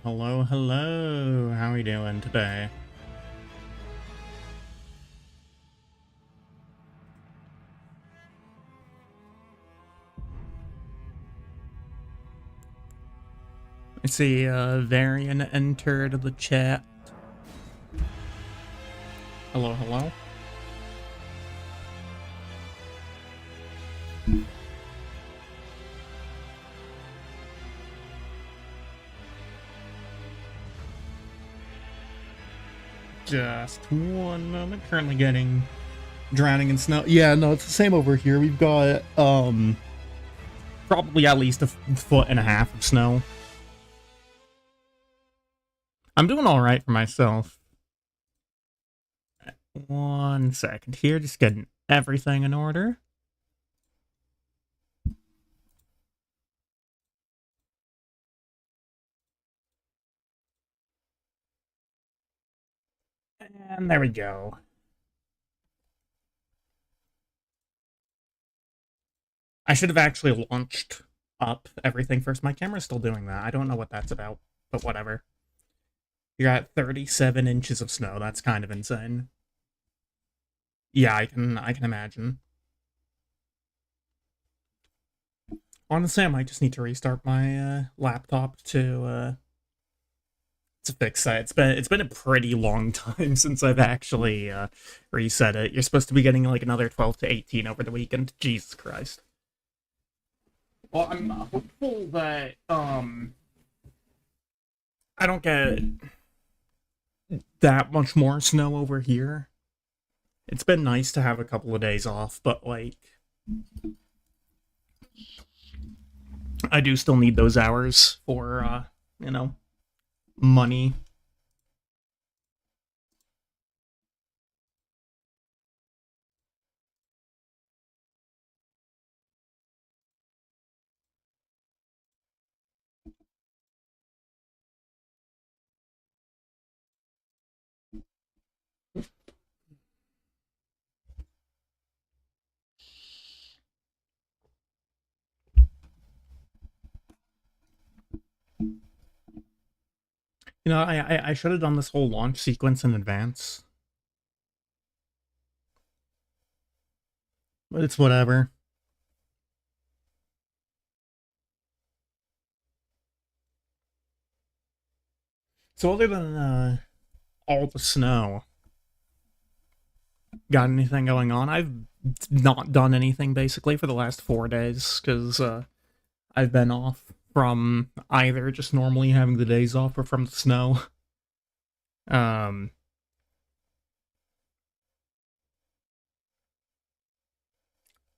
Hello, hello. How are we doing today? I see Varian entered the chat. Hello, hello. Just one moment. Currently drowning in snow. Yeah, no, it's the same over here. We've got probably at least a foot and a half of snow. I'm doing all right for myself. 1 second here, just getting everything in order. And there we go. I should have actually launched up everything first. My camera's still doing that. I don't know what that's about, but whatever. You're at 37 inches of snow. That's kind of insane. Yeah, I can imagine. Honestly, I might just need to restart my laptop to fix that. It's been a pretty long time since I've actually reset it. You're supposed to be getting like another 12 to 18 over the weekend. Jesus Christ. Well, I'm hopeful that I don't get that much more snow over here. It's been nice to have a couple of days off, but like I do still need those hours for you know, money. You know, I should have done this whole launch sequence in advance. But it's whatever. So other than all the snow, got anything going on? I've not done anything basically for the last 4 days, because I've been off from either just normally having the days off or from the snow.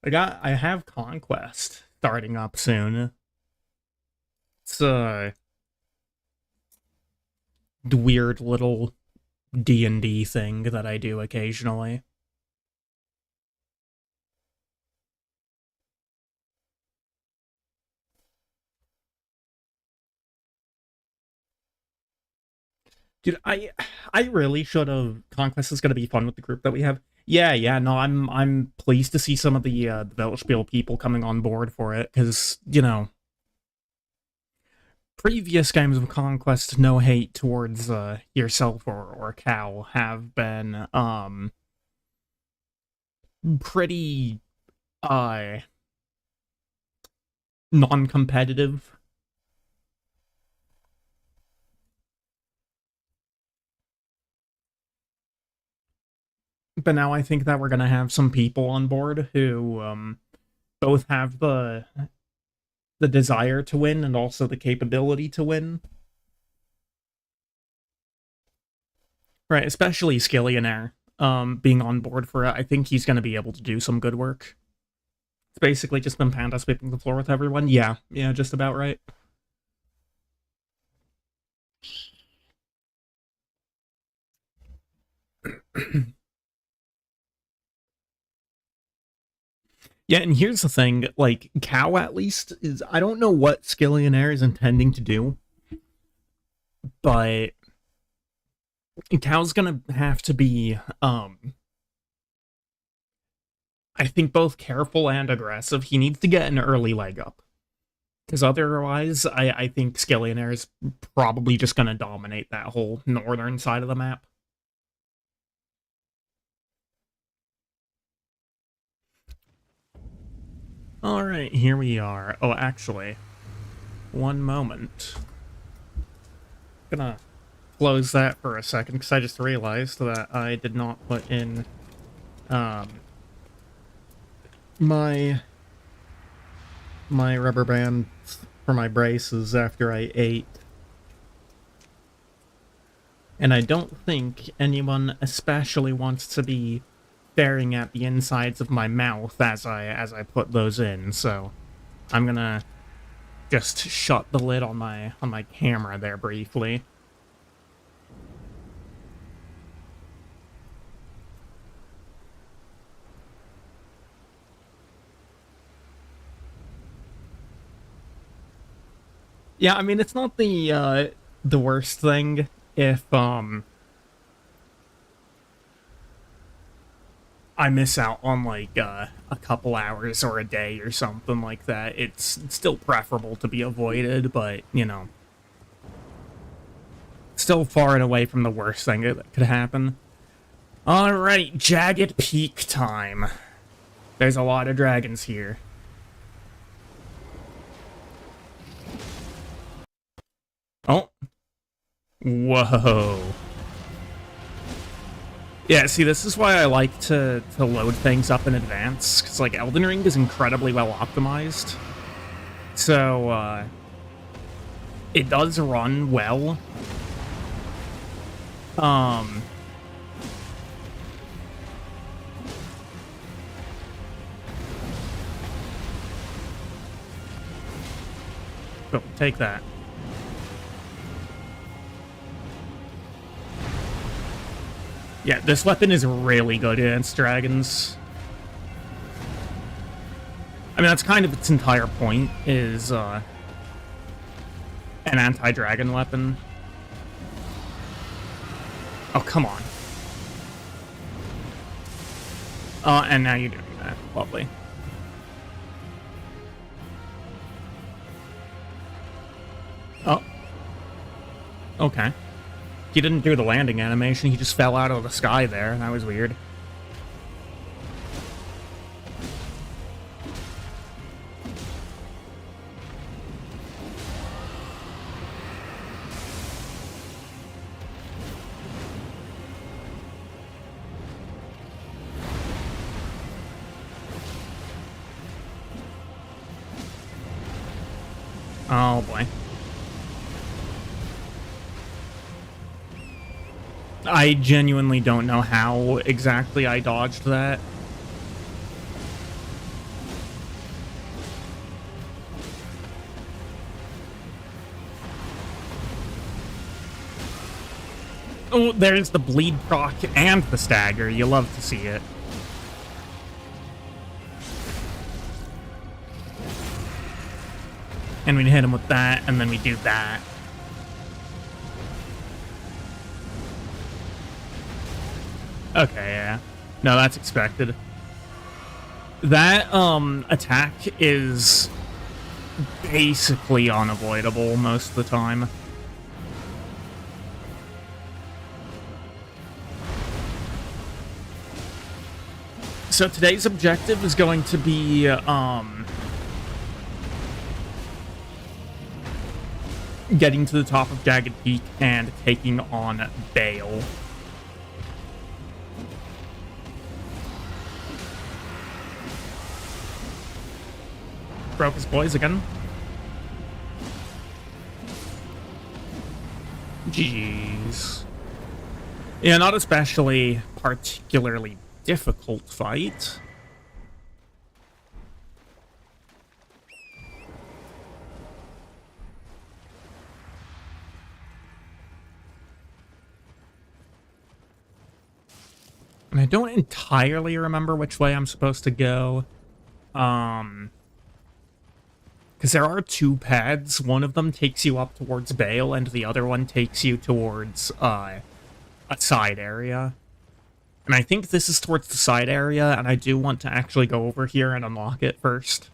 I have Conquest starting up soon. It's the weird little D&D thing that I do occasionally. Dude, I really should have. Conquest is going to be fun with the group that we have. Yeah, yeah, no, I'm pleased to see some of the Weltspiel people coming on board for it, because, previous games of Conquest, no hate towards yourself or Cal, have been pretty uh non-competitive. But now I think that we're gonna have some people on board who both have the desire to win and also the capability to win. Right, especially Skillionaire, being on board for it. I think he's gonna be able to do some good work. It's basically just been Panda sweeping the floor with everyone. Yeah, yeah, just about right. Yeah, and here's the thing, like, Cow at least is, I don't know what Skillionaire is intending to do, but Cow's gonna have to be, I think both careful and aggressive. He needs to get an early leg up. Because otherwise, I think Skillionaire is probably just gonna dominate that whole northern side of the map. Alright, here we are. Oh, actually, one moment. Gonna close that for a second, because I just realized that I did not put in my rubber band for my braces after I ate. And I don't think anyone especially wants to be staring at the insides of my mouth as I put those in, so I'm gonna just shut the lid on my camera there briefly. Yeah, I mean, it's not the worst thing if I miss out on like a couple hours or a day or something like that. It's still preferable to be avoided, but still far and away from the worst thing that could happen. All right, Jagged Peak time. There's a lot of dragons here. Oh. Whoa. Yeah, see, this is why I like to load things up in advance, because, like, Elden Ring is incredibly well optimized. So, it does run well. But take that. Yeah, this weapon is really good against dragons. I mean, that's kind of its entire point, is an anti-dragon weapon. Oh, come on. And now you're doing that. Lovely. Oh. Okay. He didn't do the landing animation, he just fell out of the sky there. That was weird. Oh boy. I genuinely don't know how exactly I dodged that. Oh, there's the bleed proc and the stagger. You love to see it. And we hit him with that, and then we do that. Okay, yeah. No, that's expected. That, attack is basically unavoidable most of the time. So today's objective is going to be, getting to the top of Jagged Peak and taking on Bale. Broke his boys again. Jeez. Yeah, not especially particularly difficult fight. And I don't entirely remember which way I'm supposed to go. Because there are two paths. One of them takes you up towards Bale, and the other one takes you towards, a side area. And I think this is towards the side area, and I do want to actually go over here and unlock it first.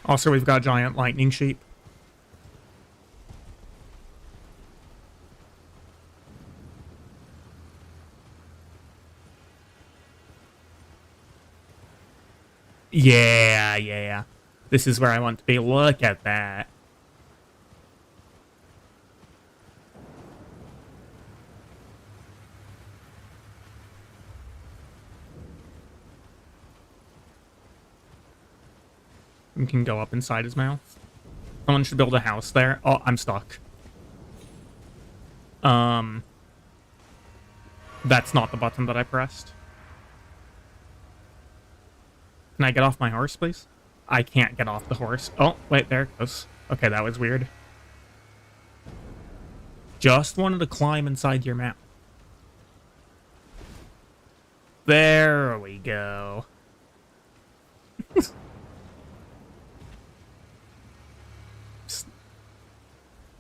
Also, we've got giant lightning sheep. Yeah. This is where I want to be. Look at that. We can go up inside his mouth. Someone should build a house there. Oh, I'm stuck. That's not the button that I pressed. Can I get off my horse, please? I can't get off the horse. Oh, wait, there it goes. Okay, that was weird. Just wanted to climb inside your mouth. There we go.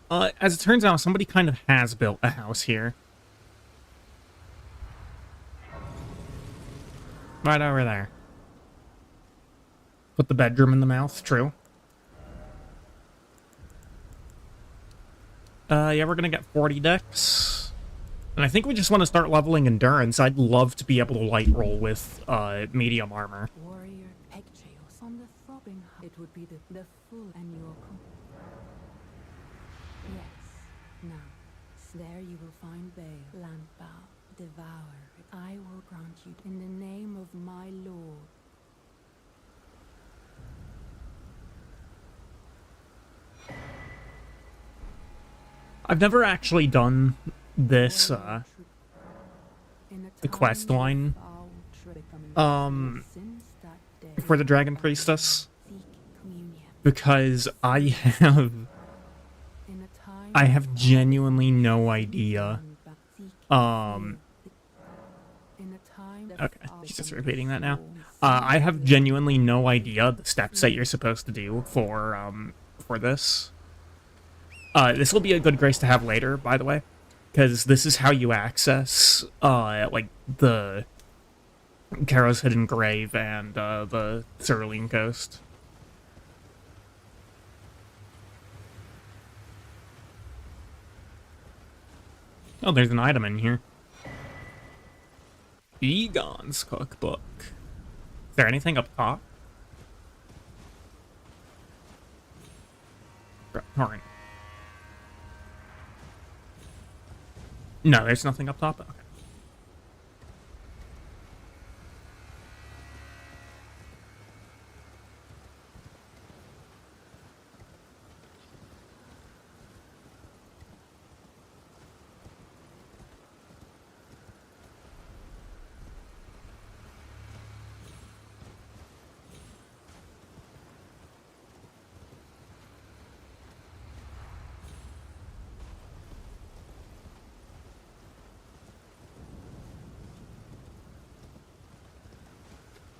As it turns out, somebody kind of has built a house here. Right over there. Put the bedroom in the mouth, true. Yeah, we're gonna get 40 dex. And I think we just want to start leveling endurance. I'd love to be able to light roll with, medium armor. Warrior pegtails on the throbbing. It would be the full annual. Yes. Now, there you will find Bale, Landbow, Devourer. I will grant you in the name of my lord. I've never actually done this, the quest line, for the Dragon Priestess, because I have genuinely no idea. Okay, he's just repeating that now. I have genuinely no idea the steps that you're supposed to do for this. This will be a good grace to have later, by the way, because this is how you access, like, the Karo's Hidden Grave and, the Cerulean Coast. Oh, there's an item in here. Egon's cookbook. Is there anything up top? Alright. No, there's nothing up top? Okay.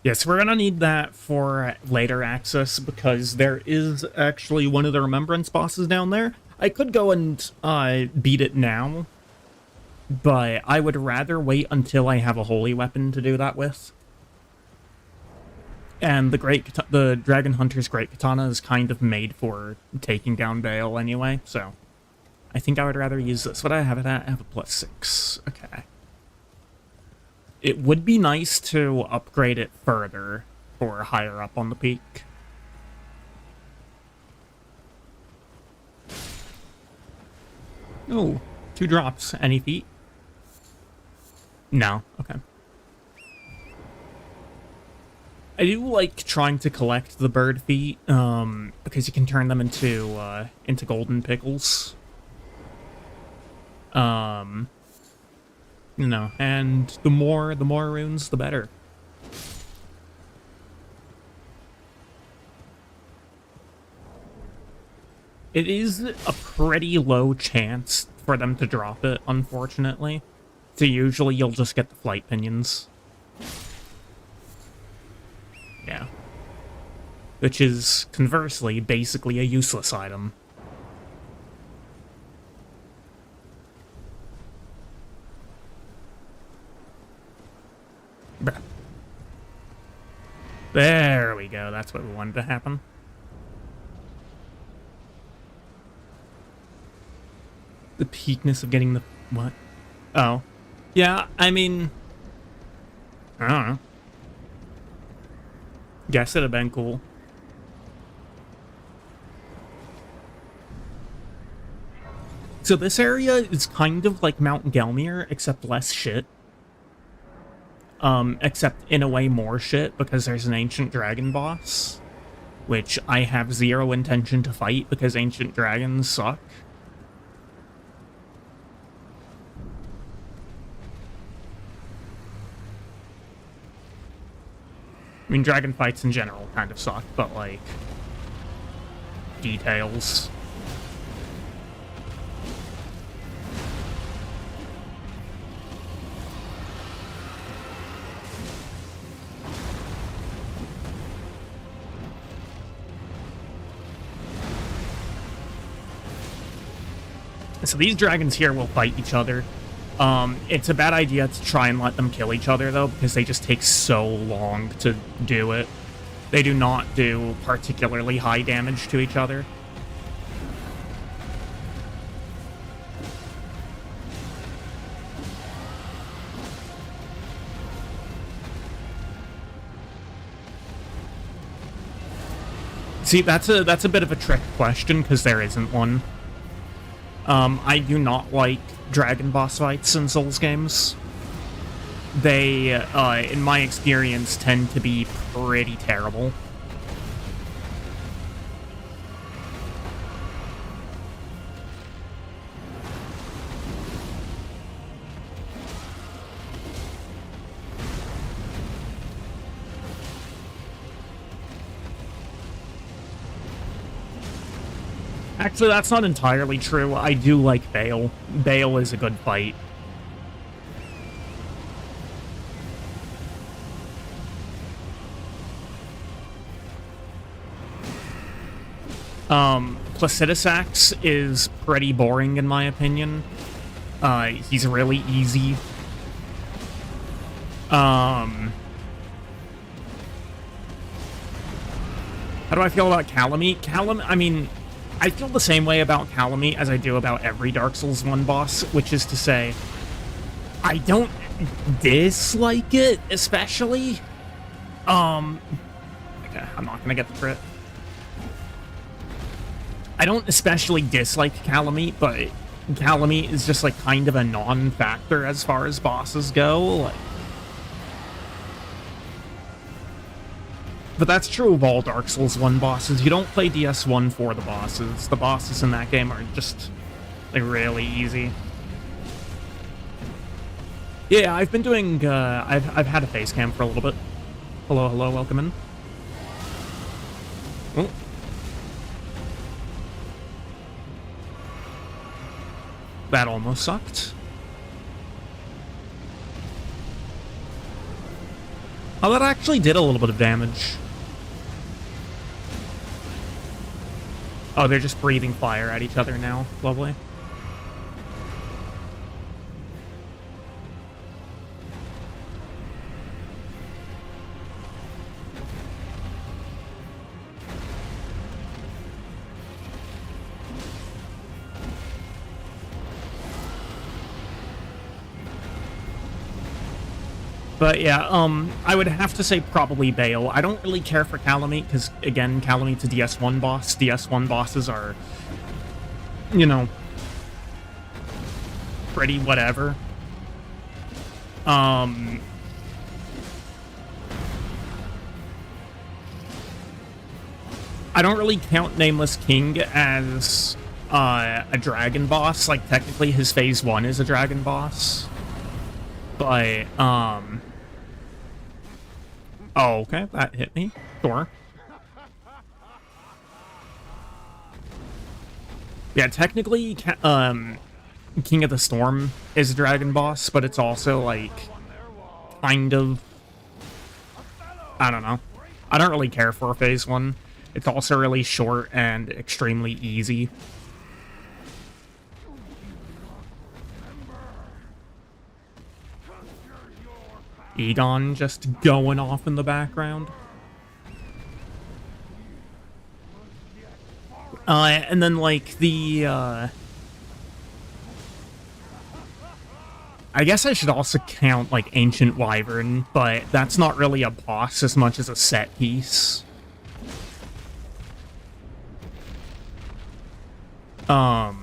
Yes, we're gonna need that for later access because there is actually one of the Remembrance bosses down there. I could go and beat it now, but I would rather wait until I have a holy weapon to do that with. And the Dragon Hunter's Great Katana is kind of made for taking down Bale anyway, so I think I would rather use this. What do I have it at? I have a +6. Okay. It would be nice to upgrade it further for higher up on the peak. Oh, 2 drops. Any feet? No. Okay. I do like trying to collect the bird feet, because you can turn them into golden pickles. You know, and the more runes, the better. It is a pretty low chance for them to drop it, unfortunately. So usually you'll just get the flight pinions. Yeah. Which is, conversely, basically a useless item. There we go, that's what we wanted to happen. The peakness of getting the... what? Oh. Yeah, I mean... I don't know. Guess it'd have been cool. So this area is kind of like Mount Gelmir, except less shit. Except in a way more shit, because there's an ancient dragon boss, which I have zero intention to fight because ancient dragons suck. I mean, dragon fights in general kind of suck, but, like, details. So these dragons here will fight each other. It's a bad idea to try and let them kill each other, though, because they just take so long to do it. They do not do particularly high damage to each other. See, that's a bit of a trick question, because there isn't one. I do not like dragon boss fights in Souls games. They, in my experience, tend to be pretty terrible. Actually, that's not entirely true. I do like Bale. Bale is a good fight. Placidus Axe is pretty boring in my opinion. He's really easy. How do I feel about Calamite? I mean, I feel the same way about Calamite as I do about every Dark Souls 1 boss, which is to say, I don't dislike it, especially. Okay, I'm not gonna get the crit. I don't especially dislike Calamite, but Calamite is just, like, kind of a non-factor as far as bosses go. Like, but that's true of all Dark Souls 1 bosses. You don't play DS1 for the bosses. The bosses in that game are just, like, really easy. Yeah, I've been doing, I've had a face cam for a little bit. Hello, welcome in. Oh. That almost sucked. Oh, that actually did a little bit of damage. Oh, they're just breathing fire at each other now. Lovely. But yeah, I would have to say probably Bale. I don't really care for Calamite, because, again, Calamate's a DS1 boss. DS1 bosses are, you know, pretty whatever. I don't really count Nameless King as a dragon boss. Like, technically his phase 1 is a dragon boss. But, oh, okay, that hit me. Sure. Yeah, technically, King of the Storm is a dragon boss, but it's also, like, kind of... I don't know. I don't really care for phase 1. It's also really short and extremely easy. Egon just going off in the background. And then, like, the, I guess I should also count, like, Ancient Wyvern, but that's not really a boss as much as a set piece. I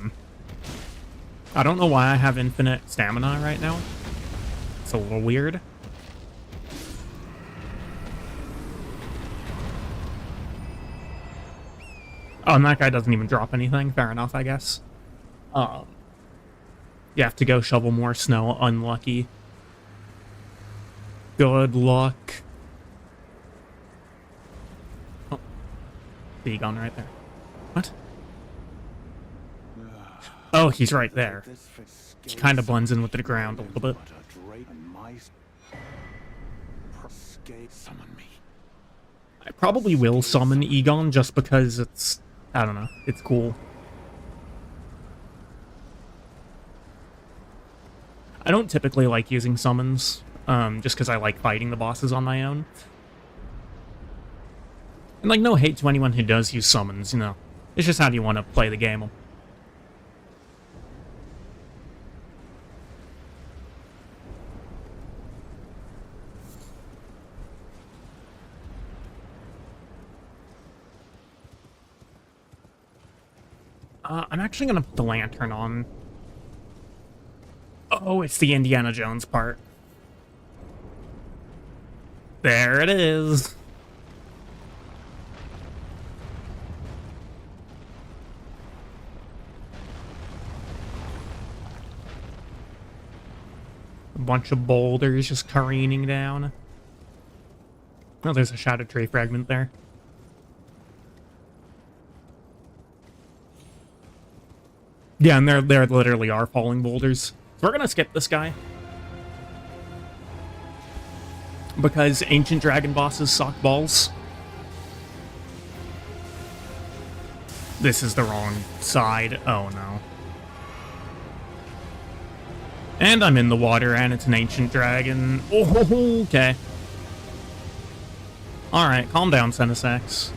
don't know why I have infinite stamina right now. It's a little weird. Oh, and that guy doesn't even drop anything. Fair enough, I guess. You have to go shovel more snow. Unlucky. Good luck. Oh. The Egon right there. What? Oh, he's right there. He kind of blends in with the ground a little bit. I probably will summon Egon just because it's... I don't know. It's cool. I don't typically like using summons, just because I like fighting the bosses on my own. And, like, no hate to anyone who does use summons, you know. It's just how do you want to play the game. I'm actually gonna put the lantern on. Oh, it's the Indiana Jones part. There it is. A bunch of boulders just careening down. Oh, there's a Shadow Tree fragment there. Yeah, and there literally are falling boulders. So we're gonna skip this guy. Because ancient dragon bosses suck balls. This is the wrong side. Oh no. And I'm in the water, and it's an ancient dragon. Oh, okay. Alright, calm down, Senesax.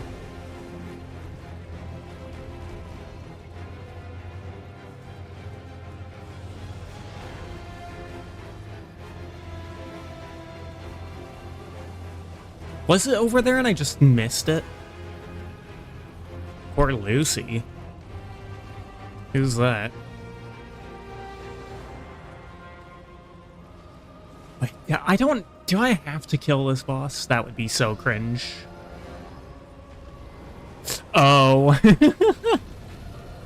Was it over there and I just missed it? Poor Lucy. Who's that? Wait, yeah, I don't... Do I have to kill this boss? That would be so cringe. Oh.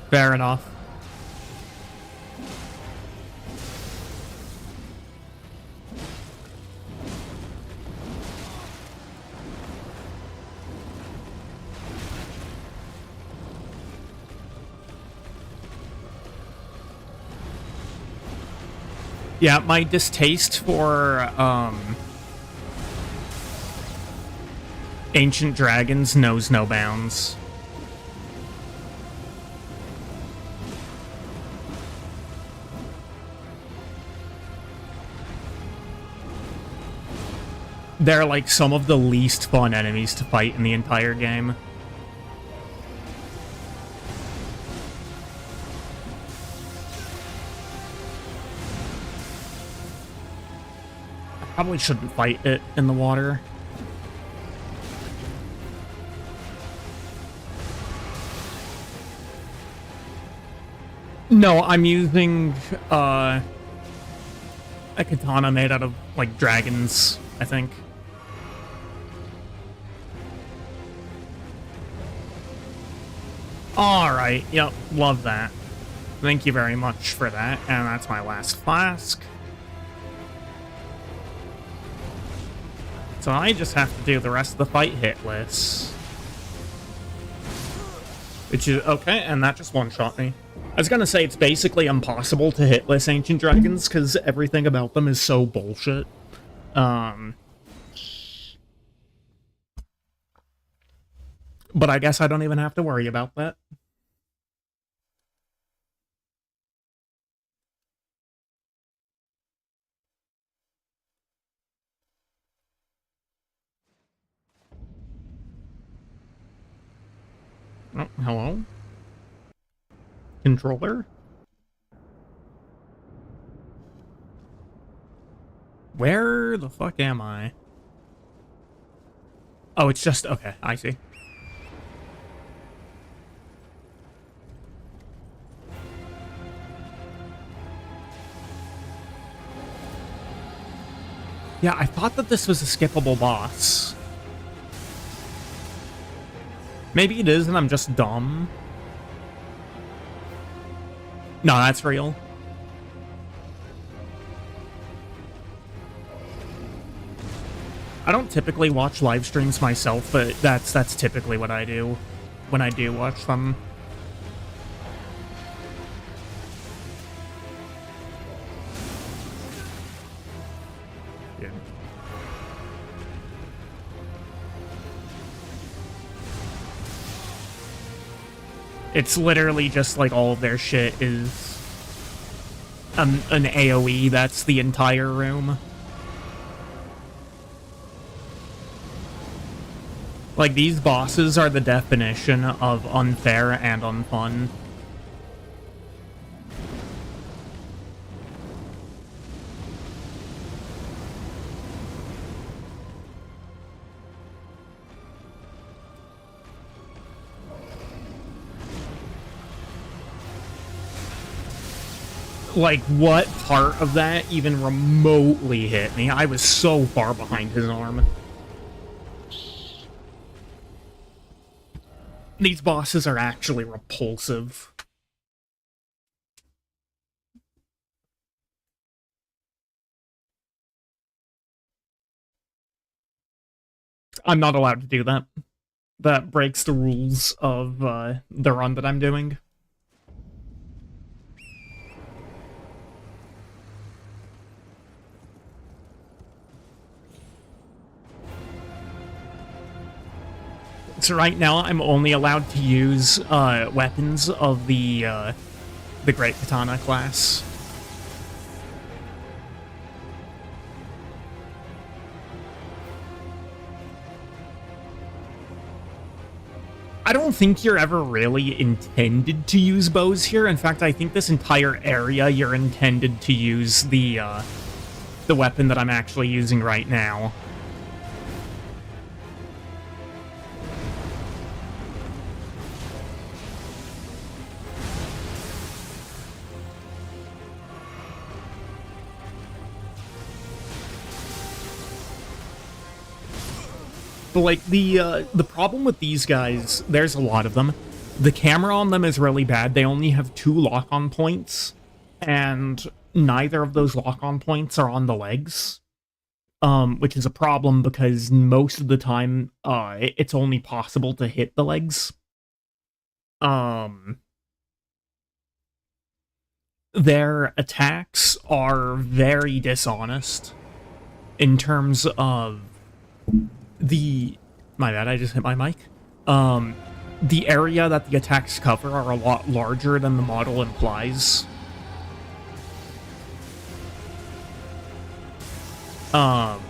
Fair enough. Yeah, my distaste for, Ancient Dragons knows no bounds. They're like some of the least fun enemies to fight in the entire game. I probably shouldn't fight it in the water. No, I'm using a katana made out of like dragons, I think. Alright, yep, love that. Thank you very much for that, and that's my last flask. So I just have to do the rest of the fight hitless. Which is okay, and that just one-shot me. I was gonna say, it's basically impossible to hitless Ancient Dragons, because everything about them is so bullshit. But I guess I don't even have to worry about that. Oh, hello? Controller? Where the fuck am I? Oh, it's just... okay, I see. Yeah, I thought that this was a skippable boss. Maybe it is and I'm just dumb. No, that's real. I don't typically watch live streams myself, but that's typically what I do when I do watch them. Yeah. It's literally just like all of their shit is an AoE, that's the entire room. Like, these bosses are the definition of unfair and unfun. Like, what part of that even remotely hit me? I was so far behind his arm. These bosses are actually repulsive. I'm not allowed to do that. That breaks the rules of the run that I'm doing. So right now, I'm only allowed to use weapons of the Great Katana class. I don't think you're ever really intended to use bows here. In fact, I think this entire area you're intended to use the weapon that I'm actually using right now. But, like, the problem with these guys, there's a lot of them. The camera on them is really bad. They only have 2 lock-on points, and neither of those lock-on points are on the legs. Which is a problem because most of the time, it's only possible to hit the legs. Their attacks are very dishonest in terms of the My bad, I just hit my mic. The area that the attacks cover are a lot larger than the model implies. And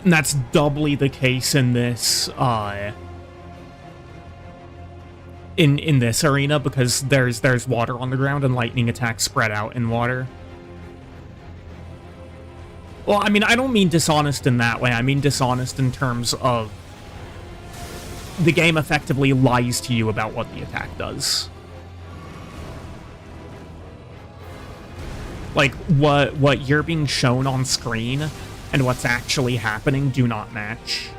that's doubly the case in this, in this arena, because there's water on the ground and lightning attacks spread out in water. Well, I mean, I don't mean dishonest in that way. I mean dishonest in terms of the game effectively lies to you about what the attack does. Like, what you're being shown on screen and what's actually happening do not match.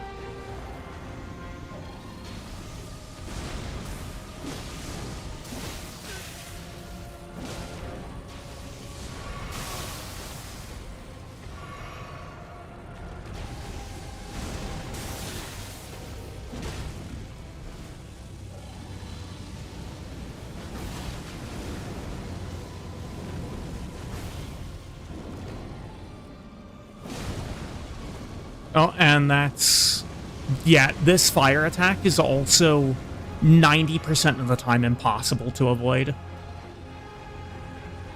Oh, and that's... yeah, this fire attack is also 90% of the time impossible to avoid.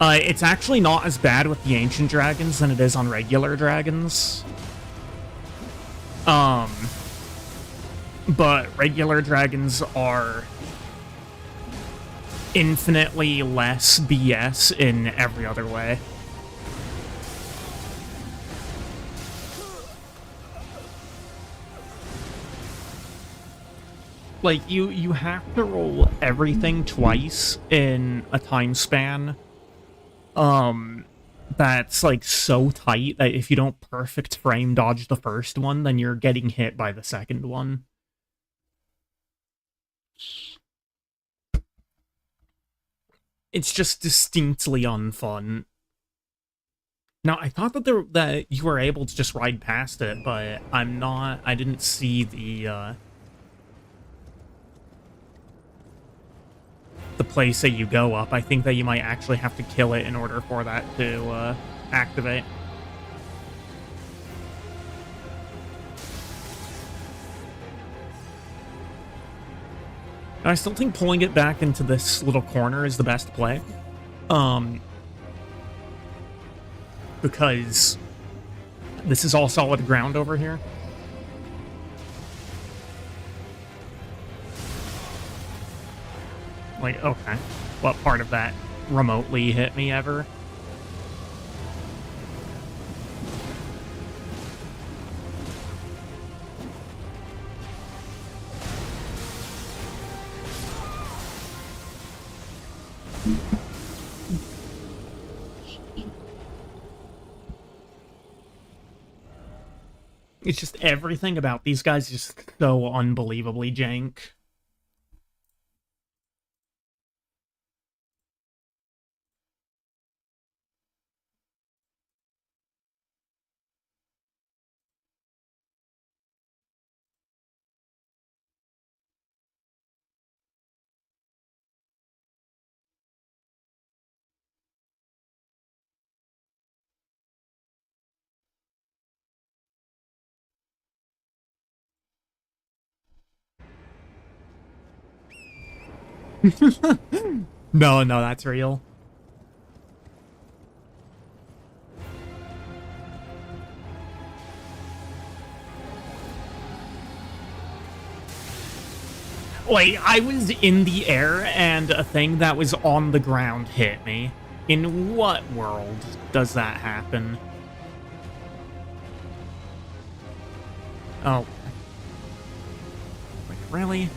It's actually not as bad with the ancient dragons than it is on regular dragons. But regular dragons are infinitely less BS in every other way. Like, you have to roll everything twice in a time span, that's, like, so tight that if you don't perfect frame dodge the first one, then you're getting hit by the second one. It's just distinctly unfun. Now, I thought that you were able to just ride past it, but I didn't see the place that you go up. I think that you might actually have to kill it in order for that to activate. I still think pulling it back into this little corner is the best play. Because this is all solid ground over here. Like, okay. What part of that remotely hit me ever? It's just everything about these guys is just so unbelievably jank. No, that's real. Wait, I was in the air and a thing that was on the ground hit me. In what world does that happen? Oh. Wait, really?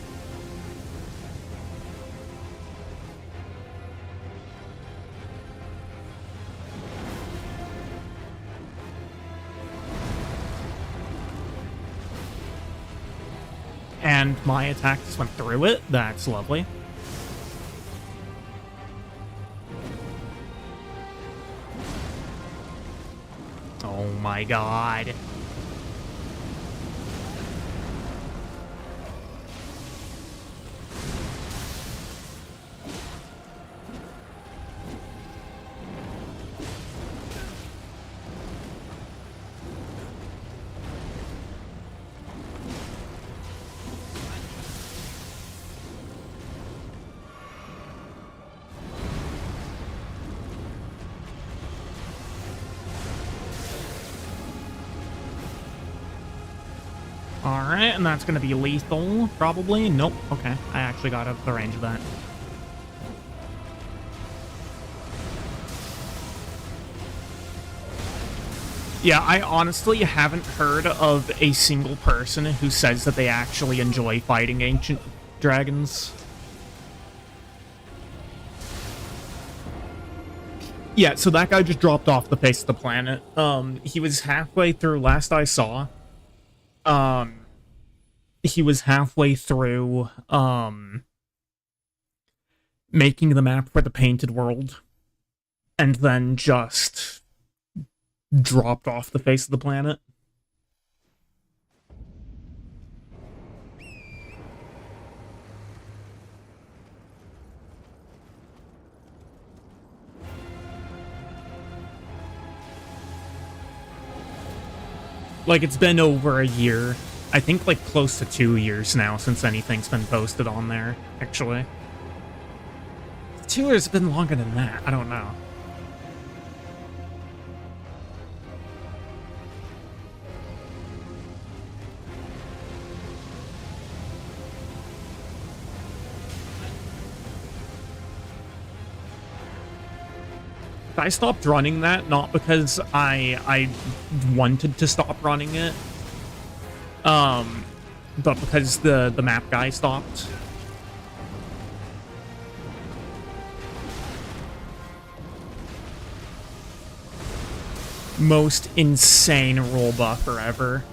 And my attack just went through it? That's lovely. Oh my god. Alright, and that's gonna be lethal, probably. Nope. Okay, I actually got out of the range of that. Yeah, I honestly haven't heard of a single person who says that they actually enjoy fighting ancient dragons. Yeah, so that guy just dropped off the face of the planet. He was halfway through, last I saw. He was halfway through, making the map for the Painted World, and then just dropped off the face of the planet. Like, it's been over a year. I think, like, close to 2 years now since anything's been posted on there, actually. 2 years have been longer than that. I don't know. I stopped running that, not because I wanted to stop running it, but because the map guy stopped. Most insane roll buffer ever.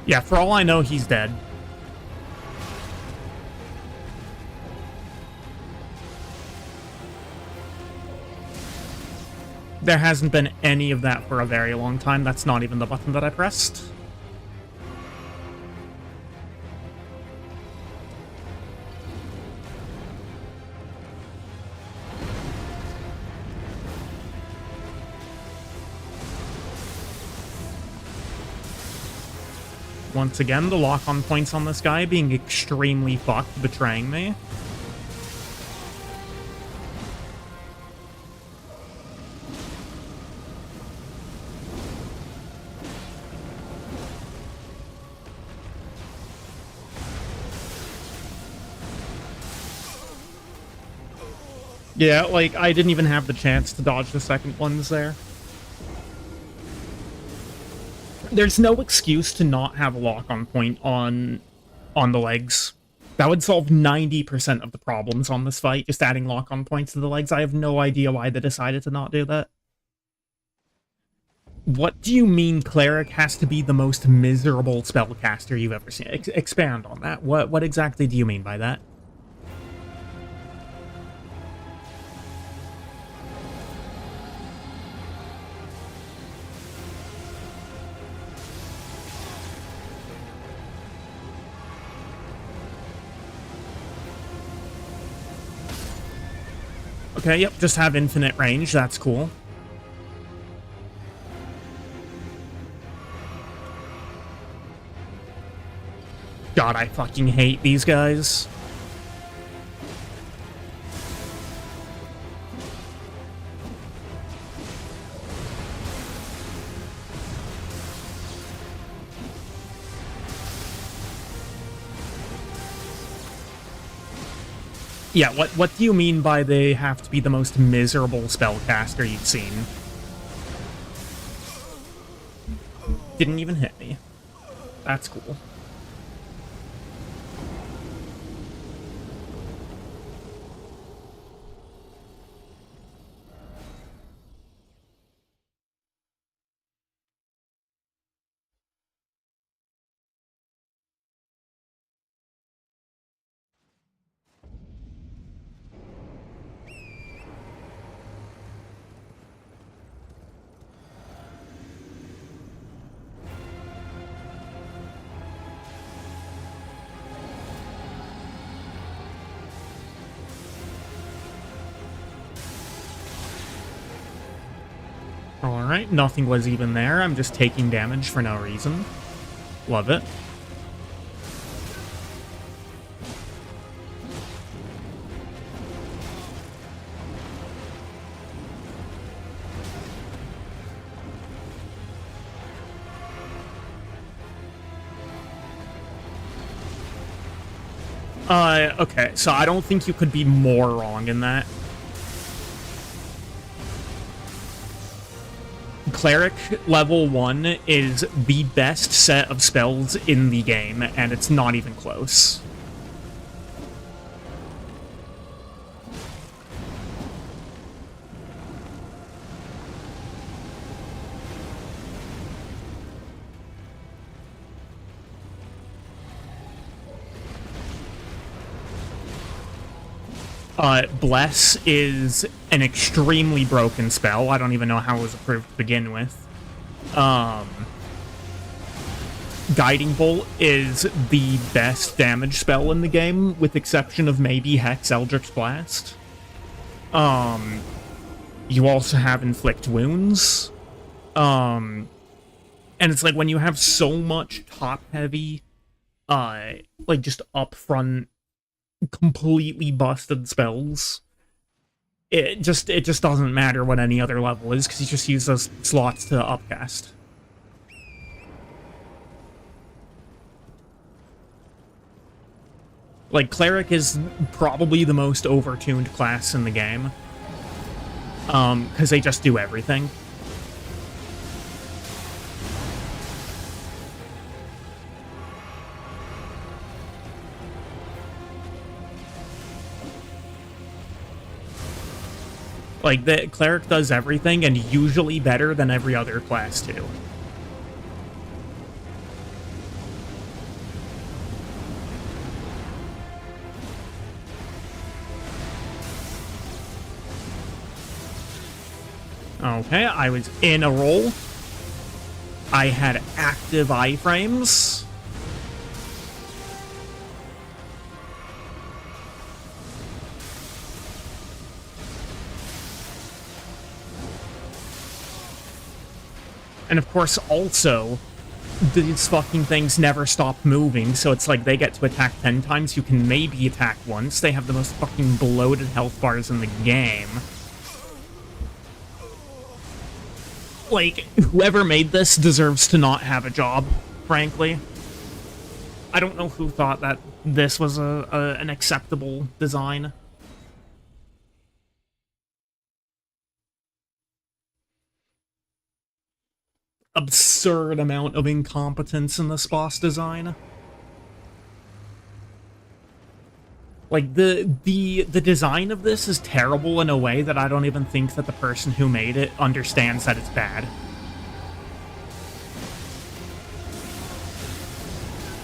Yeah, for all I know, he's dead. There hasn't been any of that for a very long time. That's not even the button that I pressed. Once again, the lock-on points on this guy being extremely fucked, betraying me. Yeah, like, I didn't even have the chance to dodge the second ones there. There's no excuse to not have a lock-on point on the legs. That would solve 90% of the problems on this fight, just adding lock-on points to the legs. I have no idea why they decided to not do that. What do you mean Cleric has to be the most miserable spellcaster you've ever seen? Expand on that. What exactly do you mean by that? Okay, yep, just have infinite range, that's cool. God, I fucking hate these guys. Yeah, what do you mean by they have to be the most miserable spellcaster you've seen? Didn't even hit me. That's cool. Alright, nothing was even there. I'm just taking damage for no reason. Love it. Okay, so I don't think you could be more wrong in that. Cleric level 1 is the best set of spells in the game, and it's not even close. Bless is an extremely broken spell. I don't even know how it was approved to begin with. Guiding Bolt is the best damage spell in the game, with exception of maybe Hex Eldritch Blast. You also have Inflict Wounds. And it's like when you have so much top-heavy, like just upfront completely busted spells, it just doesn't matter what any other level is, because you just use those slots to upcast. Like, Cleric is probably the most overtuned class in the game, because they just do everything. Like, the Cleric does everything, and usually better than every other class, too. Okay, I was in a roll. I had active iframes. And of course, also, these fucking things never stop moving, so it's like they get to attack 10 times, you can maybe attack once. They have the most fucking bloated health bars in the game. Like, whoever made this deserves to not have a job, frankly. I don't know who thought that this was an acceptable design. Absurd amount of incompetence in this boss design. Like, the design of this is terrible in a way that I don't even think that the person who made it understands that it's bad.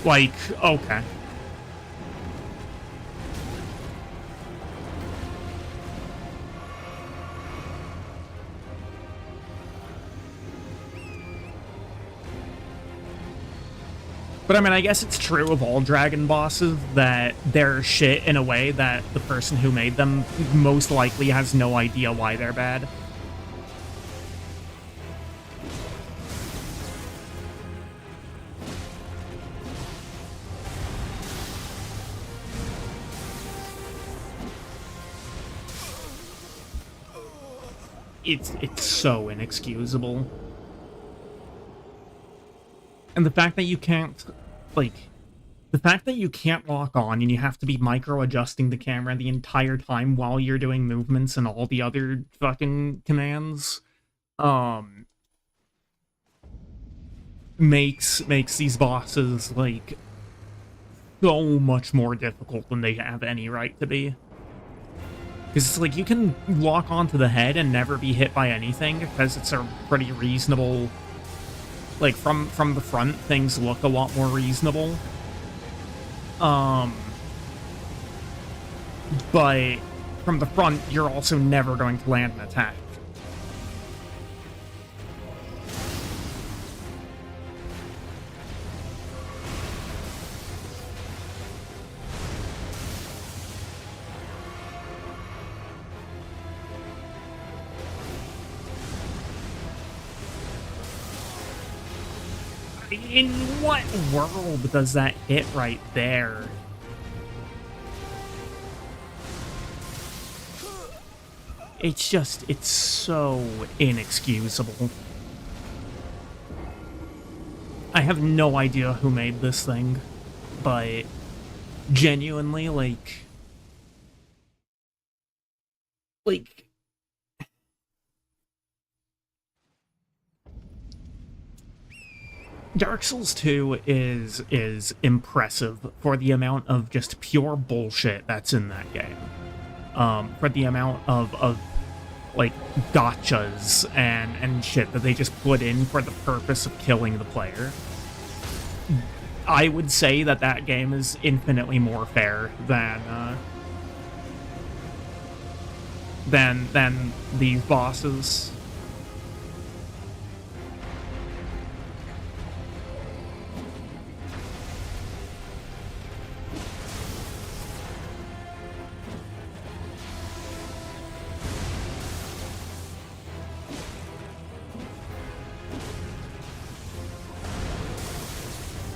Like, okay. But I mean, I guess it's true of all dragon bosses that they're shit in a way that the person who made them most likely has no idea why they're bad. It's so inexcusable. And the fact that you can't, like, the fact that you can't lock on and you have to be micro-adjusting the camera the entire time while you're doing movements and all the other fucking commands, makes these bosses, like, so much more difficult than they have any right to be. Because it's like, you can lock onto the head and never be hit by anything, because it's a pretty reasonable... Like, from the front, things look a lot more reasonable. But from the front, you're also never going to land an attack. In what world does that hit right there? It's just, it's so inexcusable. I have no idea who made this thing, but genuinely, like, Dark Souls 2 is impressive for the amount of just pure bullshit that's in that game. For the amount of like gotchas and shit that they just put in for the purpose of killing the player. I would say that that game is infinitely more fair than these bosses.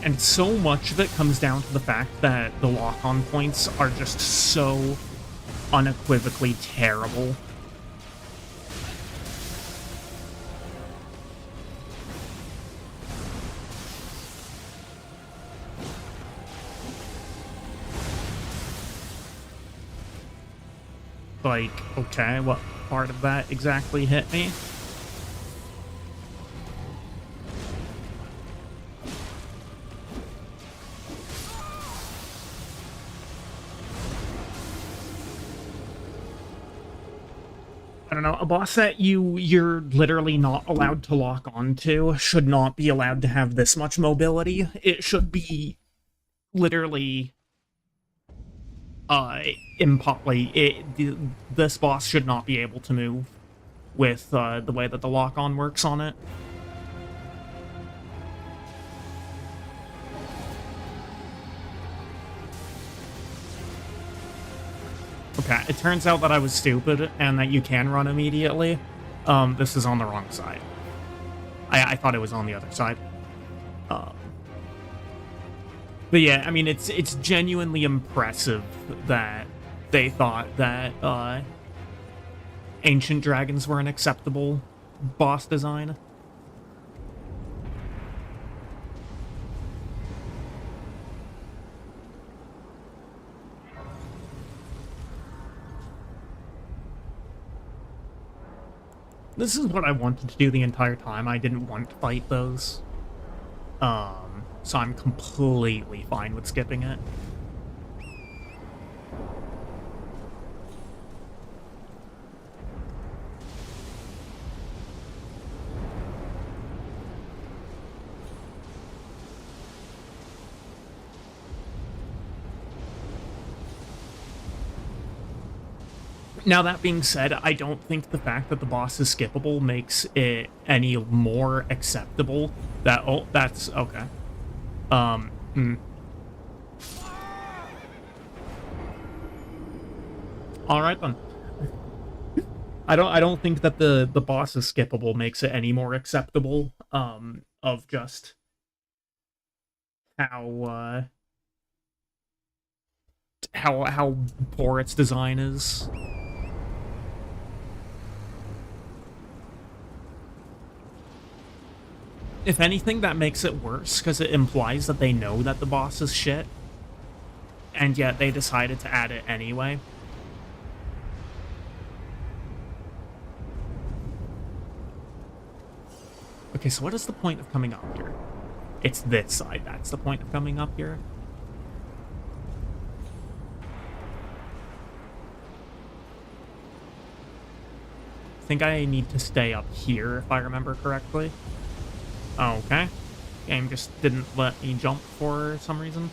And so much of it comes down to the fact that the lock-on points are just so unequivocally terrible. Like, okay, what part of that exactly hit me? I don't know, a boss that you're literally not allowed to lock onto should not be allowed to have this much mobility. It should be literally this boss should not be able to move with the way that the lock-on works on it. Okay, it turns out that I was stupid and that you can run immediately. This is on the wrong side. I thought it was on the other side. But yeah, I mean, it's genuinely impressive that they thought that ancient dragons were an acceptable boss design. This is what I wanted to do the entire time. I didn't want to fight those. So I'm completely fine with skipping it. Now, that being said, I don't think the fact that the boss is skippable makes it any more acceptable. Oh, that's okay. All right then. I don't think that the boss is skippable makes it any more acceptable. Of just how poor its design is. If anything, that makes it worse, because it implies that they know that the boss is shit, and yet they decided to add it anyway. Okay, so what is the point of coming up here? It's this side, that's the point of coming up here. I think I need to stay up here, if I remember correctly. Okay. Game just didn't let me jump for some reason.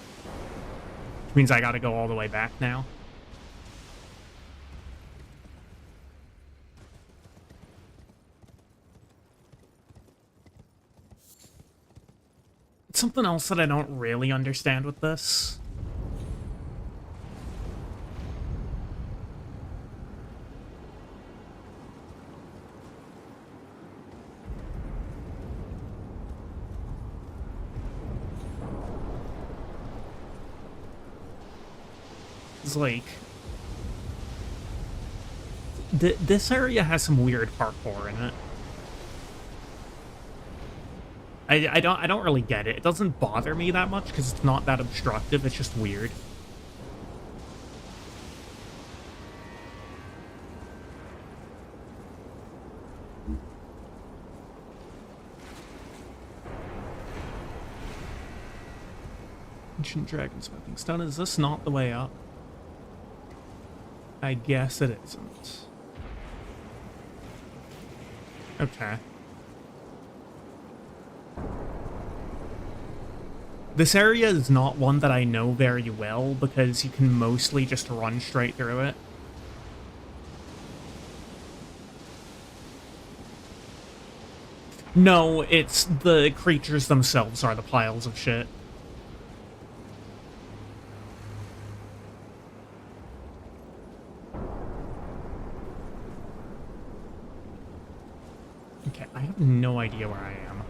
Which means I gotta go all the way back now. It's something else that I don't really understand with this. It's like this area has some weird parkour in it. I don't really get it. It doesn't bother me that much because it's not that obstructive. It's just weird. Ancient Dragon Smoking Stone. Is this not the way up? I guess it isn't. Okay. This area is not one that I know very well because you can mostly just run straight through it. No, it's the creatures themselves are the piles of shit. Okay, I have no idea where I am.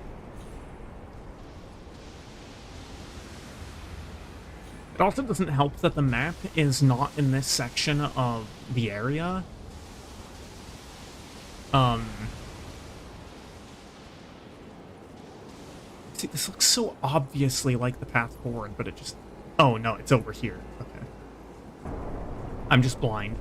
It also doesn't help that the map is not in this section of the area. See, this looks so obviously like the path forward, but it just... Oh, no, it's over here. Okay. I'm just blind.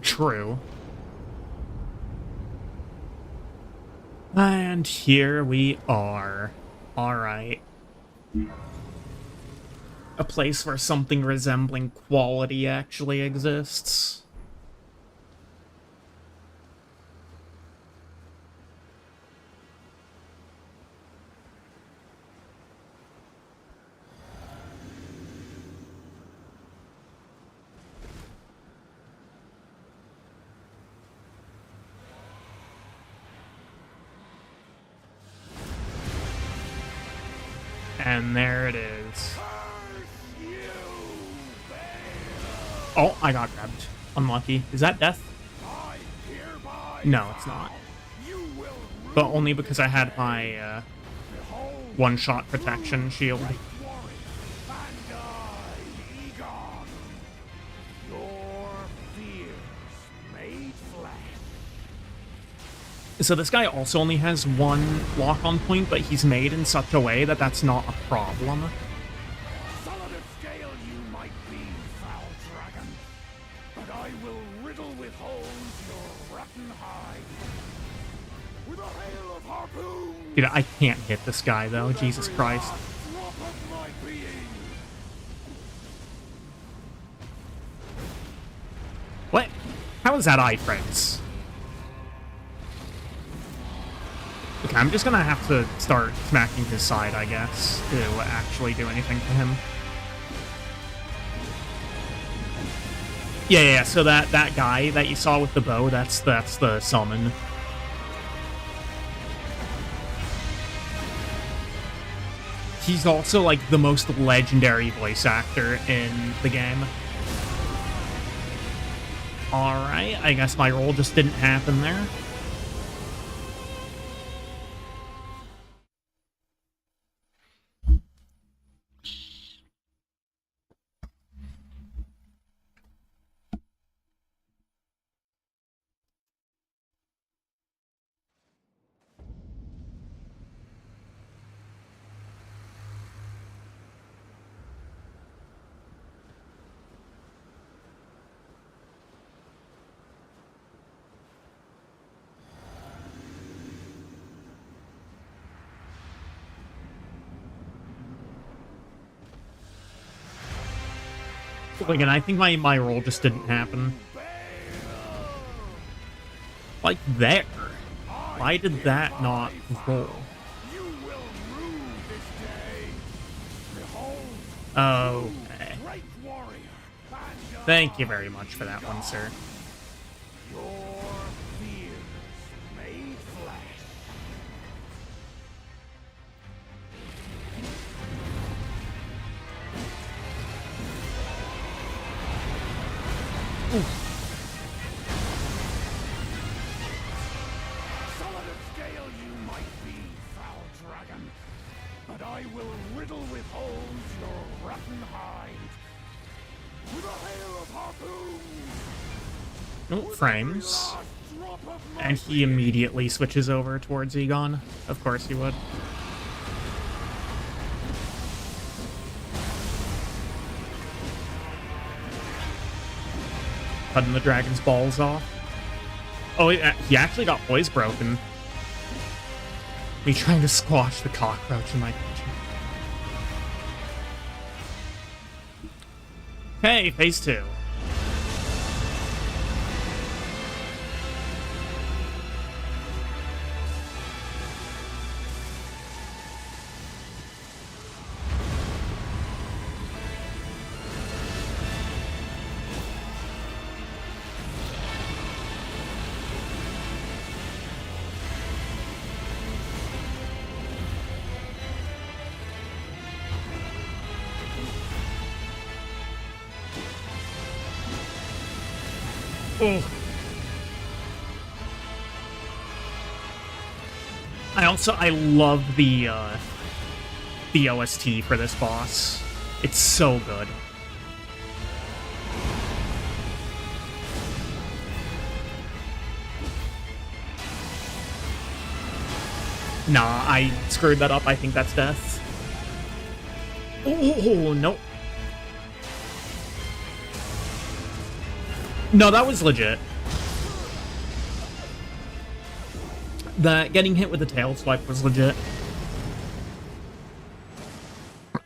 True. And here we are. Alright. A place where something resembling quality actually exists. And there it is. Oh, I got grabbed. Unlucky. Is that death? No, it's not. But only because I had my one-shot protection shield. So this guy also only has one lock-on point, but he's made in such a way that that's not a problem. Solid of scale you might be, foul dragon, but I will riddle with holes your rotten hide. With a hail of harpoons. Dude, I can't hit this guy, though. Jesus Christ. Drop of my being. What? How is that eye, friends? Okay, I'm just gonna have to start smacking his side, I guess, to actually do anything to him. Yeah, so that guy that you saw with the bow, that's the summon. He's also, like, the most legendary voice actor in the game. Alright, I guess my roll just didn't happen there. Like, and I think my roll just didn't happen. Like, there. Why did that not roll? Okay. Thank you very much for that one, sir. rotten hide. With a hail of harpoons. No frames. Last drop of my And he immediately switches over towards Egon. Of course he would. Cutting the dragon's balls off. Oh, he actually got poise broken. Me trying to squash the cockroach in my kitchen. Hey, phase 2. Oh. I love the OST for this boss. It's so good. Nah, I screwed that up. I think that's death. Oh, no. No, that was legit. That getting hit with the tail swipe was legit.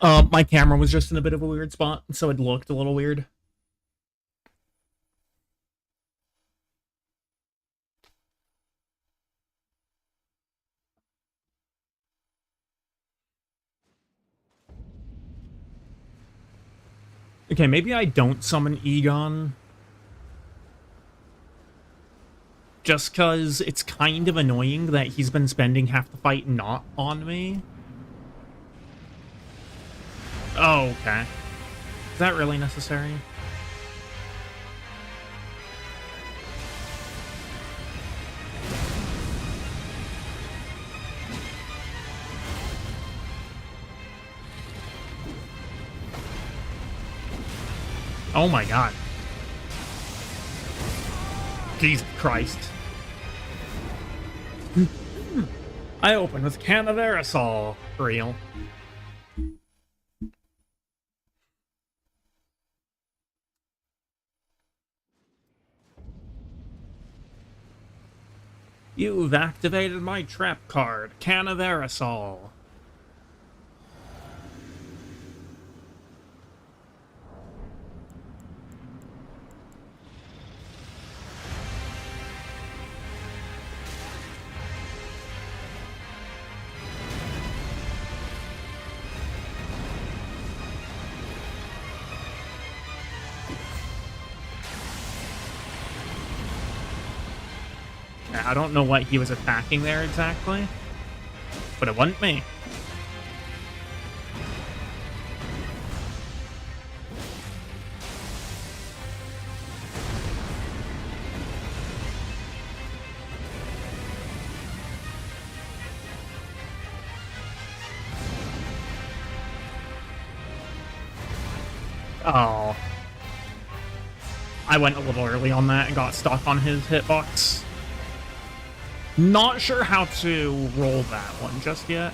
My camera was just in a bit of a weird spot, so it looked a little weird. Okay, maybe I don't summon Egon. Just because it's kind of annoying that he's been spending half the fight not on me. Oh, okay. Is that really necessary? Oh my god. Jesus Christ. I opened with a can of aerosol. For real. You've activated my trap card. Can of aerosol. I don't know what he was attacking there exactly, but it wasn't me. Oh. I went a little early on that and got stuck on his hitbox. Not sure how to roll that one just yet.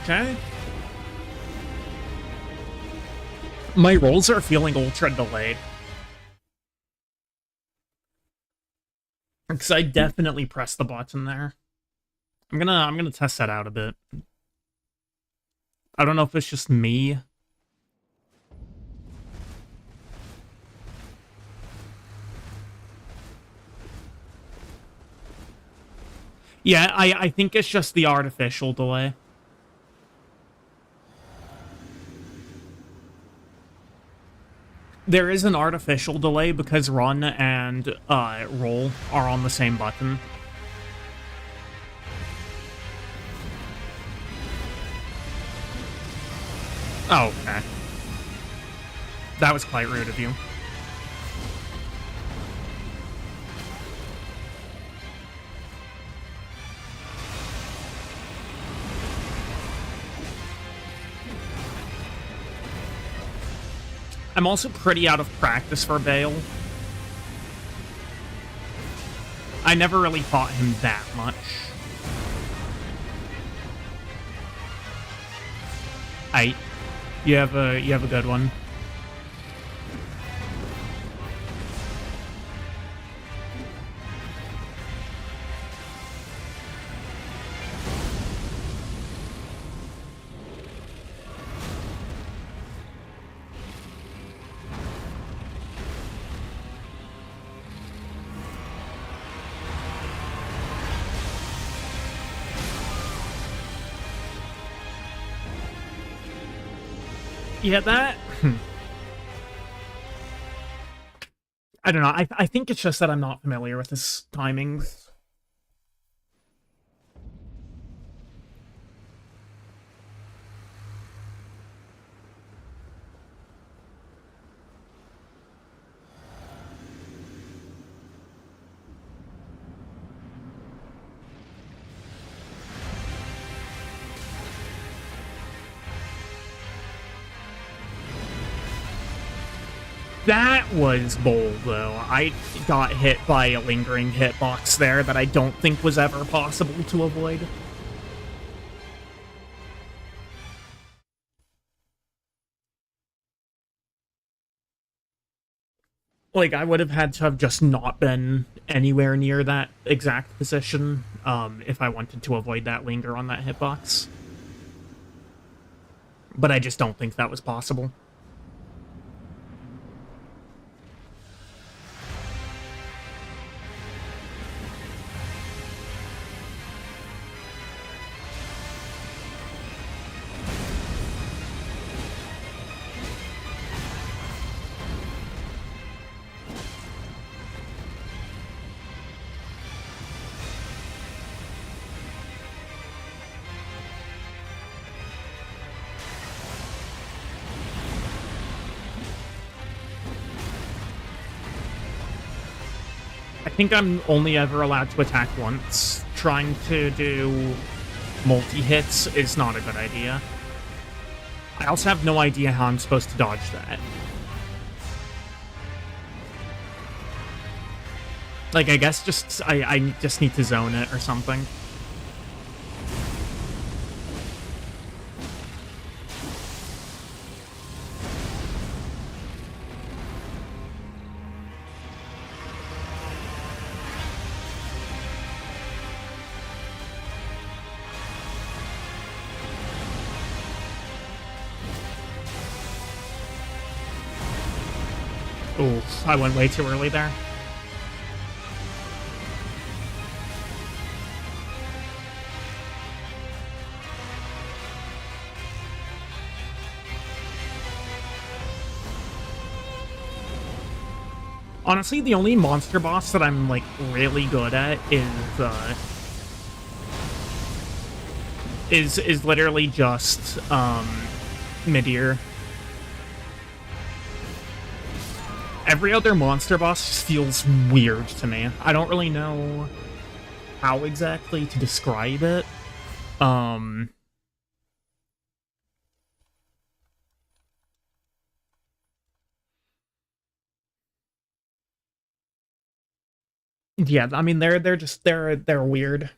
Okay. My rolls are feeling ultra delayed. Because I definitely pressed the button there. I'm gonna test that out a bit. I don't know if it's just me. Yeah, I think it's just the artificial delay. There is an artificial delay because run and roll are on the same button. Oh, okay. That was quite rude of you. I'm also pretty out of practice for Bale. I never really fought him that much. You have a good one. You hit that? I don't know. I think it's just that I'm not familiar with his timings. That was bold, though. I got hit by a lingering hitbox there that I don't think was ever possible to avoid. Like, I would have had to have just not been anywhere near that exact position, if I wanted to avoid that linger on that hitbox. But I just don't think that was possible. I think I'm only ever allowed to attack once. Trying to do multi-hits is not a good idea. I also have no idea how I'm supposed to dodge that. Like, I guess just I just need to zone it or something. Ooh, I went way too early there. Honestly, the only monster boss that I'm, like, really good at is literally just, Midir. Every other monster boss just feels weird to me. I don't really know how exactly to describe it. Yeah, I mean they're weird.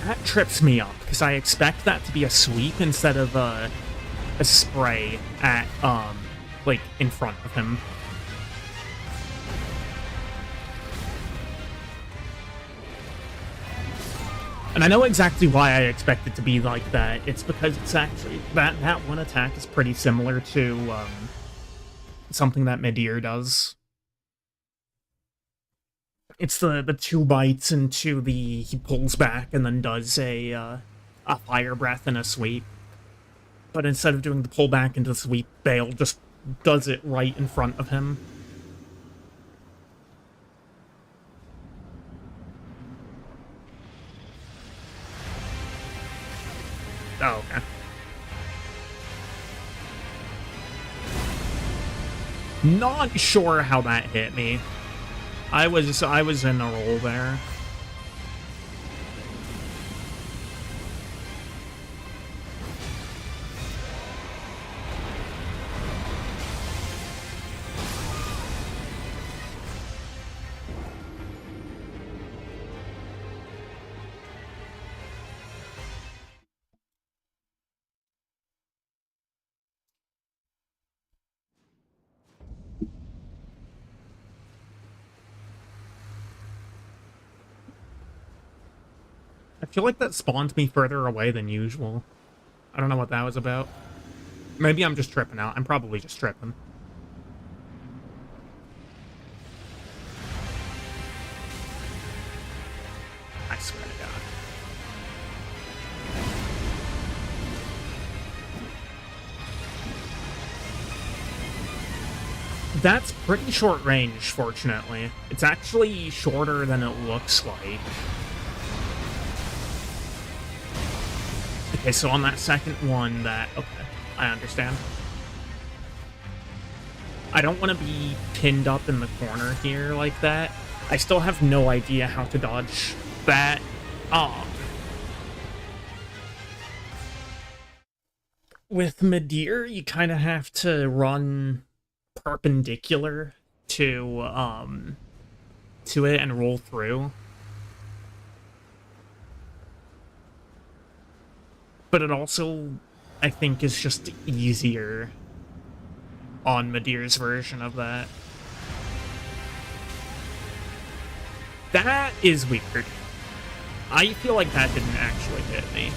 That trips me up, because I expect that to be a sweep instead of a spray at, like, in front of him. And I know exactly why I expect it to be like that. It's because it's actually, that one attack is pretty similar to, something that Midir does. It's the 2 bites into the, he pulls back and then does a fire breath and a sweep. But instead of doing the pull back into the sweep, Bale just does it right in front of him. Oh, okay. Not sure how that hit me. I was in a roll there. I feel like that spawned me further away than usual. I don't know what that was about. Maybe I'm just tripping out. I'm probably just tripping. I swear to God. That's pretty short range, fortunately. It's actually shorter than it looks like. Okay, so on that second one, okay, I understand. I don't want to be pinned up in the corner here like that. I still have no idea how to dodge that. With Midir, you kind of have to run perpendicular to it and roll through. But it also, I think, is just easier on Midir's version of that. That is weird. I feel like that didn't actually hit me.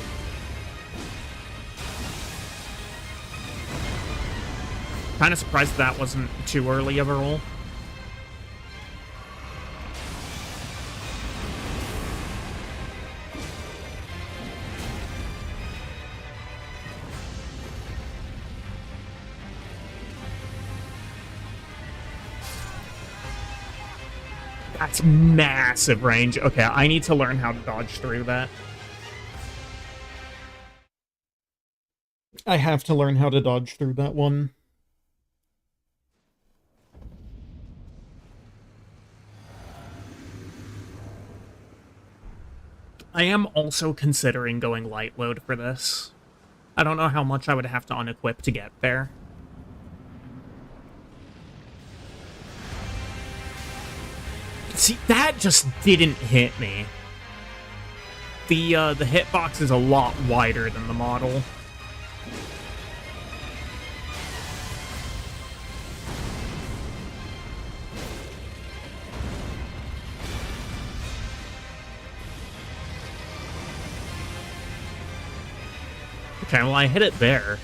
Kind of surprised that wasn't too early of a roll. That's massive range. Okay, I need to learn how to dodge through that. I have to learn how to dodge through that one. I am also considering going light load for this. I don't know how much I would have to unequip to get there. See, that just didn't hit me. The hitbox is a lot wider than the model. Okay, well, I hit it there.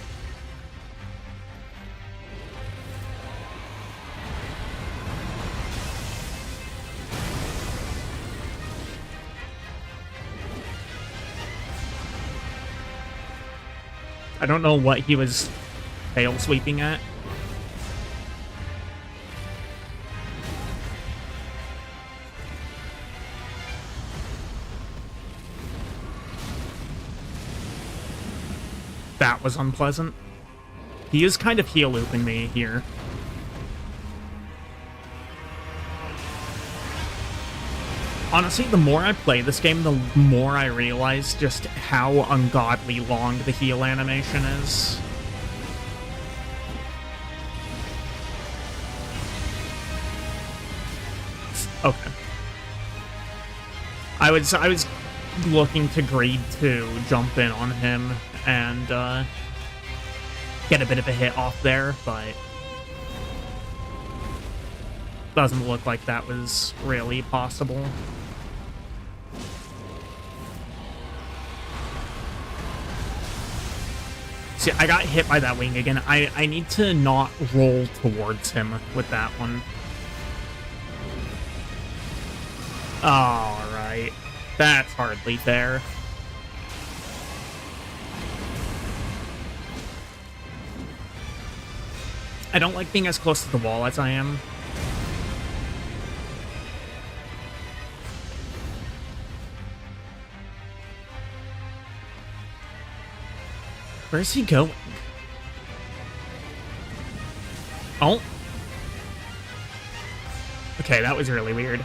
I don't know what he was tail sweeping at. That was unpleasant. He is kind of heel looping me here. Honestly, the more I play this game, the more I realize just how ungodly long the heal animation is. Okay. I was looking to greed to jump in on him and get a bit of a hit off there, but doesn't look like that was really possible. See, I got hit by that wing again. I need to not roll towards him with that one. Alright. That's hardly fair. I don't like being as close to the wall as I am. Where's he going? Oh. Okay, that was really weird.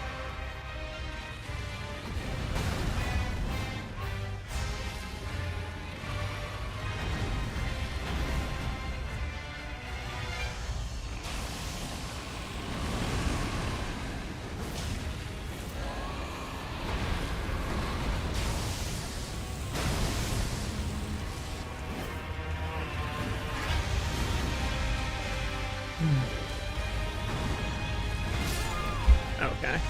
Okay.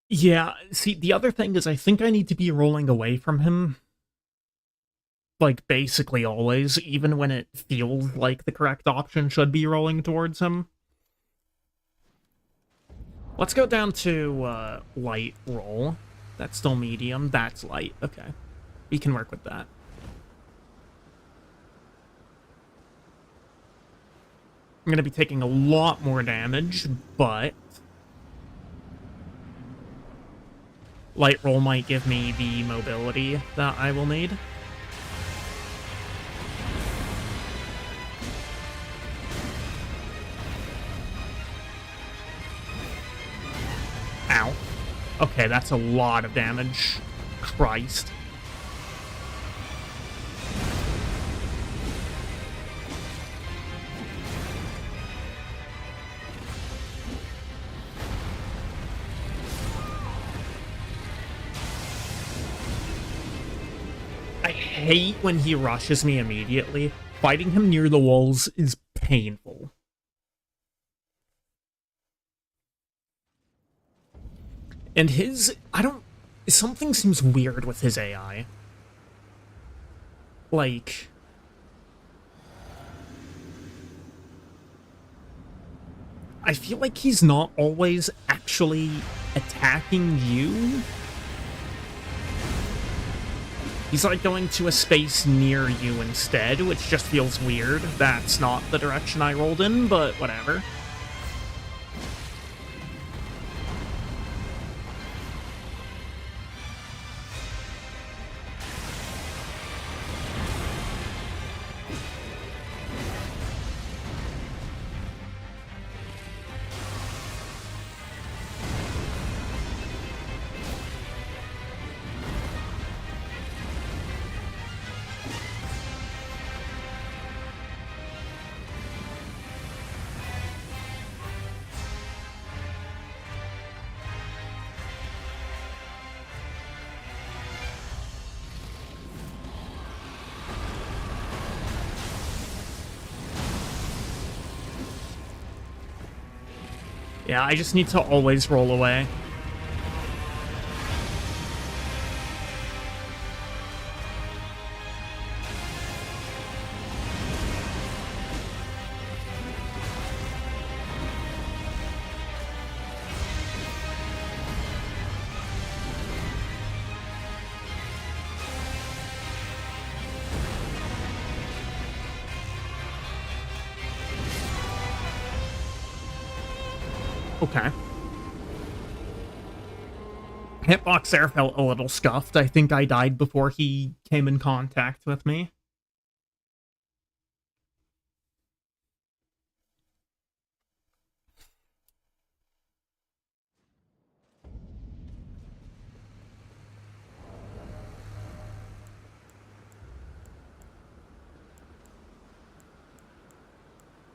Yeah, see, the other thing is I think I need to be rolling away from him. Like, basically always, even when it feels like the correct option should be rolling towards him. Let's go down to, light roll. That's still medium. That's light. Okay. We can work with that. I'm gonna be taking a lot more damage, but light roll might give me the mobility that I will need. Ow. Okay, that's a lot of damage. Christ. I hate when he rushes me immediately. Fighting him near the walls is painful. And his... something seems weird with his AI. Like... I feel like he's not always actually attacking you. He's like going to a space near you instead, which just feels weird. That's not the direction I rolled in, but whatever. Yeah, I just need to always roll away. Okay. Hitbox there felt a little scuffed. I think I died before he came in contact with me.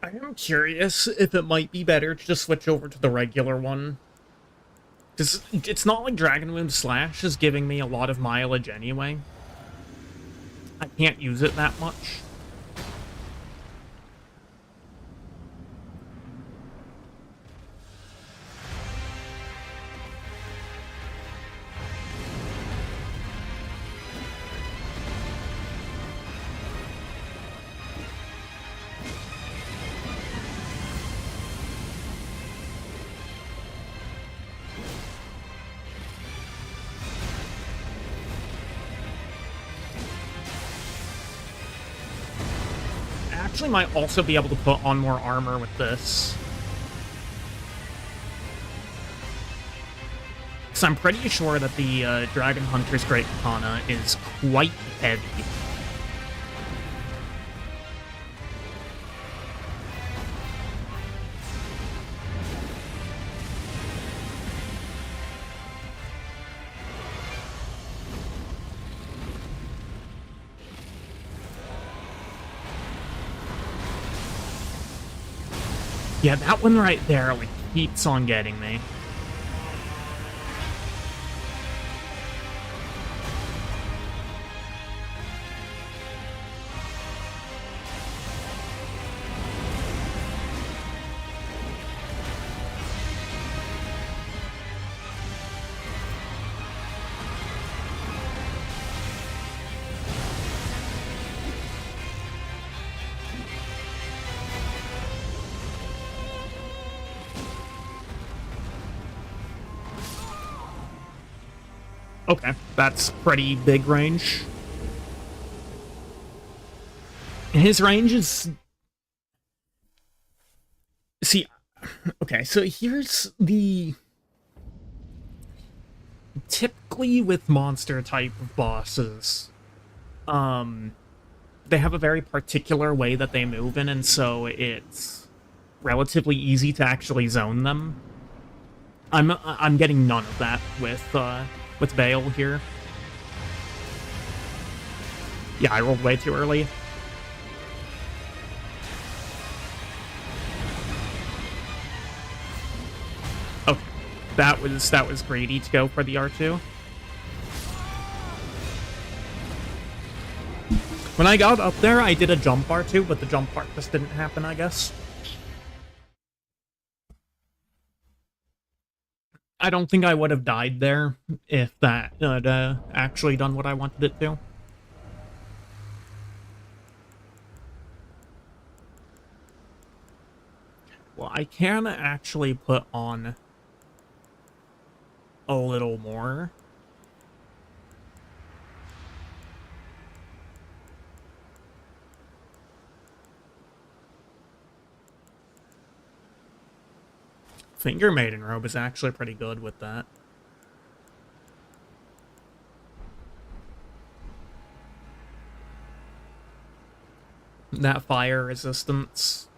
I am curious if it might be better to just switch over to the regular one. Because it's not like Dragon Wound Slash is giving me a lot of mileage anyway. I can't use it that much. Actually might also be able to put on more armor with this. Because I'm pretty sure that the Dragon Hunter's Great Katana is quite heavy. Yeah, that one right there, like, keeps on getting me. Okay, that's pretty big range. His range is... See, okay, so here's the... Typically with monster type of bosses, they have a very particular way that they move in, and so it's relatively easy to actually zone them. I'm getting none of that with Bale here. Yeah, I rolled way too early. Okay, that was greedy to go for the R2. When I got up there, I did a jump R2, but the jump part just didn't happen, I guess. I don't think I would have died there if that had actually done what I wanted it to. Well, I can actually put on a little more. Finger Maiden Robe is actually pretty good with that. That fire resistance.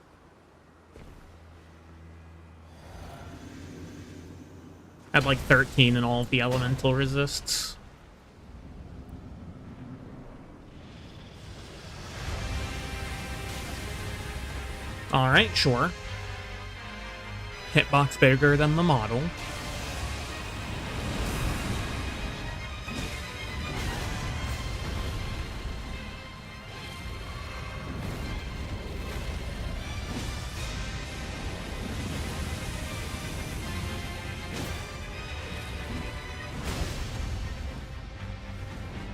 Had like 13 in all of the elemental resists. Alright, sure. Hitbox bigger than the model.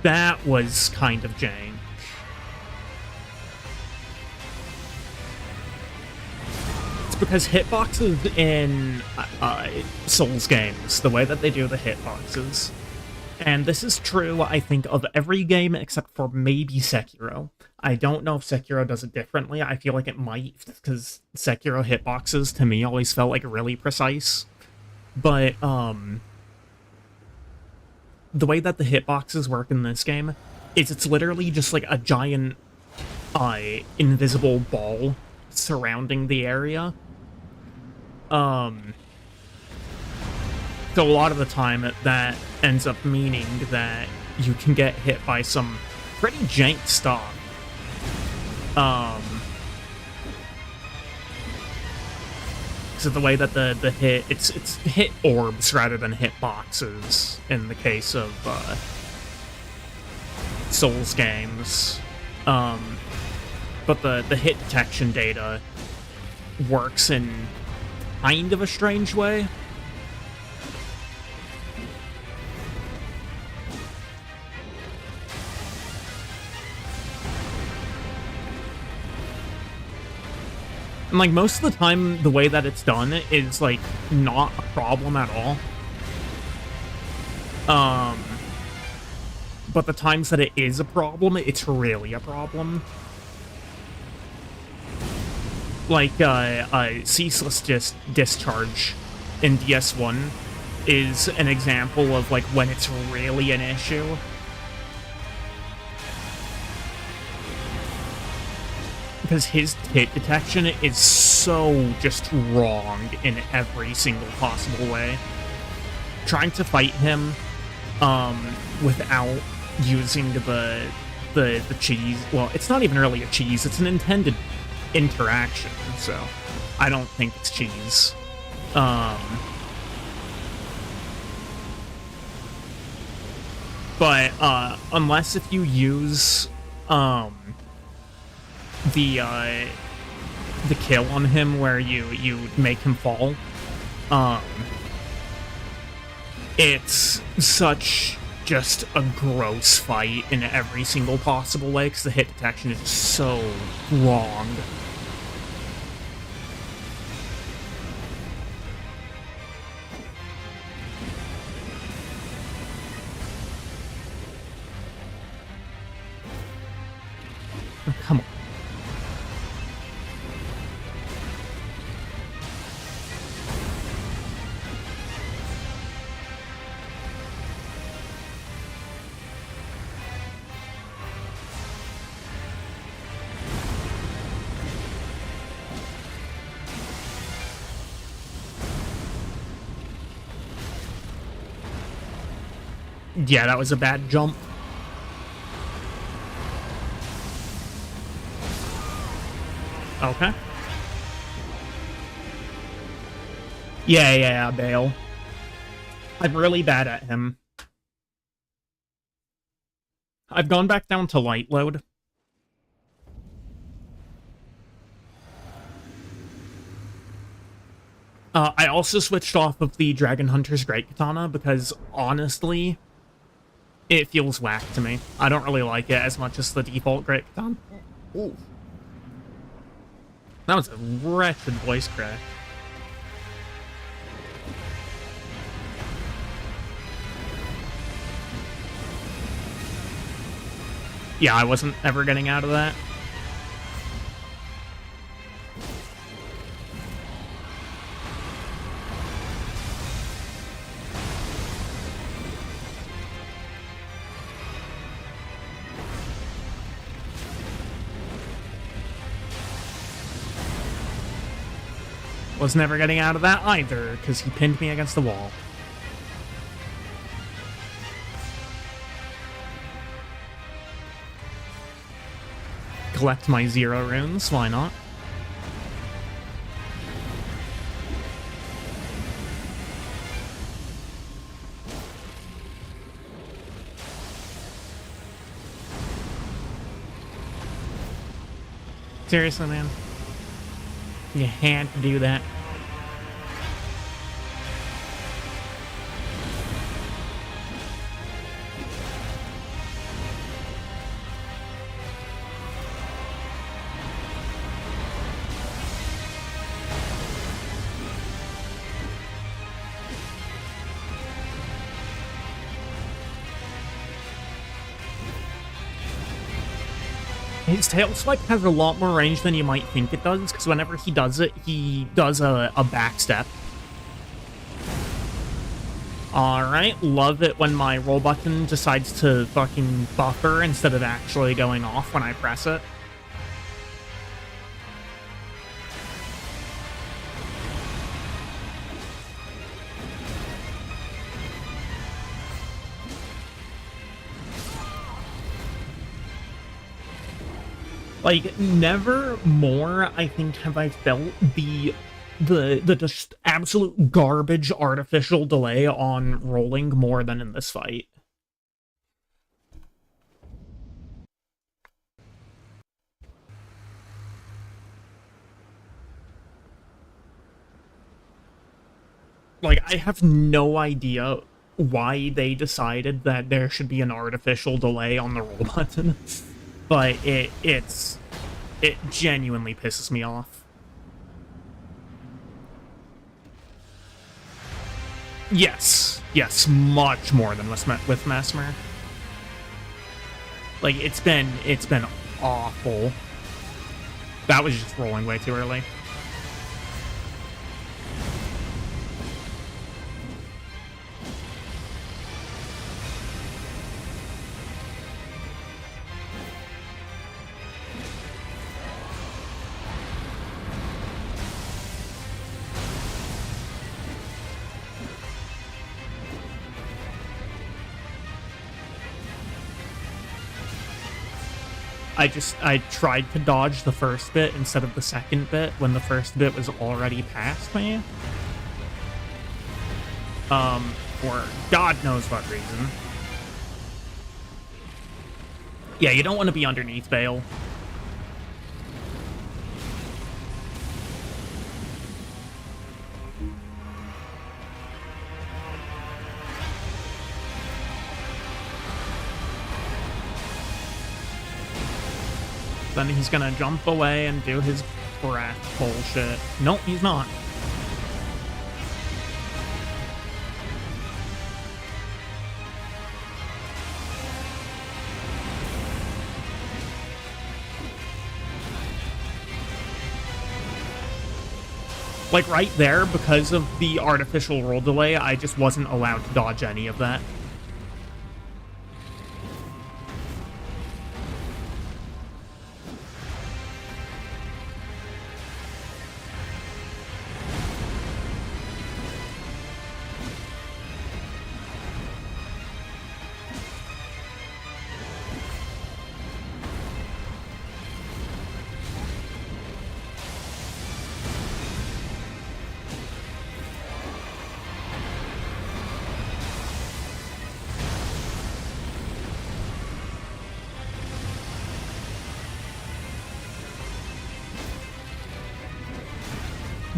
That was kind of jank. It's because hitboxes in Souls games, the way that they do the hitboxes, and this is true, I think, of every game except for maybe Sekiro. I don't know if Sekiro does it differently. I feel like it might, because Sekiro hitboxes, to me, always felt like really precise. But, the way that the hitboxes work in this game is it's literally just like a giant invisible ball surrounding the area. So a lot of the time that ends up meaning that you can get hit by some pretty jank stuff. because of the way that the hit it's hit orbs rather than hit boxes in the case of Souls games. But the hit detection data works in kind of a strange way. And, like, most of the time, the way that it's done is, like, not a problem at all. But the times that it is a problem, it's really a problem. Like, Ceaseless Discharge in DS1 is an example of, like, when it's really an issue. Because his hit detection is so just wrong in every single possible way. Trying to fight him without using the cheese, well, it's not even really a cheese, it's an intended interaction, so I don't think it's cheese. But unless if you use the kill on him where you make him fall, it's such just a gross fight in every single possible way because the hit detection is just so wrong. Oh, come on. Yeah, that was a bad jump. Okay. Yeah, Bale. I'm really bad at him. I've gone back down to light load. I also switched off of the Dragon Hunter's Great Katana because, honestly, it feels whack to me. I don't really like it as much as the default Great Katana. Ooh. That was a wretched voice crack. Yeah, I wasn't ever getting out of that. Was never getting out of that either, because he pinned me against the wall. Collect my 0 runes, why not? Seriously, man? You had to do that. His tail swipe has a lot more range than you might think it does, because whenever he does it, he does a backstep. Alright, love it when my roll button decides to fucking buffer instead of actually going off when I press it. Like, never more, I think, have I felt the the just absolute garbage artificial delay on rolling more than in this fight. Like, I have no idea why they decided that there should be an artificial delay on the roll button, but it genuinely pisses me off. Yes, much more than with Mesmer. Like, it's been awful. That was just rolling way too early. I tried to dodge the first bit instead of the second bit when the first bit was already past me. For God knows what reason. Yeah, you don't want to be underneath Bale. Then he's gonna jump away and do his breath bullshit. Nope, he's not. Like, right there, because of the artificial roll delay, I just wasn't allowed to dodge any of that.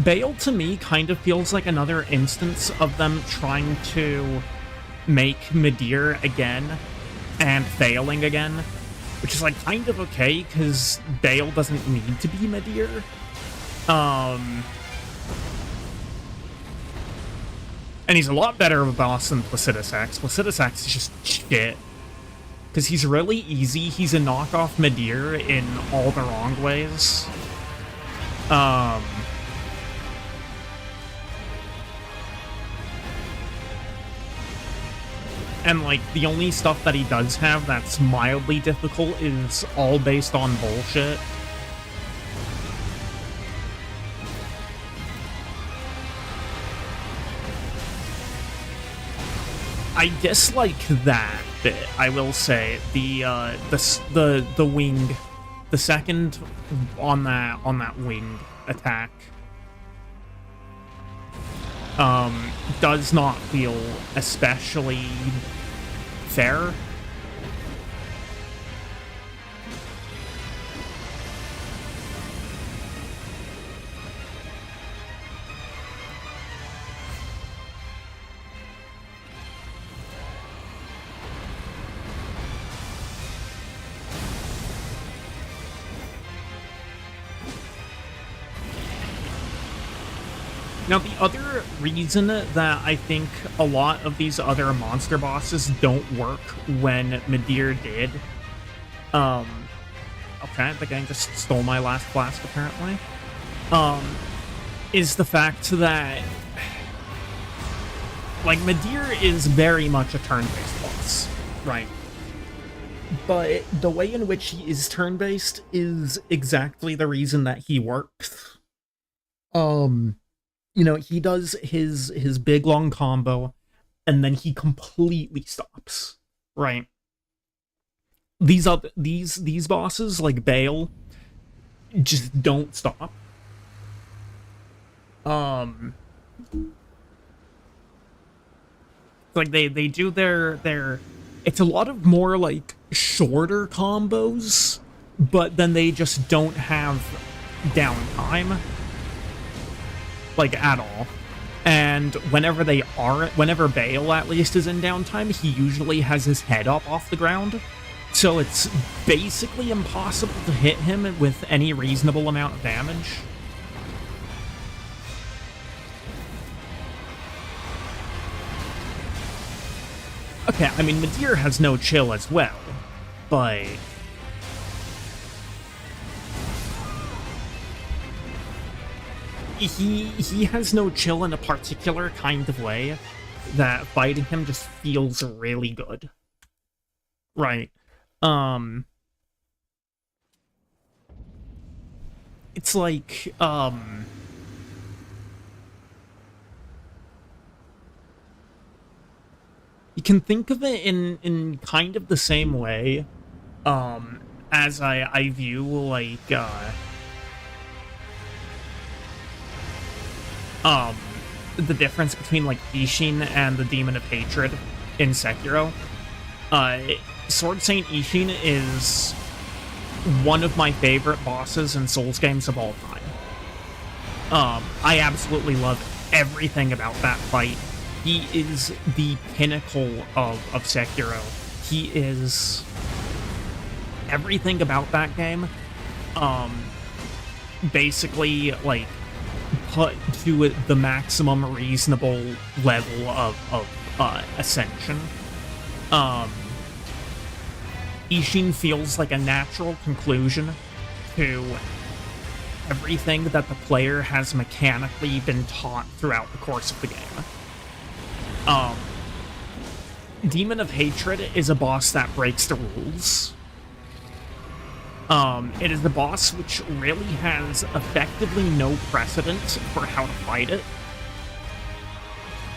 Bale, to me, kind of feels like another instance of them trying to make Midir again and failing again, which is, like, kind of okay, because Bale doesn't need to be Midir. And he's a lot better of a boss than Placidus X. Placidus X is just shit. Because he's really easy. He's a knockoff Midir in all the wrong ways. And, like, the only stuff that he does have that's mildly difficult is all based on bullshit. I dislike that bit, I will say. The wing, the second on that wing attack, does not feel especially fair. Now, the other reason that I think a lot of these other monster bosses don't work when Midir did... Okay, the gang just stole my last flask, apparently. Is the fact that... Like, Midir is very much a turn-based boss, right? But the way in which he is turn-based is exactly the reason that he works. You know, he does his big long combo, and then he completely stops, right? These bosses, like Bale, just don't stop. Um, like they do their it's a lot of more like shorter combos, but then they just don't have downtime like at all. And whenever Bale at least is in downtime, he usually has his head up off the ground. So it's basically impossible to hit him with any reasonable amount of damage. Okay, I mean, Midir has no chill as well, but he has no chill in a particular kind of way that fighting him just feels really good. Right. It's like, you can think of it in kind of the same way, as I view, like, the difference between, like, Ishin and the Demon of Hatred in Sekiro. Sword Saint Ishin is one of my favorite bosses in Souls games of all time. I absolutely love everything about that fight. He is the pinnacle of Sekiro. He is everything about that game. Basically, like, put to the maximum reasonable level of ascension. Ishin feels like a natural conclusion to everything that the player has mechanically been taught throughout the course of the game. Demon of Hatred is a boss that breaks the rules. It is a boss which really has effectively no precedent for how to fight it.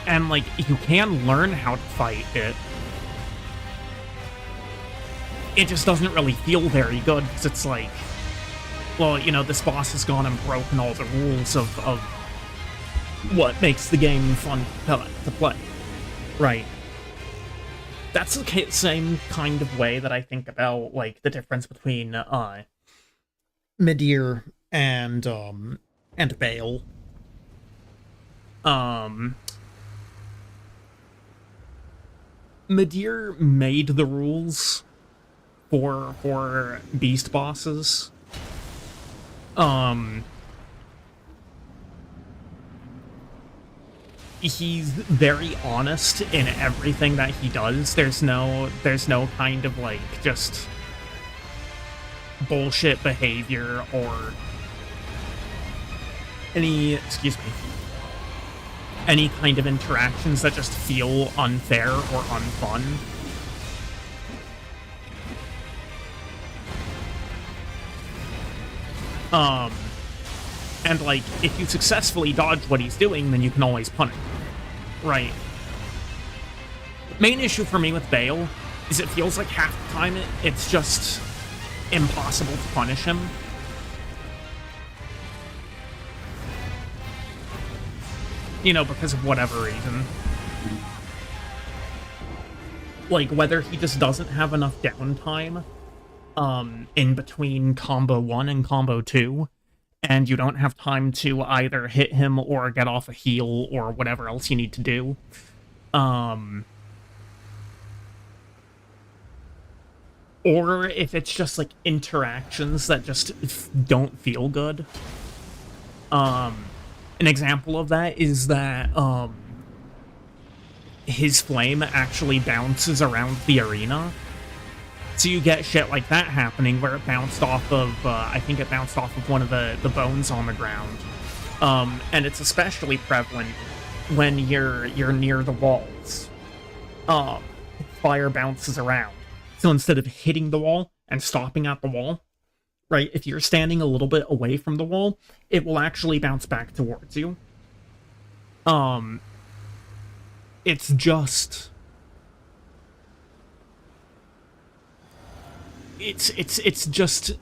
And, like, you can learn how to fight it. It just doesn't really feel very good, because it's like, well, you know, this boss has gone and broken all the rules of what makes the game fun to play. Right. That's the same kind of way that I think about, like, the difference between, Midir and Bale. Midir made the rules for beast bosses. He's very honest in everything that he does. There's no kind of, like, just bullshit behavior or any kind of interactions that just feel unfair or unfun. And, like, if you successfully dodge what he's doing, then you can always punish him. Right. Main issue for me with Bale is it feels like half the time it's just impossible to punish him. You know, because of whatever reason. Like, whether he just doesn't have enough downtime, in between combo 1 and combo 2, and you don't have time to either hit him or get off a heal or whatever else you need to do. Or if it's just, like, interactions that just don't feel good. An example of that is that, his flame actually bounces around the arena. So you get shit like that happening where it bounced off of, I think it bounced off of one of the bones on the ground. And it's especially prevalent when you're near the walls. Fire bounces around. So instead of hitting the wall and stopping at the wall, right, if you're standing a little bit away from the wall, it will actually bounce back towards you. It's just... It's just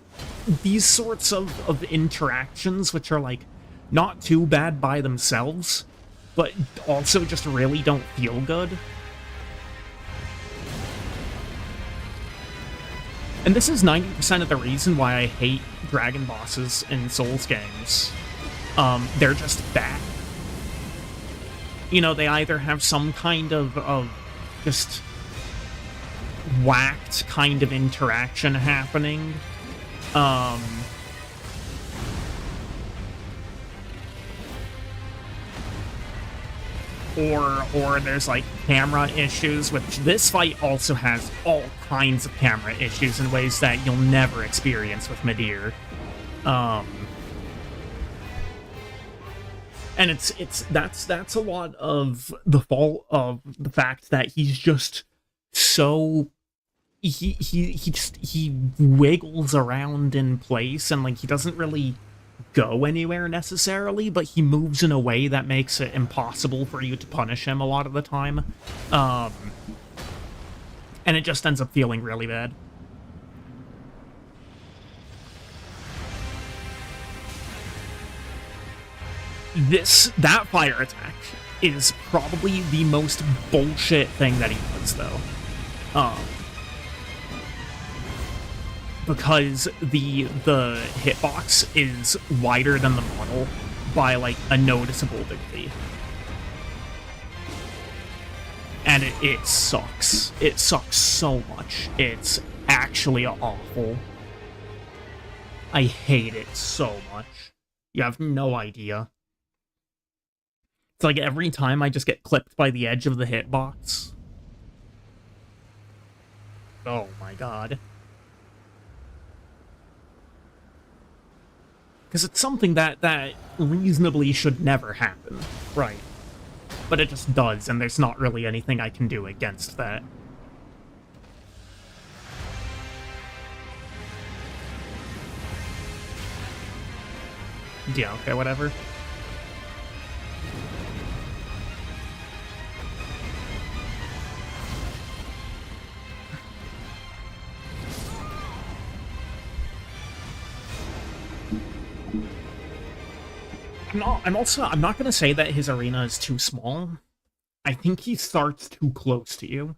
these sorts of interactions which are, like, not too bad by themselves, but also just really don't feel good. And this is 90% of the reason why I hate dragon bosses in Souls games. They're just bad. You know, they either have some kind of just whacked kind of interaction happening, or there's like camera issues, which this fight also has all kinds of camera issues in ways that you'll never experience with Midir. And that's a lot of the fault of the fact that he's just so he wiggles around in place, and like he doesn't really go anywhere necessarily, but he moves in a way that makes it impossible for you to punish him a lot of the time. And it just ends up feeling really bad. That fire attack is probably the most bullshit thing that he does, though. Because the hitbox is wider than the model by, like, a noticeable degree. And it sucks. It sucks so much. It's actually awful. I hate it so much. You have no idea. It's like every time I just get clipped by the edge of the hitbox. Oh my god. Because it's something that reasonably should never happen, right? But it just does, and there's not really anything I can do against that. Yeah, okay, whatever. I'm not gonna say that his arena is too small. I think he starts too close to you.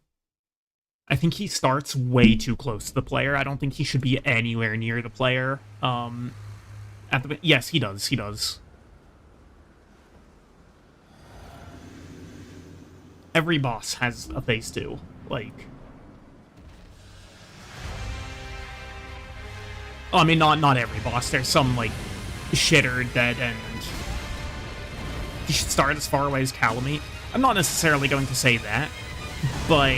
I think he starts way too close to the player. I don't think he should be anywhere near the player. Yes, he does. Every boss has a phase 2. Like... Oh, I mean, not every boss. There's some, like, shitter dead end. You should start as far away as Calamite. I'm not necessarily going to say that, but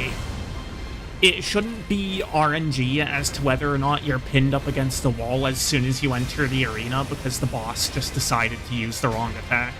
it shouldn't be RNG as to whether or not you're pinned up against the wall as soon as you enter the arena because the boss just decided to use the wrong attack.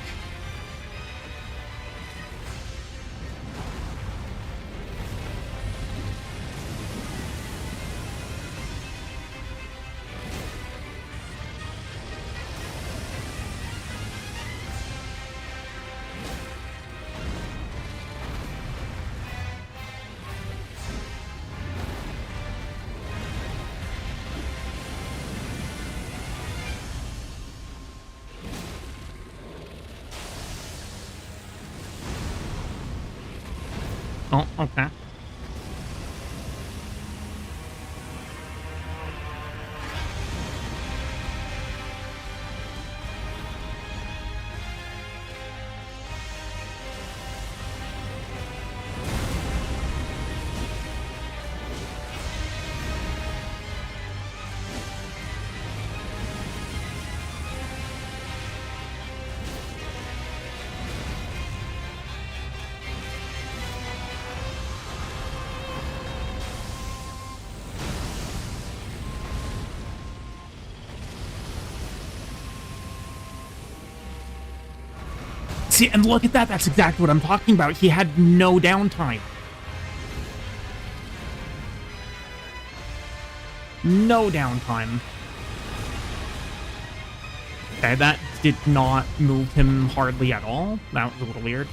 Oh, okay. See, and look at that, that's exactly what I'm talking about. He had no downtime. No downtime. Okay, that did not move him hardly at all. That was a little weird.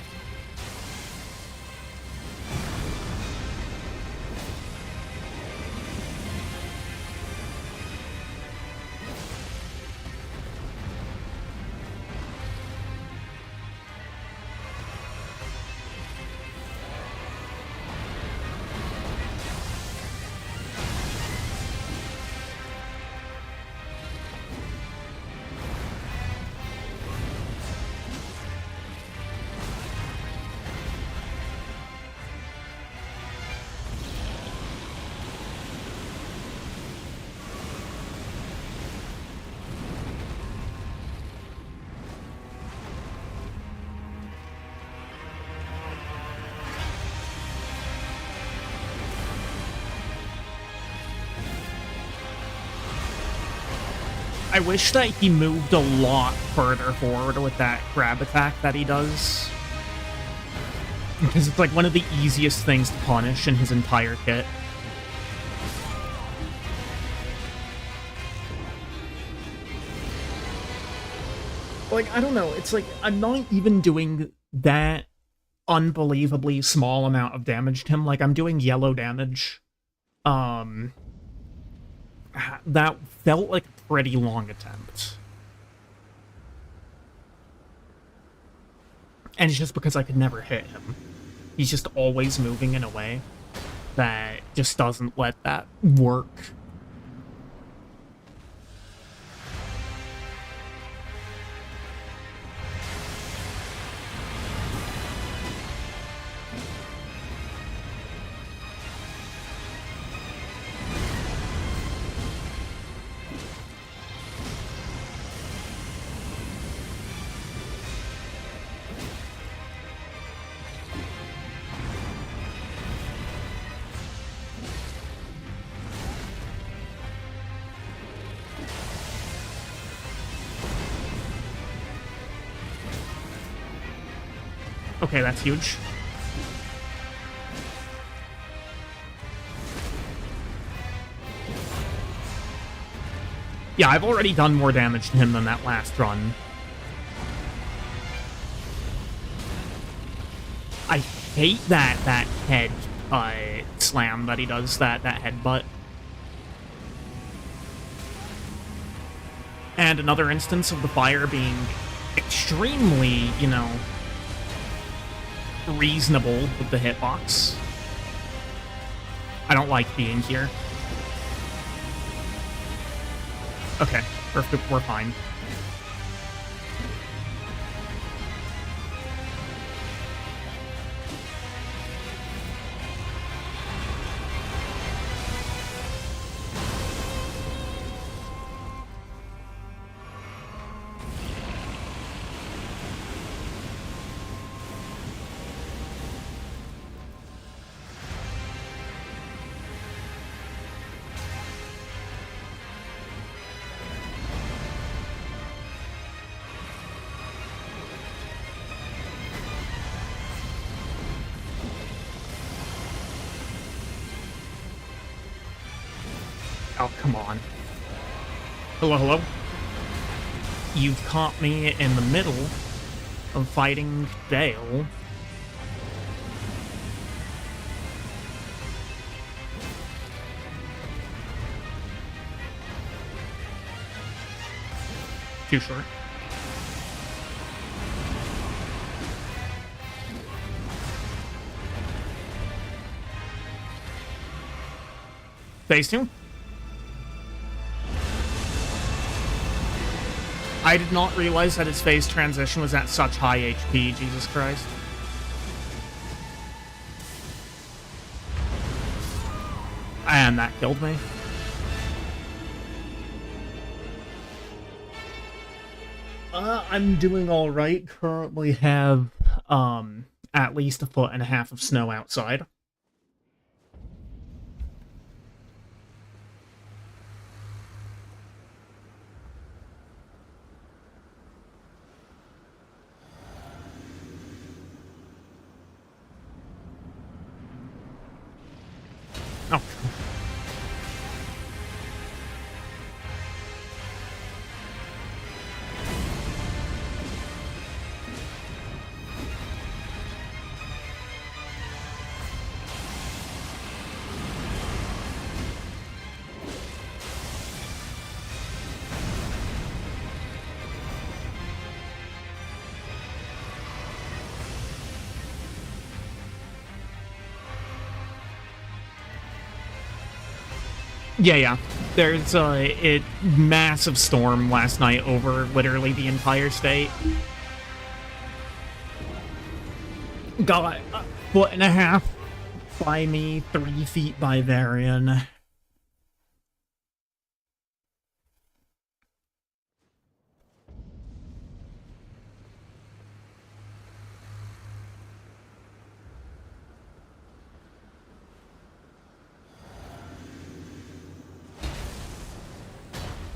I wish that he moved a lot further forward with that grab attack that he does. Because it's like one of the easiest things to punish in his entire kit. Like, I don't know, it's like, I'm not even doing that unbelievably small amount of damage to him. Like, I'm doing yellow damage. That felt like a pretty long attempt. And it's just because I could never hit him. He's just always moving in a way that just doesn't let that work. Okay, that's huge. Yeah, I've already done more damage to him than that last run. I hate that head slam that he does, that headbutt. And another instance of the fire being extremely, you know, reasonable with the hitbox. I don't like being here. Okay, we're fine. Oh, come on. Hello, hello? You've caught me in the middle of fighting Dale. Too short. Phase 2? I did not realize that his phase transition was at such high HP, Jesus Christ. And that killed me. I'm doing alright. Currently have, at least 1.5 feet of snow outside. Oh. Yeah. There's a massive storm last night over literally the entire state. Got 1.5 feet by me, 3 feet by Varian.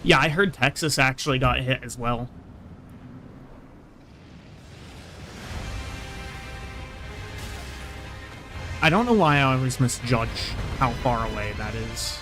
Yeah, I heard Texas actually got hit as well. I don't know why I always misjudge how far away that is.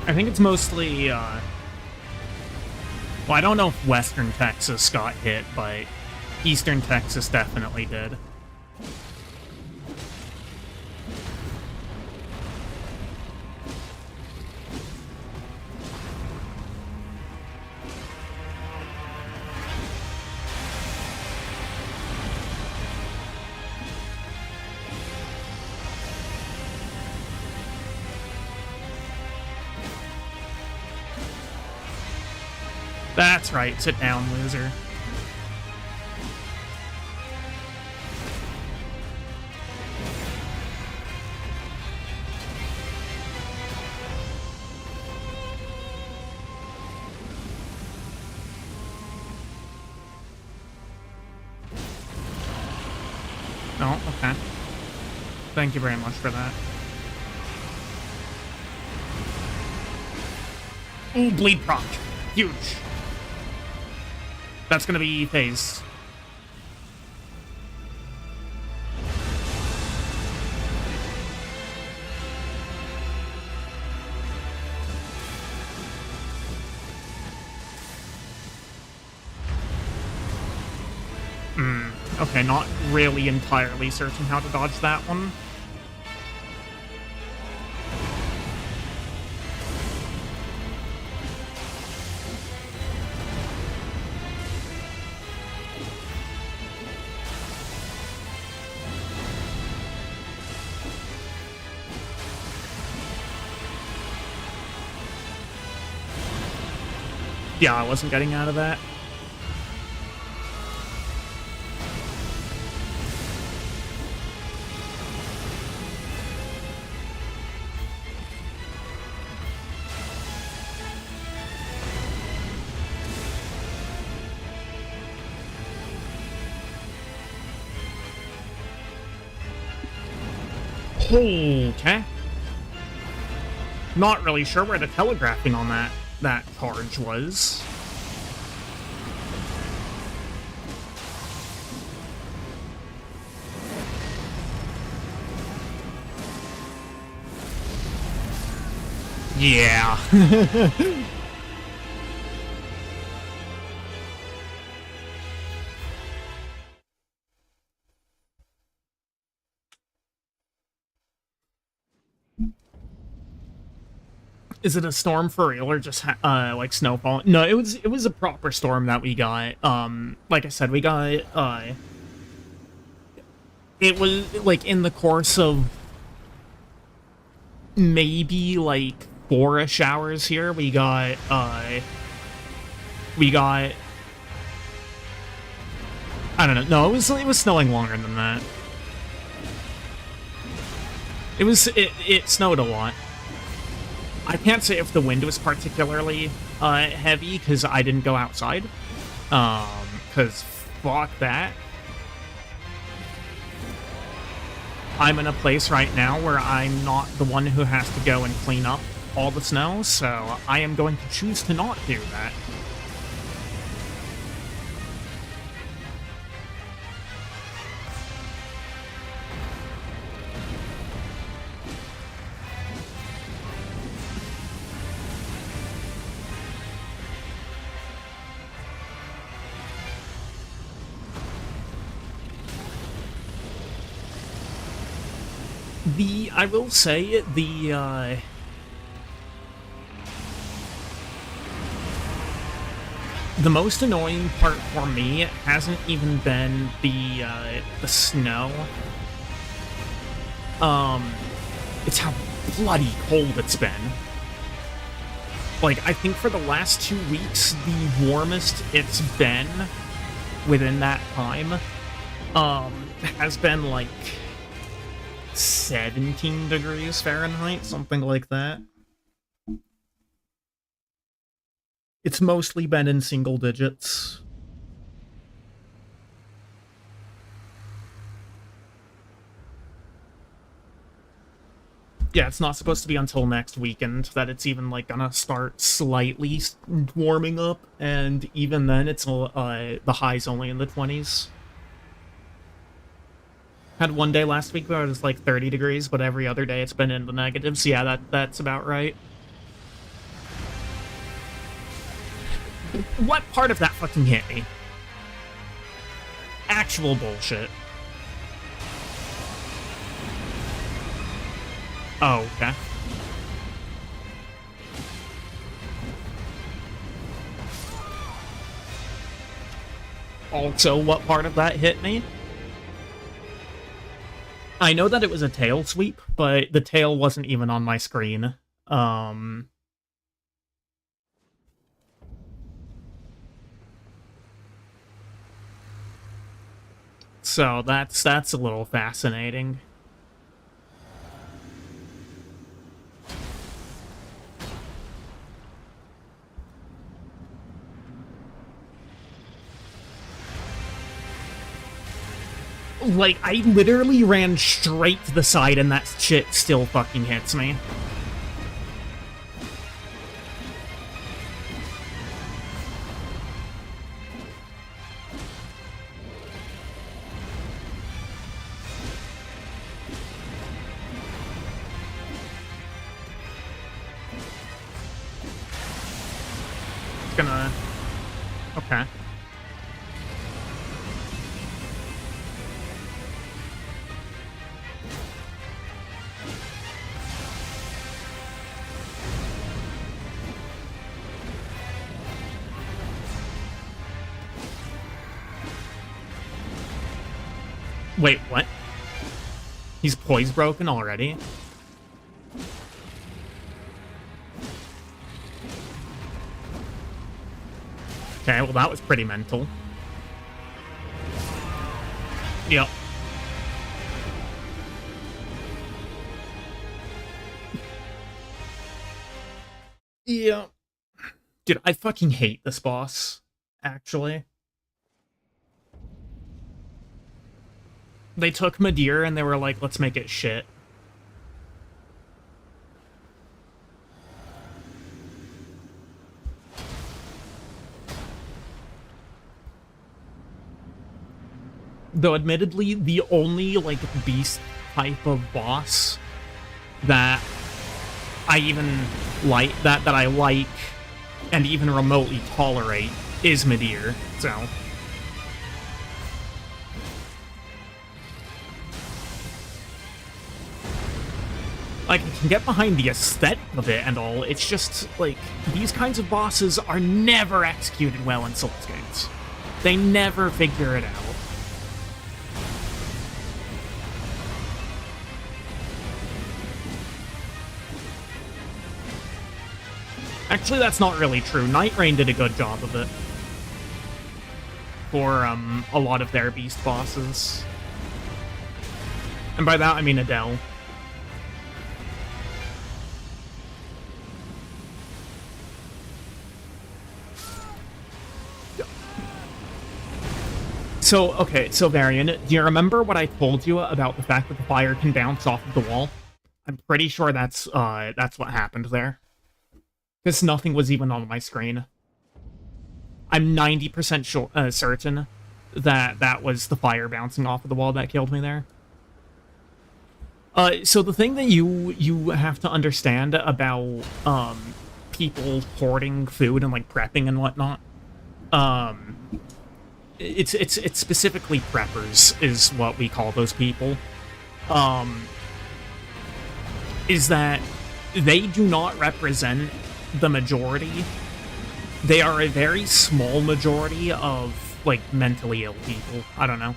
I think it's mostly, well, I don't know if Western Texas got hit, but Eastern Texas definitely did. That's right, sit down, loser. Oh, okay. Thank you very much for that. Ooh, bleed proc. Huge. That's gonna be phased. Okay, not really entirely certain how to dodge that one. Yeah, I wasn't getting out of that. Okay. Not really sure where the telegraphing on that charge was. Yeah. Is it a storm for real or just like snowfall? No, it was a proper storm that we got. Like I said, we got it was like in the course of maybe like 4-ish hours here, we got I don't know. No, it was snowing longer than that. It snowed a lot. I can't say if the wind was particularly heavy because I didn't go outside. Because fuck that. I'm in a place right now where I'm not the one who has to go and clean up all the snow, so I am going to choose to not do that. I will say, the most annoying part for me hasn't even been the snow. It's how bloody cold it's been. Like, I think for the last 2 weeks, the warmest it's been within that time, has been, like, 17 degrees Fahrenheit, something like that. It's mostly been in single digits. Yeah, it's not supposed to be until next weekend that it's even, like, gonna start slightly warming up, and even then, it's, the high's only in the 20s. Had one day last week where it was, like, 30 degrees, but every other day it's been in the negatives. Yeah, that's about right. What part of that fucking hit me? Actual bullshit. Oh, okay. Also, what part of that hit me? I know that it was a tail sweep, but the tail wasn't even on my screen. So that's a little fascinating. Like, I literally ran straight to the side and that shit still fucking hits me. It's gonna... Okay. Wait, what? He's poise broken already? Okay, well that was pretty mental. Yep. Yeah. Dude, I fucking hate this boss, actually. They took Madeir and they were like, let's make it shit. Though admittedly, the only, like, beast type of boss that I even like, that I like and even remotely tolerate is Madeir, so... Like, I can get behind the aesthetic of it and all, it's just, like, these kinds of bosses are never executed well in Souls games. They never figure it out. Actually, that's not really true. Night Rain did a good job of it. For, a lot of their beast bosses. And by that, I mean Adele. So, okay, so Varian, do you remember what I told you about the fact that the fire can bounce off of the wall? I'm pretty sure that's what happened there. Because nothing was even on my screen. I'm 90% sure, certain that that was the fire bouncing off of the wall that killed me there. So the thing that you have to understand about, people hoarding food and, like, prepping and whatnot, it's specifically preppers is what we call those people, is that they do not represent the majority. They are a very small majority of, like, mentally ill people. I don't know.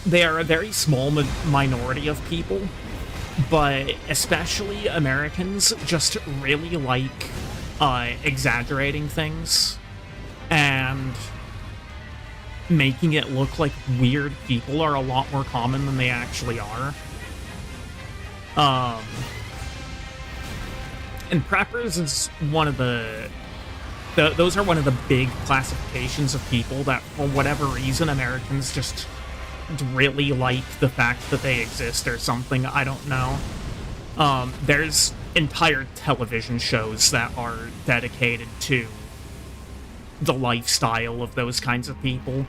They are a very small minority of people but especially Americans just really like exaggerating things and making it look like weird people are a lot more common than they actually are. And preppers is one of those are one of the big classifications of people that, for whatever reason, Americans just really like the fact that they exist or something. I don't know. There's entire television shows that are dedicated to the lifestyle of those kinds of people.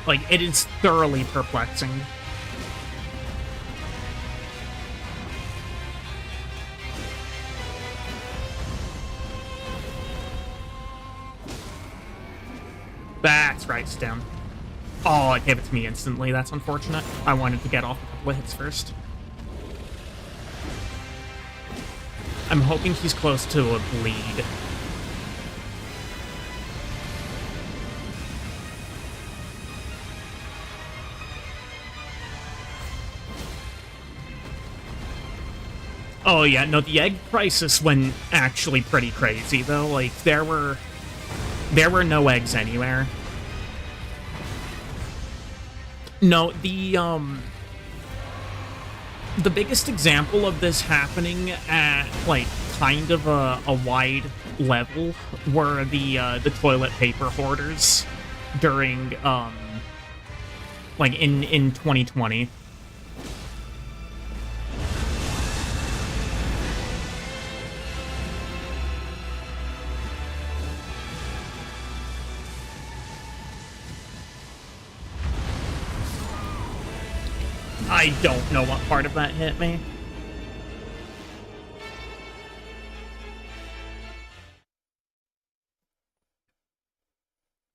Like, it is thoroughly perplexing. That's right, Stem. Oh, it gave it to me instantly. That's unfortunate. I wanted to get off a couple of hits first. I'm hoping he's close to a bleed. Oh yeah, no, the egg crisis went actually pretty crazy, though. Like, there were no eggs anywhere. No, the biggest example of this happening at, like, kind of a wide level were the toilet paper hoarders during, like, in 2020. I don't know what part of that hit me.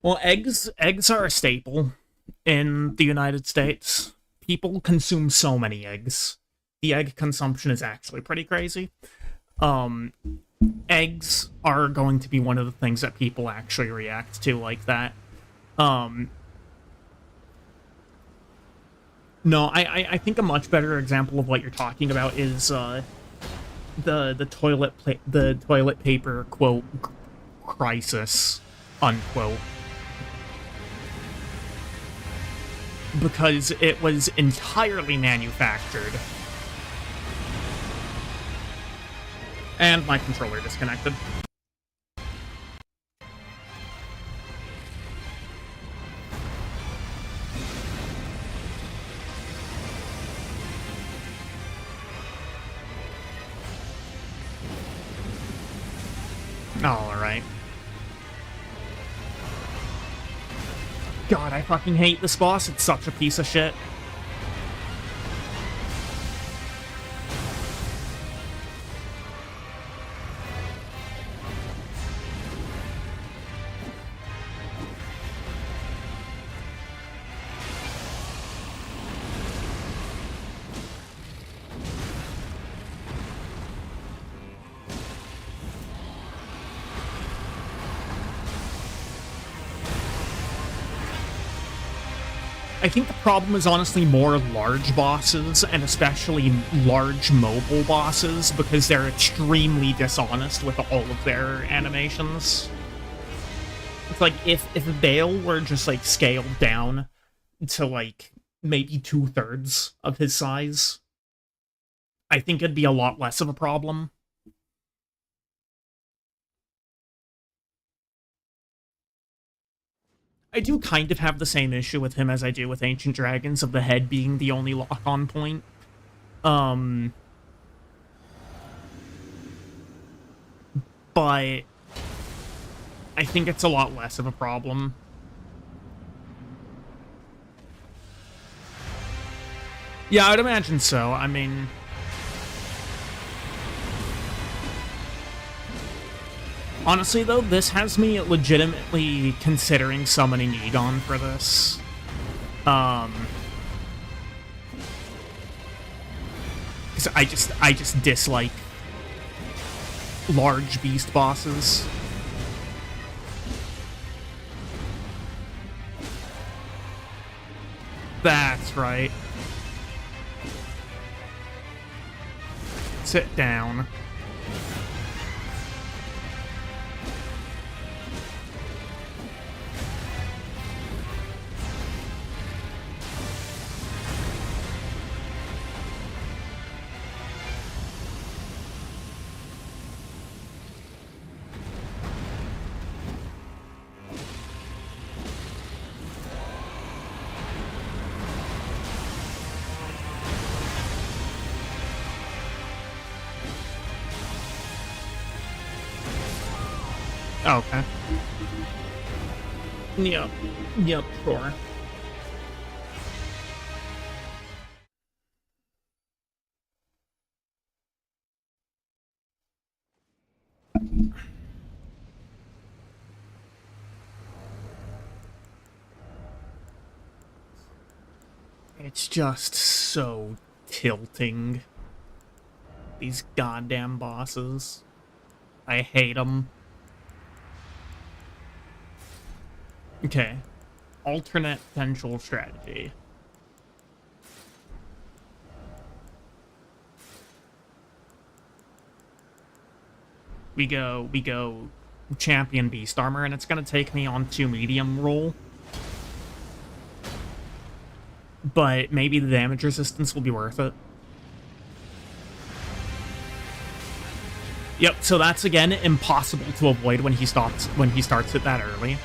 Well, eggs are a staple in the United States. People consume so many eggs. The egg consumption is actually pretty crazy. Eggs are going to be one of the things that people actually react to like that. No, I think a much better example of what you're talking about is the toilet paper quote crisis unquote, because it was entirely manufactured. And my controller disconnected. Alright. God, I fucking hate this boss. It's such a piece of shit. I think the problem is honestly more large bosses, and especially large mobile bosses, because they're extremely dishonest with all of their animations. It's like, if Bale were just, like, scaled down to, like, maybe 2/3 of his size, I think it'd be a lot less of a problem. I do kind of have the same issue with him as I do with Ancient Dragons, of the head being the only lock-on point. But I think it's a lot less of a problem. Yeah, I would imagine so. I mean, honestly, though, this has me legitimately considering summoning Egon for this. 'Cause I just dislike large beast bosses. That's right. Sit down. Okay. Yep. Yep, sure. It's just so tilting. These goddamn bosses. I hate them. Okay. Alternate potential strategy. We go champion beast armor, and it's gonna take me onto medium roll. But maybe the damage resistance will be worth it. Yep, so that's again impossible to avoid when he starts it that early.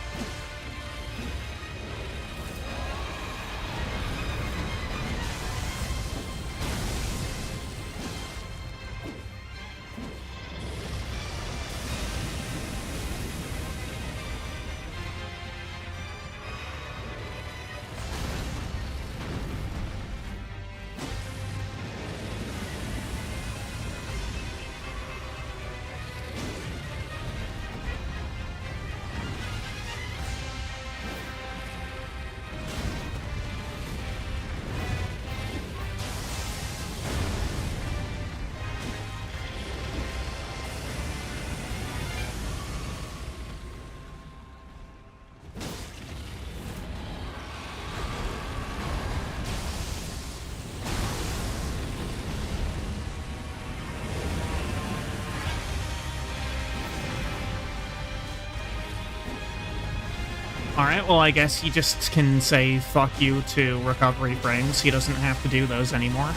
Alright, well, I guess he just can say fuck you to recovery frames. He doesn't have to do those anymore.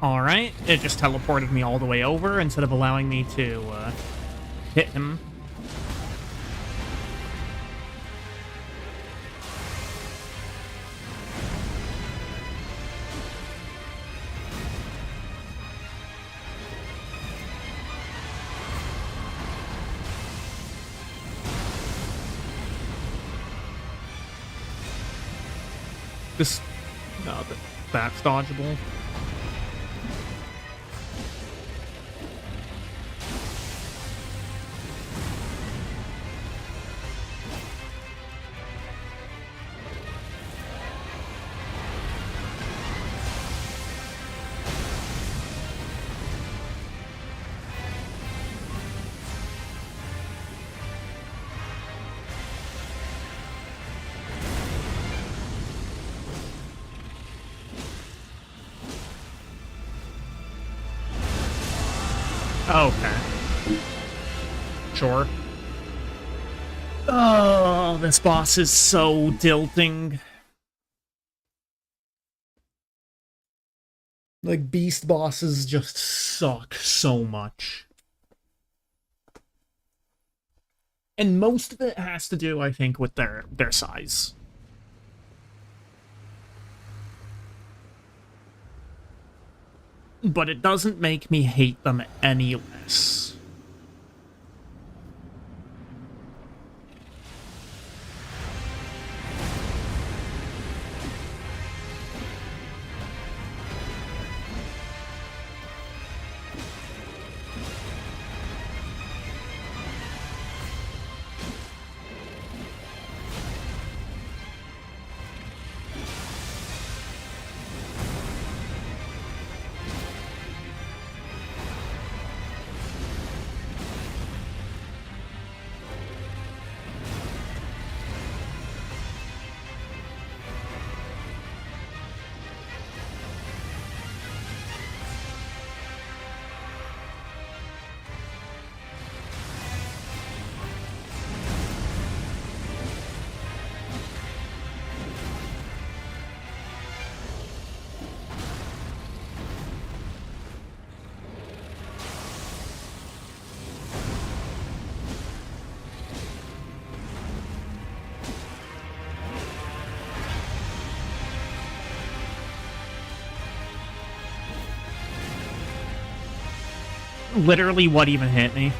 Alright, it just teleported me all the way over instead of allowing me to, hit him. This... no, that's dodgeable. Okay. Sure. Oh, this boss is so tilting. Like, beast bosses just suck so much. And most of it has to do, I think, with their size. But it doesn't make me hate them any less. literally what even hit me.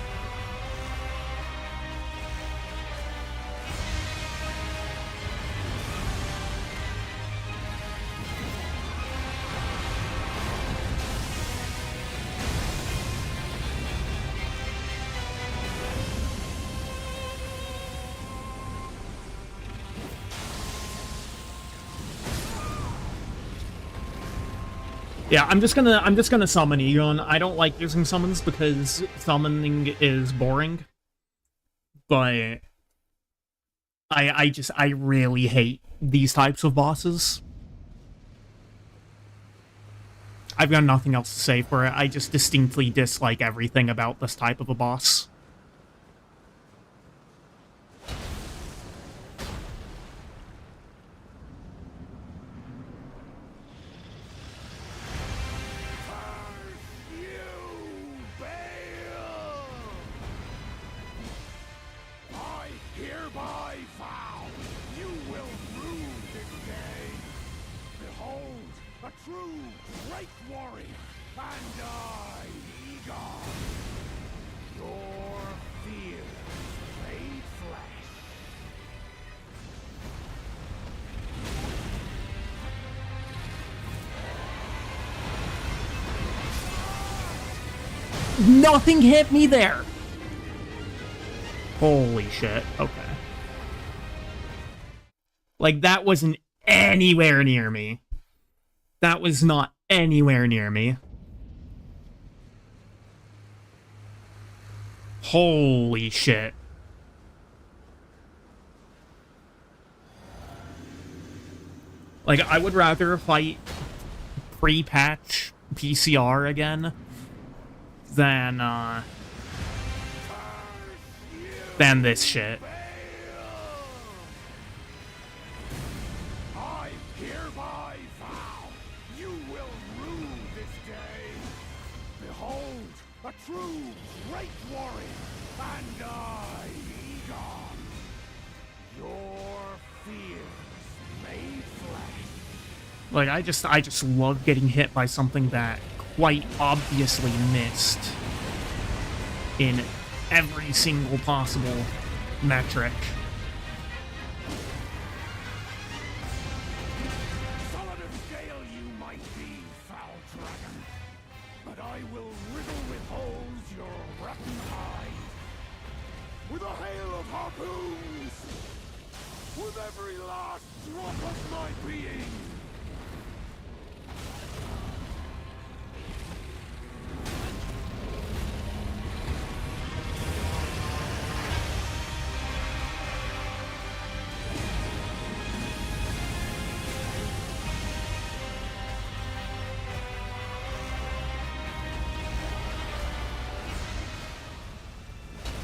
Yeah, I'm just gonna summon Egon. I don't like using summons because summoning is boring. But I really hate these types of bosses. I've got nothing else to say for it. I just distinctly dislike everything about this type of a boss. Nothing hit me there! Holy shit, okay. Like, that wasn't anywhere near me. That was not anywhere near me. Holy shit. Like, I would rather fight pre-patch PCR again than this shit. I hereby vow you will rue this day. Behold, a true great warrior, and I, Egon, your fears made flesh. Like, I just love getting hit by something that quite obviously missed in every single possible metric. Solid of scale you might be, foul dragon, but I will riddle with holes your rotten hide. With a hail of harpoons, with every last drop of my being.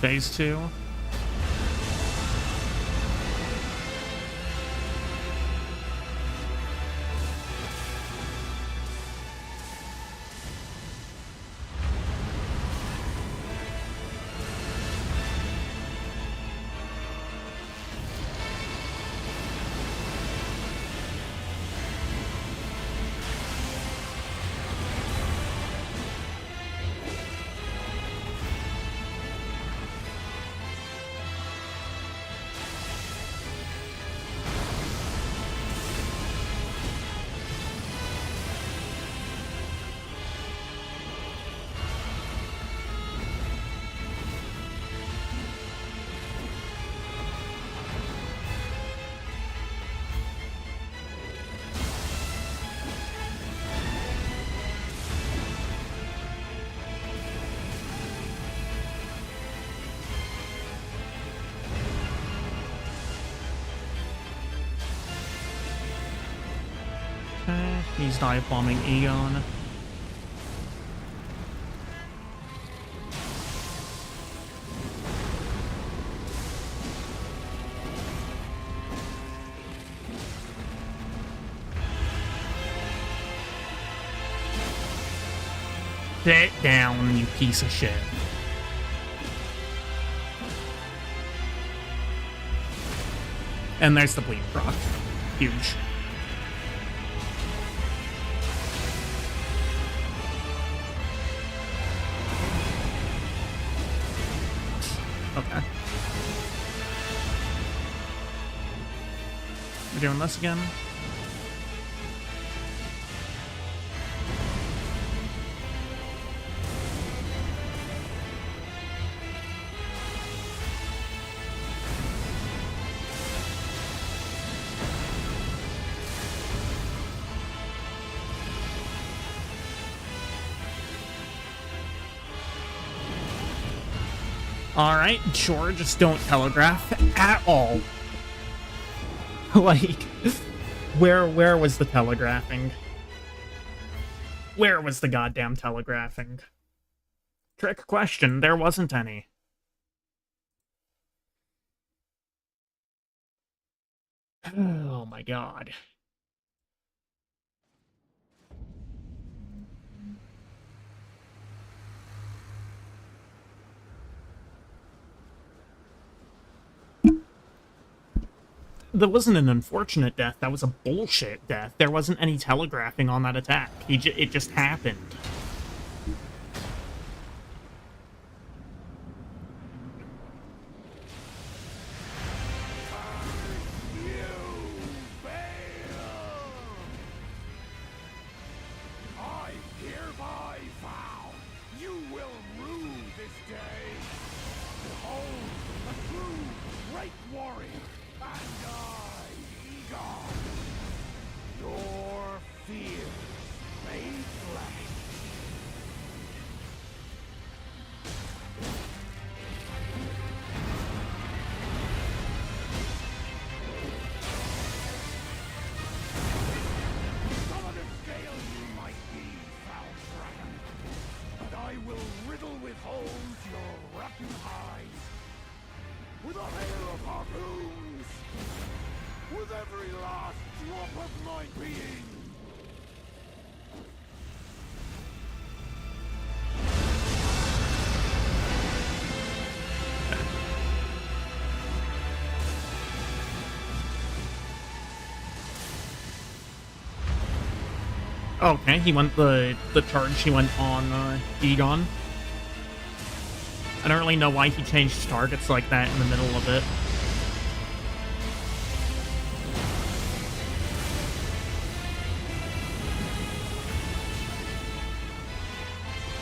Phase 2. He's dive bombing Egon. Sit down, you piece of shit. And there's the bleed proc. Huge. Okay. We're doing this again. Alright, sure, just don't telegraph at all. Like, where was the telegraphing? Where was the goddamn telegraphing? Trick question, there wasn't any. Oh my god. That wasn't an unfortunate death, that was a bullshit death. There wasn't any telegraphing on that attack. It just happened. I hereby vow you will rue this day. Behold, a true great warrior, and I, Egon, your fear made flesh. Solid of scale you might be, foul dragon, but I will riddle with holes your rotten hide. With a hail of harpoons, with every last drop of my being. Okay, he went the charge he went on Egon. I don't really know why he changed targets like that in the middle of it.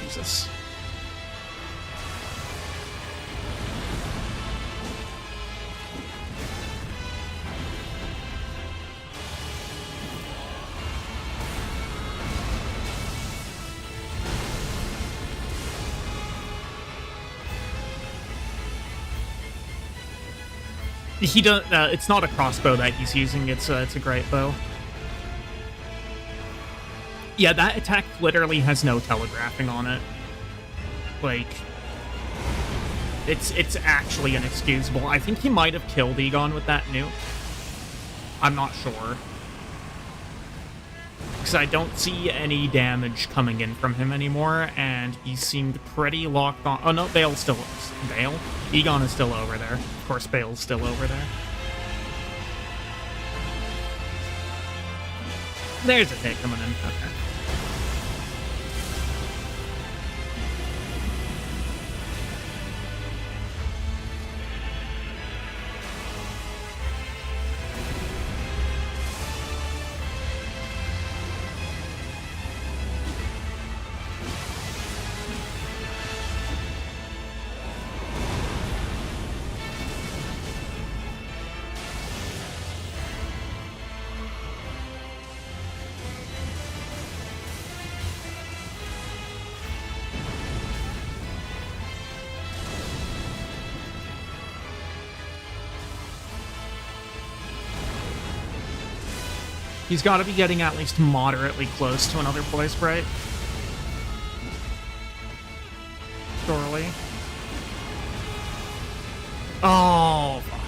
Jesus. He does. It's not a crossbow that he's using. It's a great bow. Yeah, that attack literally has no telegraphing on it. Like, it's actually inexcusable. I think he might have killed Egon with that nuke. I'm not sure. Because I don't see any damage coming in from him anymore, and he seemed pretty locked on. Oh no, Bale's still... Bale? Egon is still over there. Of course, Bale's still over there. There's a hit coming in. Okay. He's got to be getting at least moderately close to another Blaze Bright. Surely. Oh, fuck.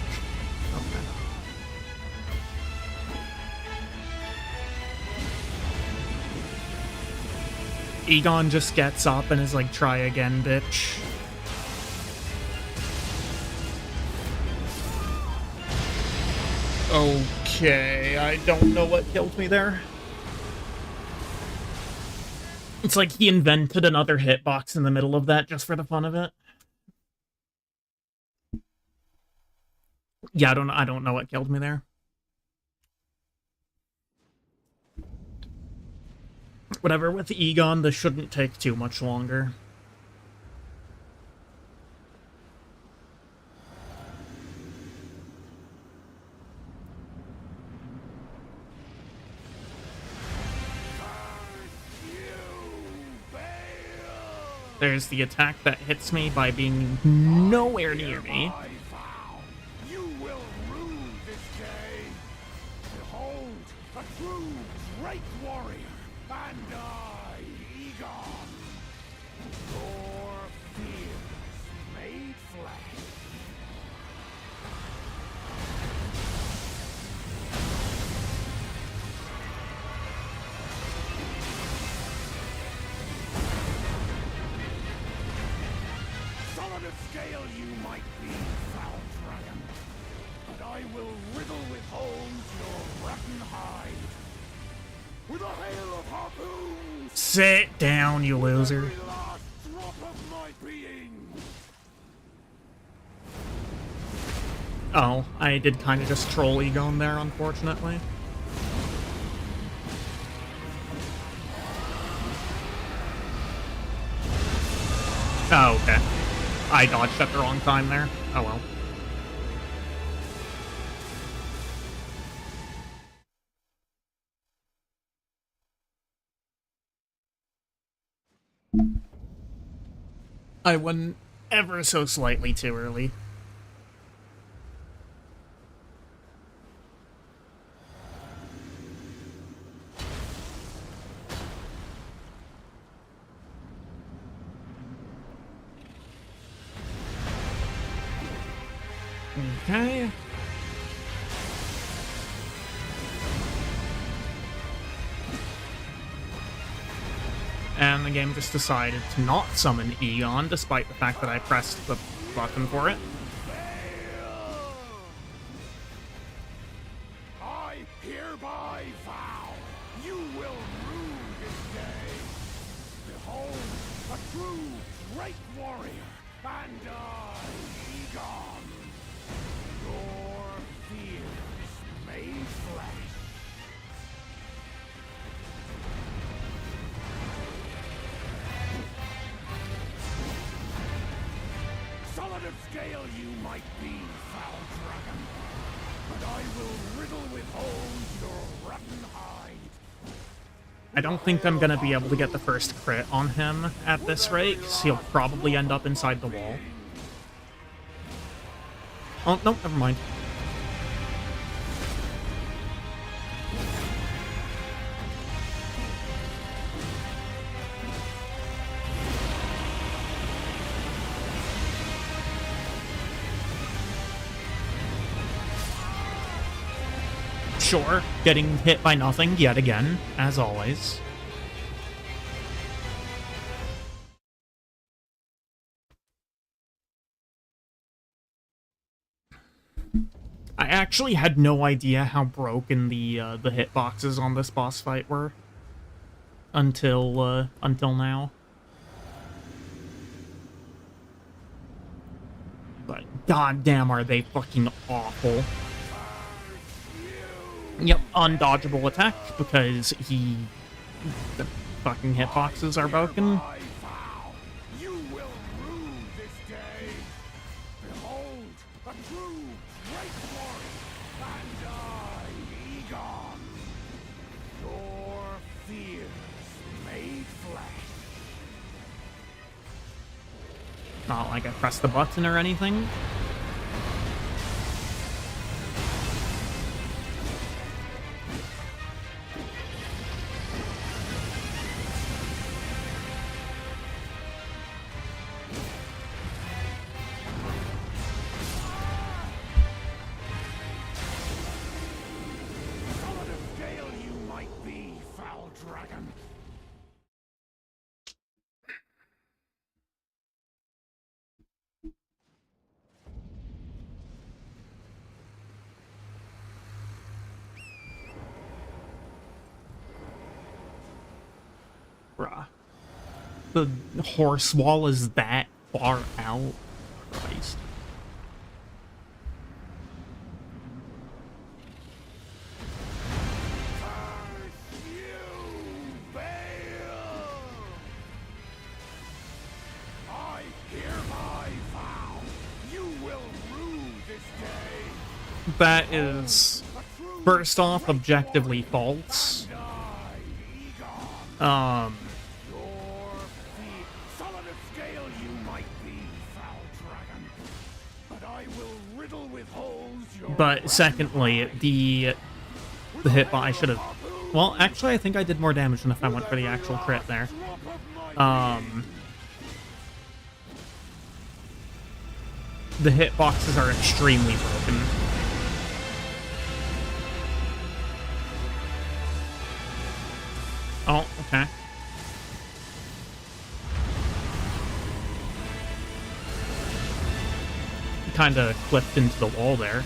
Okay. Egon just gets up and is like, try again, bitch. Okay, I don't know what killed me there. It's like he invented another hitbox in the middle of that just for the fun of it. Yeah, I don't know what killed me there. Whatever, with Egon, this shouldn't take too much longer. There's the attack that hits me by being nowhere near me. You will rue this day. Behold, a true great warrior, and I, Egon, your fears made flesh. Solid of scale you might be, foul dragon, but I will riddle with holes your rotten hide. With a hail of harpoons, Sit down, you loser. every last drop of my being. Oh, I did kind of just troll Egon there, unfortunately. Oh, okay. I dodged at the wrong time there. Oh well. I went ever so slightly too early. Okay. And the game just decided to not summon Eon, despite the fact that I pressed the button for it. I hereby vow you will rue this day. Behold, a true great warrior, and I, Egon, your fears made flesh. Solid of scale you might be, foul dragon, but I will riddle with holes your rotten hide. I don't think I'm gonna be able to get the first crit on him at this rate, because he'll probably end up inside the wall. Oh, no, never mind. Sure, getting hit by nothing yet again, as always. I actually had no idea how broken the hitboxes on this boss fight were until now. But goddamn, are they fucking awful. Yep, undodgeable attack, because the fucking hitboxes are broken. I vow you will rue this day. Behold, a true great warrior, and I, Egon, your fears made flesh. Not like I pressed the button or anything. Solid of scale you might be, foul dragon. Bruh. The horse wall is that far out. Christ. That is, first off, objectively false. Your feet, solid of scale you might be, foul dragon, but I will riddle with holes your But secondly, the hitbox, I should have... Well, actually, I think I did more damage than if I went for the actual crit there. The hitboxes are extremely broken. Oh, okay. Kind of clipped into the wall there.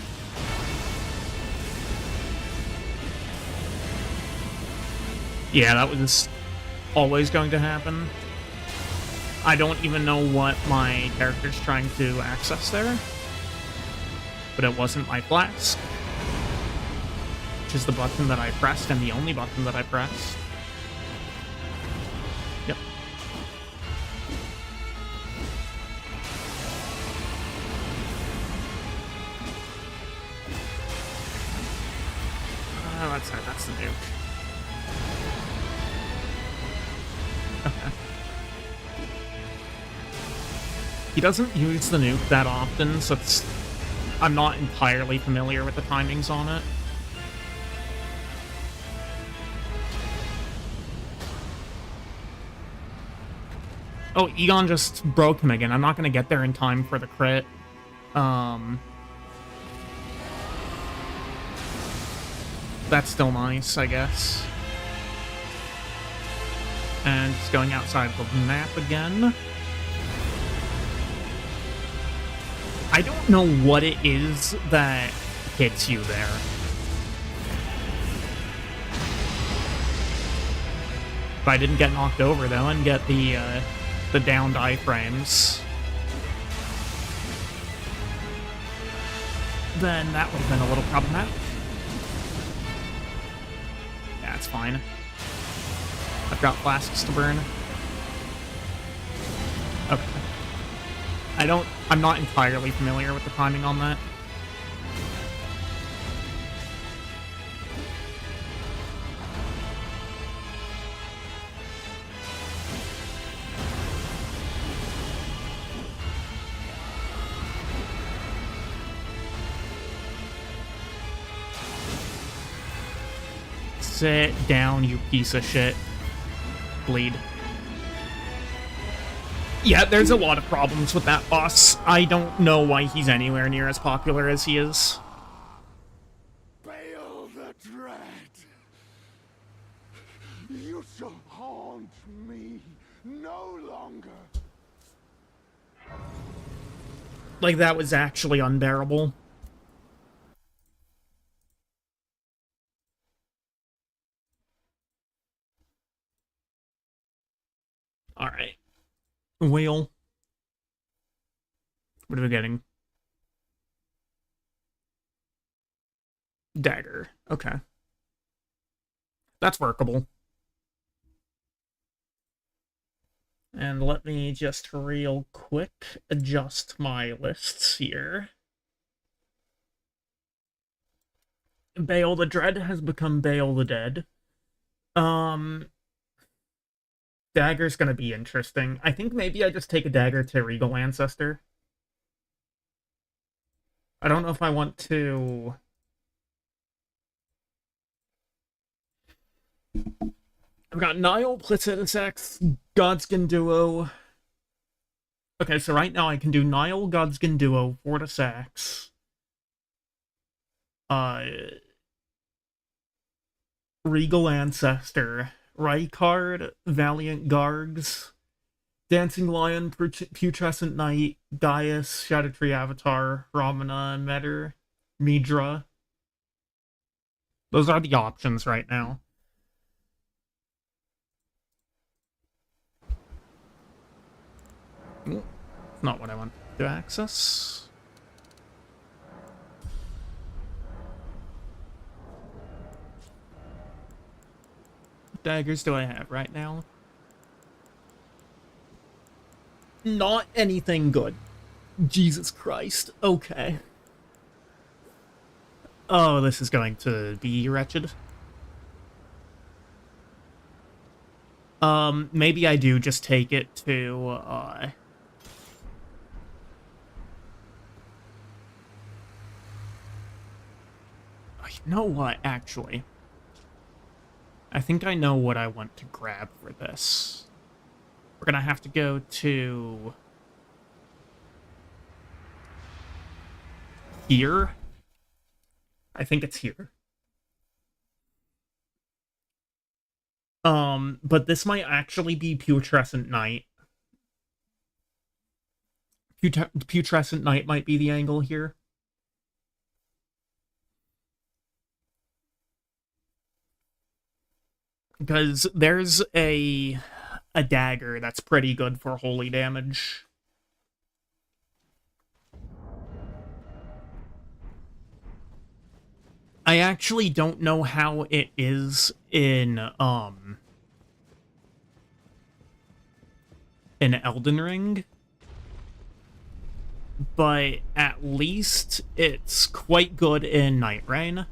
Yeah, that was always going to happen. I don't even know what my character's trying to access there. But it wasn't my flask. Which is the button that I pressed, and the only button that I pressed. Yep. That's the nuke. Okay. He doesn't use the nuke that often, so I'm not entirely familiar with the timings on it. Oh, Egon just broke him again. I'm not going to get there in time for the crit. That's still nice, I guess. And just going outside the map again. I don't know what it is that hits you there. If I didn't get knocked over, though, and get the downed iframes, then that would have been a little problematic. Yeah, it's fine. I've got flasks to burn. Okay. I'm not entirely familiar with the timing on that. Sit down, you piece of shit. Bleed. Yeah, there's a lot of problems with that boss. I don't know why he's anywhere near as popular as he is. Bail the dread. You shall haunt me no longer. Like, that was actually unbearable. Alright. Whale. What are we getting? Dagger. Okay. That's workable. And let me just real quick adjust my lists here. Baal the Dread has become Baal the Dead. Dagger's gonna be interesting. I think maybe I just take a dagger to Regal Ancestor. I don't know if I want to... I've got Nile, Placidus X, Godskin Duo. Okay, so right now I can do Nile, Godskin Duo, Fortis X. Regal Ancestor, Rykard, Valiant Gargs, Dancing Lion, Putrescent Knight, Gaius, Shadow Tree Avatar, Ramana, Metter, Midra. Those are the options right now. Ooh, not what I want to access. What daggers do I have right now? Not anything good. Jesus Christ. Okay. Oh, this is going to be wretched. Maybe I do just take it to, you know what, actually? I think I know what I want to grab for this. We're gonna have to go to... here? I think it's here. But this might actually be Putrescent Knight. Putrescent Knight might be the angle here. Because there's a dagger that's pretty good for holy damage. I actually don't know how it is in Elden Ring, but at least it's quite good in Night Rain.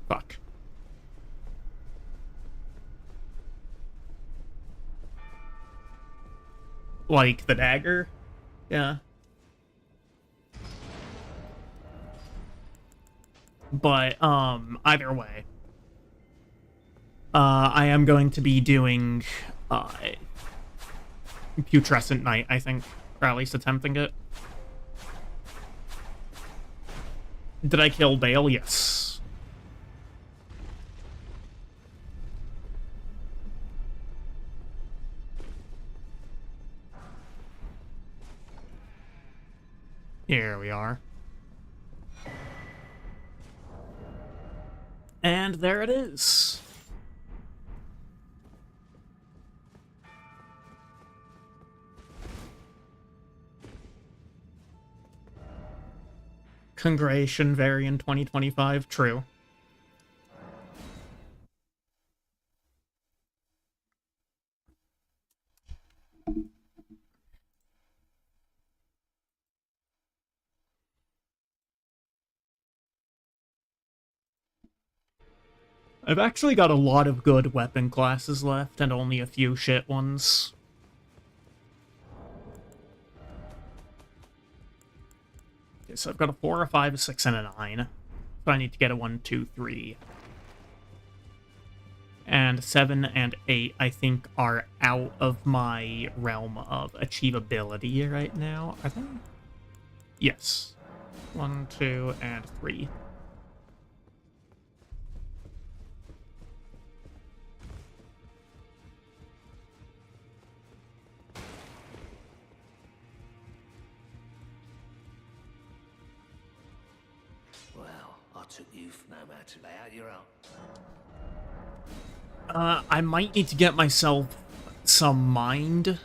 Fuck. Like the dagger? Yeah. But, either way. I am going to be doing, Putrescent Knight, I think. Or at least attempting it. Did I kill Bale? Yes. Here we are. And there it is. Congratulations, Varian 2025. True. I've actually got a lot of good weapon classes left, and only a few shit ones. Okay, so I've got a 4, a 5, a 6, and a 9. So I need to get a 1, 2, 3. And 7 and 8, I think, are out of my realm of achievability right now. Are they? Yes. 1, 2, and 3. Took you for no matter to lay out your own. I might need to get myself some mind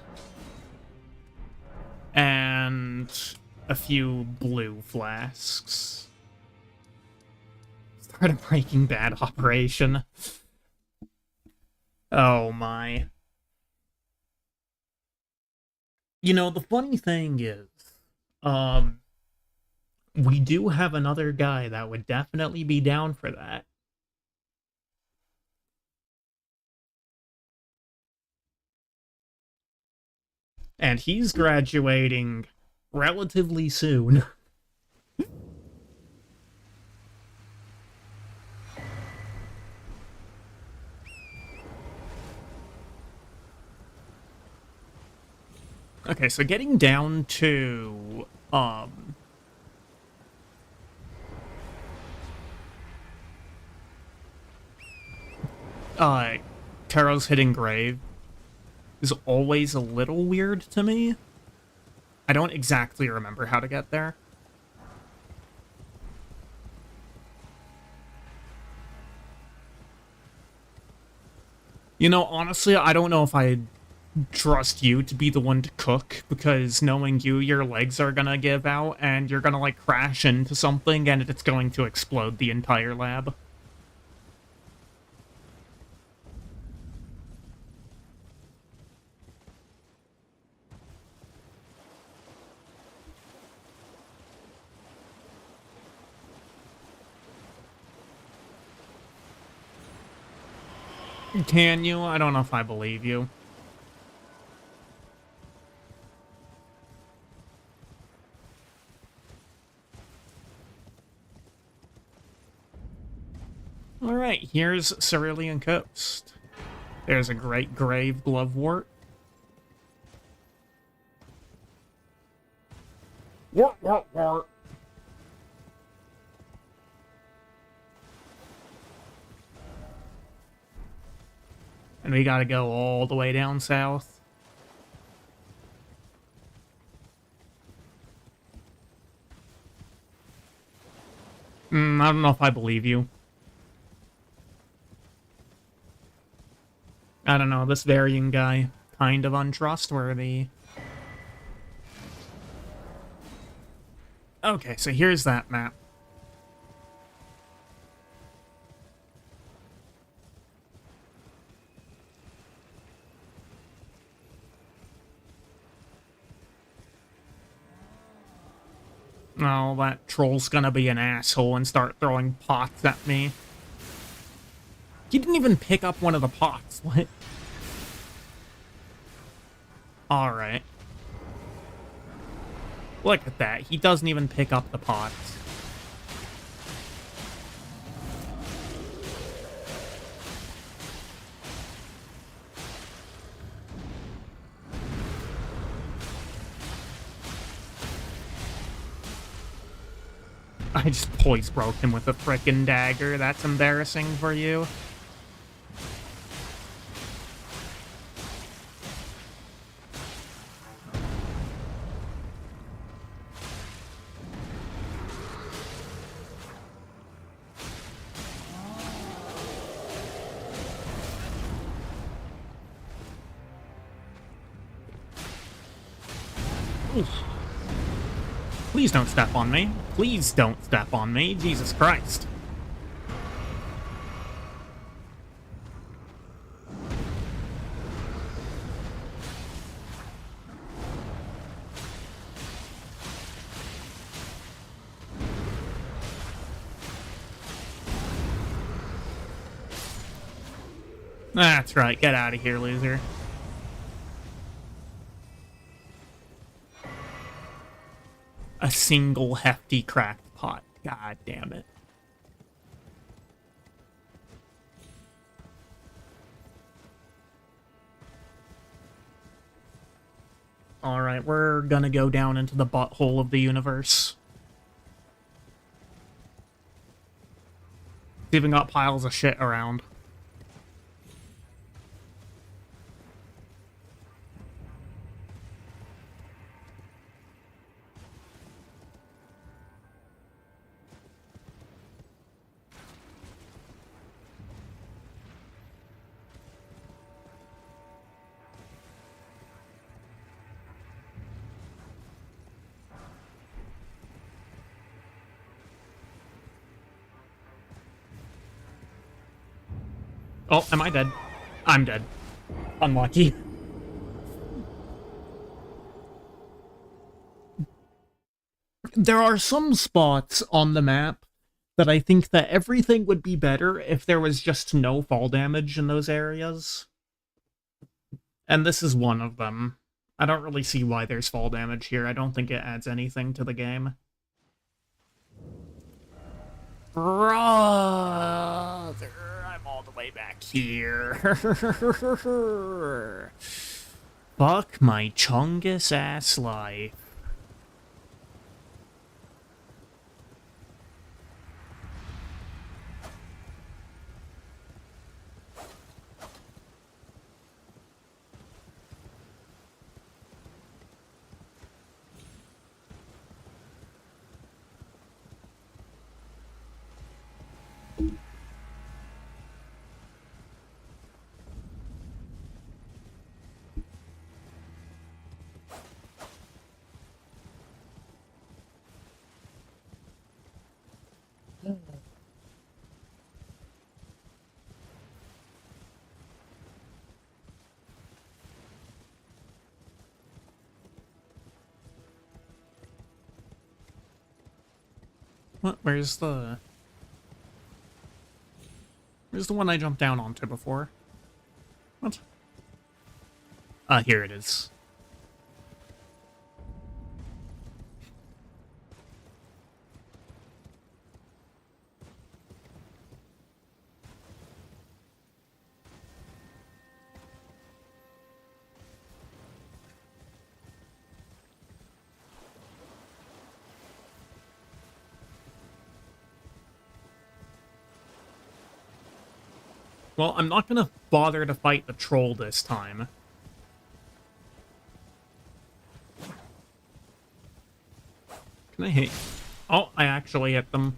and a few blue flasks. Start a Breaking Bad operation. Oh my. You know, the funny thing is, we do have another guy that would definitely be down for that. And he's graduating relatively soon. Okay, so getting down to, Taro's Hidden Grave is always a little weird to me. I don't exactly remember how to get there. You know, honestly, I don't know if I trust you to be the one to cook, because knowing you, your legs are gonna give out, and you're gonna, like, crash into something, and it's going to explode the entire lab. Can you? I don't know if I believe you. Alright, here's Cerulean Coast. There's a great grave glovewort. Wart, wart, wart. And we gotta go all the way down south. I don't know if I believe you. I don't know, this Varian guy, kind of untrustworthy. Okay, so here's that map. Oh, that troll's gonna be an asshole and start throwing pots at me. He didn't even pick up one of the pots. What? Alright. Look at that. He doesn't even pick up the pots. I just poise broke him with a frickin' dagger. That's embarrassing for you. Oof. Please don't step on me. Please don't step on me. Jesus Christ. That's right. Get out of here, loser. A single hefty cracked pot. God damn it. Alright, we're gonna go down into the butthole of the universe. It's even got piles of shit around. Oh, am I dead? I'm dead. Unlucky. There are some spots on the map that I think that everything would be better if there was just no fall damage in those areas. And this is one of them. I don't really see why there's fall damage here. I don't think it adds anything to the game. Brother, I'm all the way back here. Fuck my chungus ass life. What? Where's the one I jumped down onto before? What? Here it is. Well, I'm not gonna bother to fight the troll this time. Can I hit? Oh, I actually hit them.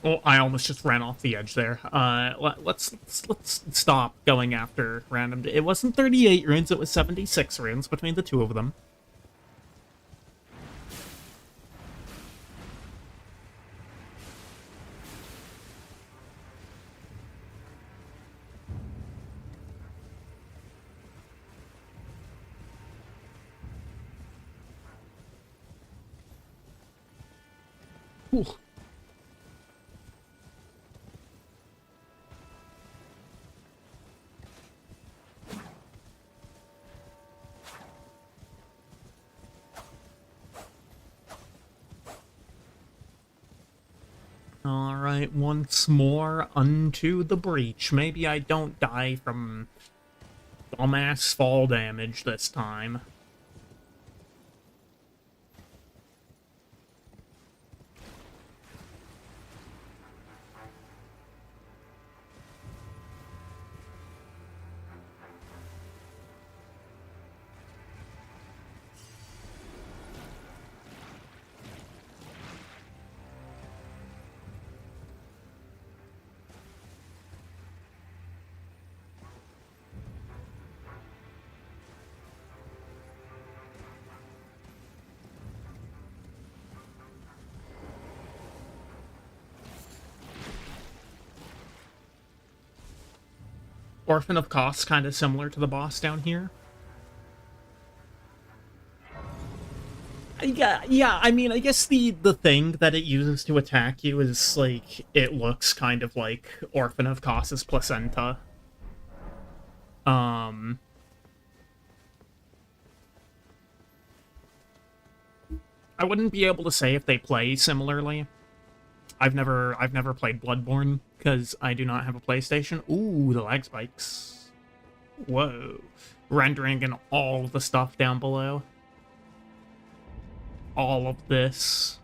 Oh, I almost just ran off the edge there. Let's stop going after random. It wasn't 38 runes, it was 76 runes between the two of them. Ooh. Alright, once more unto the breach. Maybe I don't die from dumbass fall damage this time. Orphan of Cost, kind of similar to the boss down here. Yeah, I mean, I guess the thing that it uses to attack you is, like, it looks kind of like Orphan of Cost's placenta. I wouldn't be able to say if they play similarly. I've never played Bloodborne, because I do not have a PlayStation. Ooh, the lag spikes. Whoa. Rendering in all the stuff down below. All of this.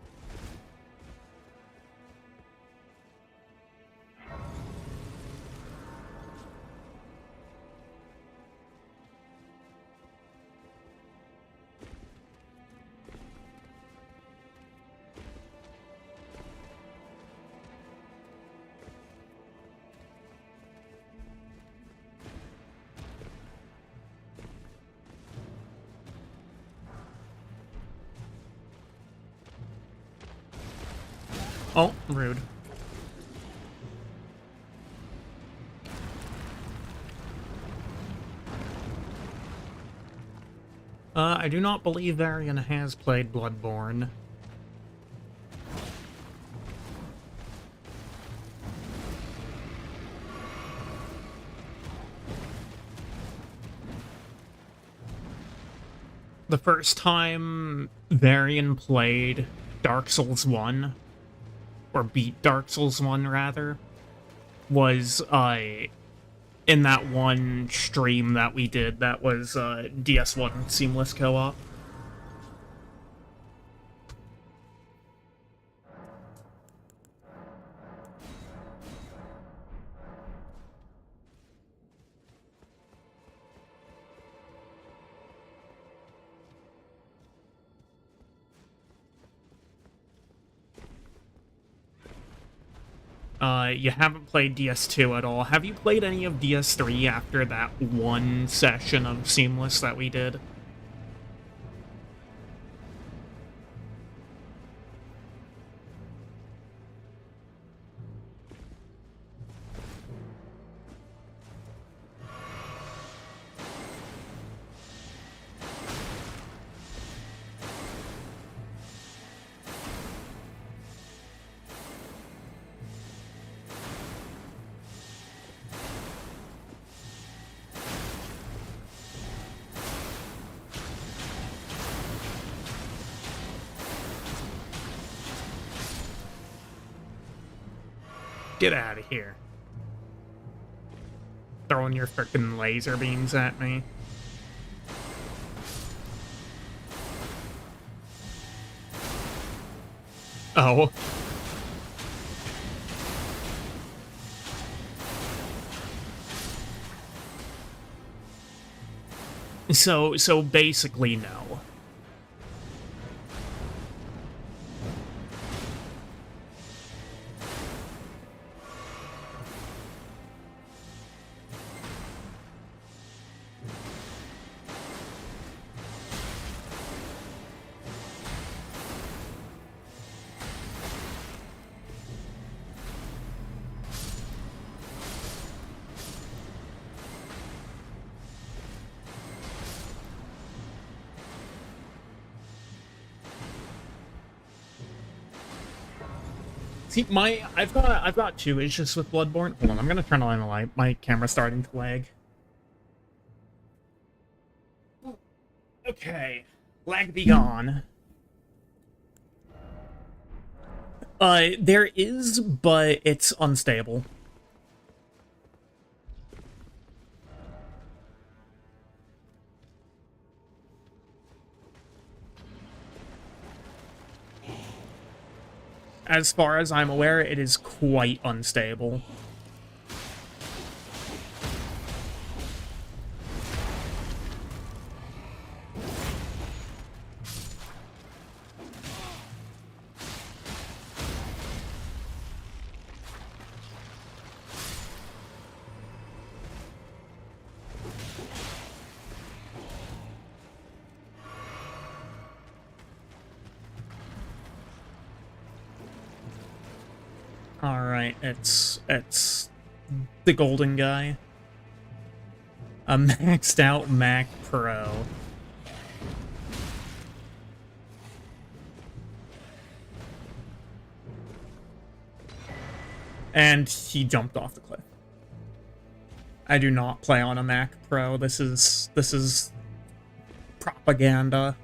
Oh, rude. I do not believe Varian has played Bloodborne. The first time Varian played Dark Souls 1, or beat Dark Souls 1 rather, was in that one stream that we did that was DS1 Seamless Co-op. You haven't played DS2 at all. Have you played any of DS3 after that one session of Seamless that we did? Get out of here. Throwing your frickin' laser beams at me. Oh. So basically, no. See, I've got two issues with Bloodborne. Hold on, I'm gonna turn on the light. My camera's starting to lag. Okay, lag be gone. There is, but it's unstable. As far as I'm aware, it is quite unstable. Alright, it's the golden guy. A maxed out Mac Pro. And he jumped off the cliff. I do not play on a Mac Pro. This is propaganda.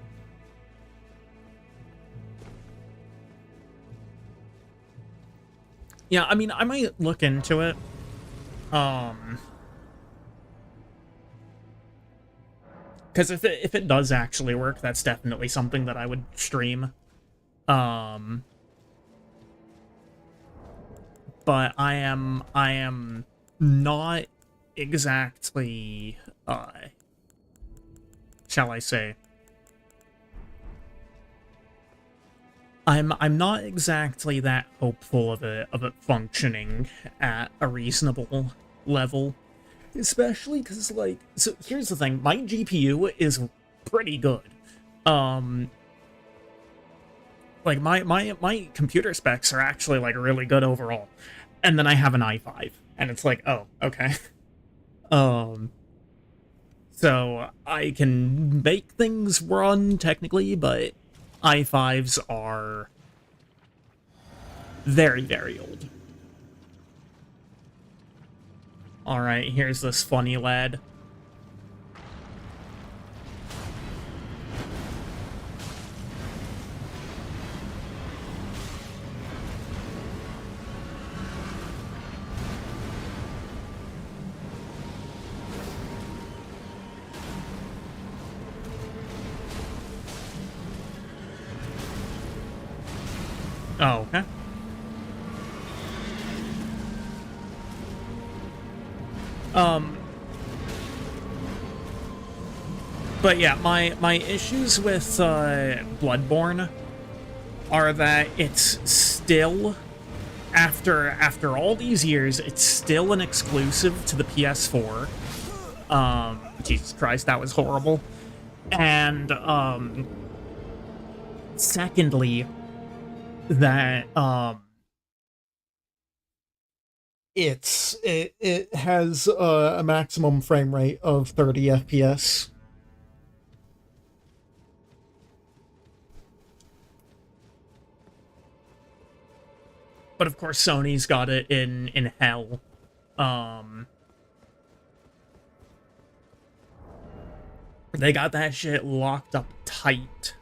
Yeah, I mean, I might look into it. Because if it does actually work, that's definitely something that I would stream. But I am not exactly, shall I say, I'm not exactly that hopeful of it functioning at a reasonable level, especially because, like, so here's the thing, my GPU is pretty good. Like my computer specs are actually like really good overall, and then I have an i5, and it's like, oh, okay. So I can make things run technically, but i5s are very, very old. Alright, here's this funny lad. Oh, okay. But yeah, my issues with Bloodborne are that it's still, after all these years, it's still an exclusive to the PS4. Jesus Christ, that was horrible. And secondly, that it has a maximum frame rate of 30 FPS. But of course Sony's got it in hell. They got that shit locked up tight.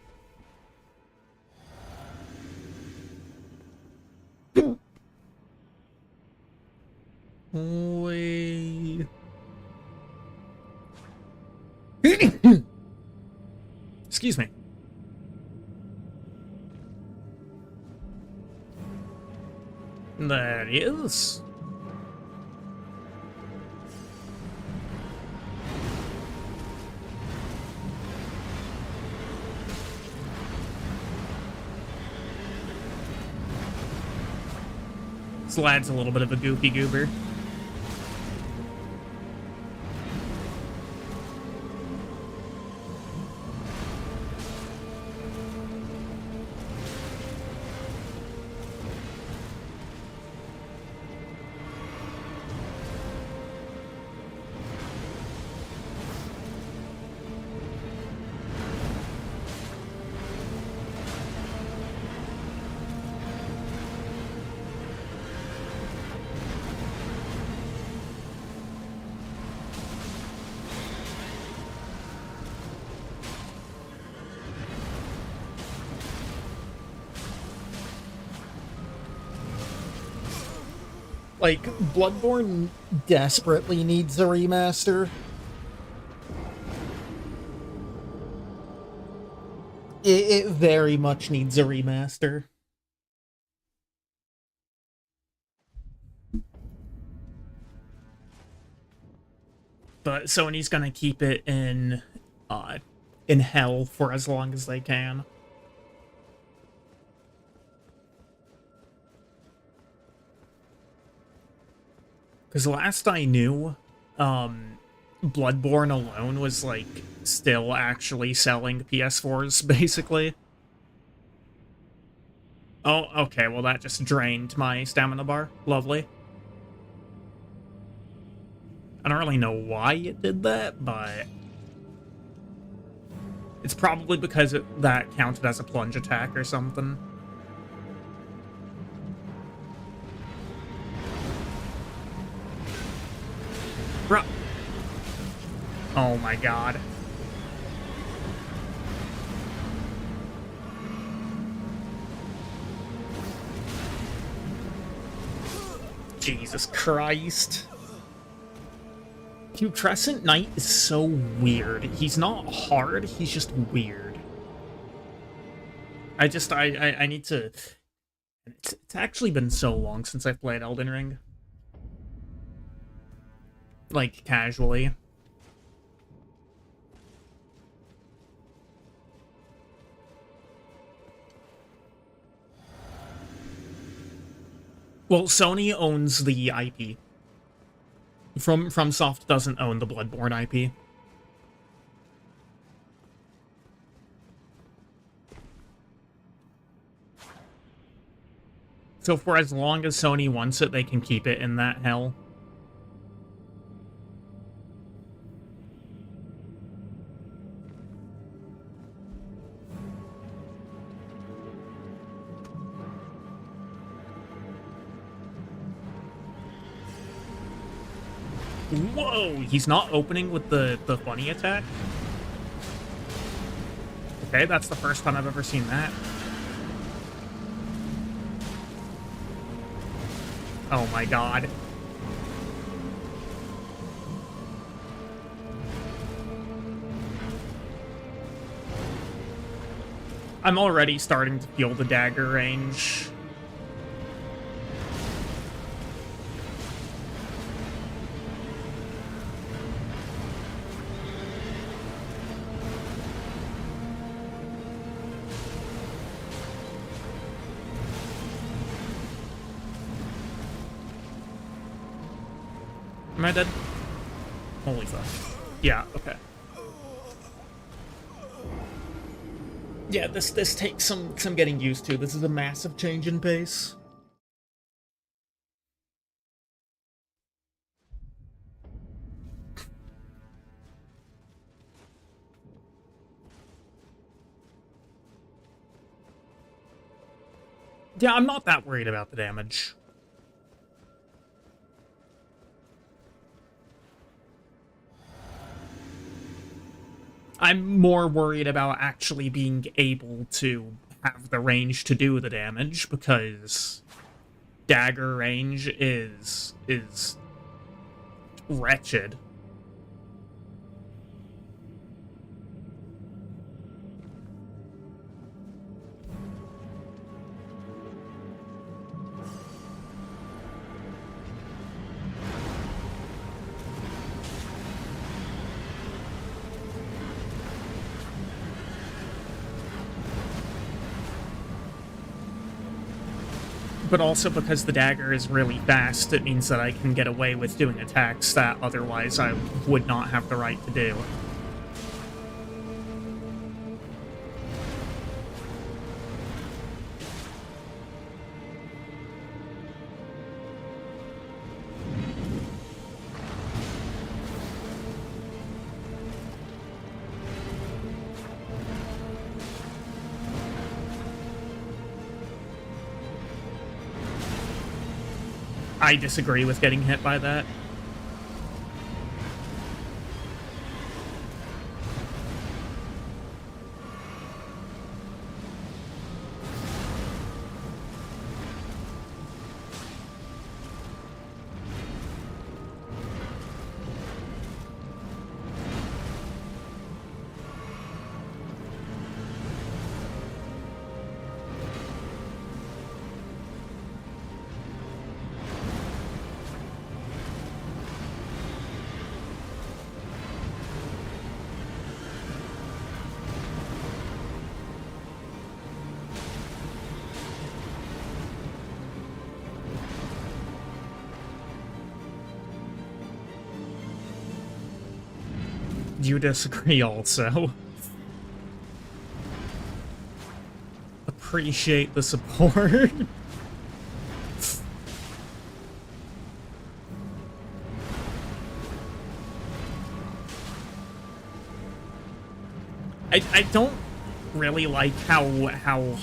Excuse me. There he is. This lad's a little bit of a goofy goober. Like, Bloodborne desperately needs a remaster. It very much needs a remaster. But Sony's gonna keep it in hell for as long as they can. Because last I knew, Bloodborne alone was, like, still actually selling PS4s, basically. Oh, okay, well that just drained my stamina bar. Lovely. I don't really know why it did that, but... it's probably because that counted as a plunge attack or something. Bruh. Oh my god. Jesus Christ. Putrescent Knight is so weird. He's not hard, he's just weird. I need to... It's actually been so long since I've played Elden Ring. Like, casually. Well, Sony owns the IP. FromSoft doesn't own the Bloodborne IP. So for as long as Sony wants it, they can keep it in that hell. Whoa! He's not opening with the funny attack? Okay, that's the first time I've ever seen that. Oh my god. I'm already starting to feel the dagger range. Am I dead? Holy fuck. Yeah, okay. Yeah, this takes some getting used to. This is a massive change in pace. Yeah, I'm not that worried about the damage. I'm more worried about actually being able to have the range to do the damage, because dagger range is wretched. But also because the dagger is really fast, it means that I can get away with doing attacks that otherwise I would not have the right to do. I disagree with getting hit by that. You disagree also. Appreciate the support. I don't really like how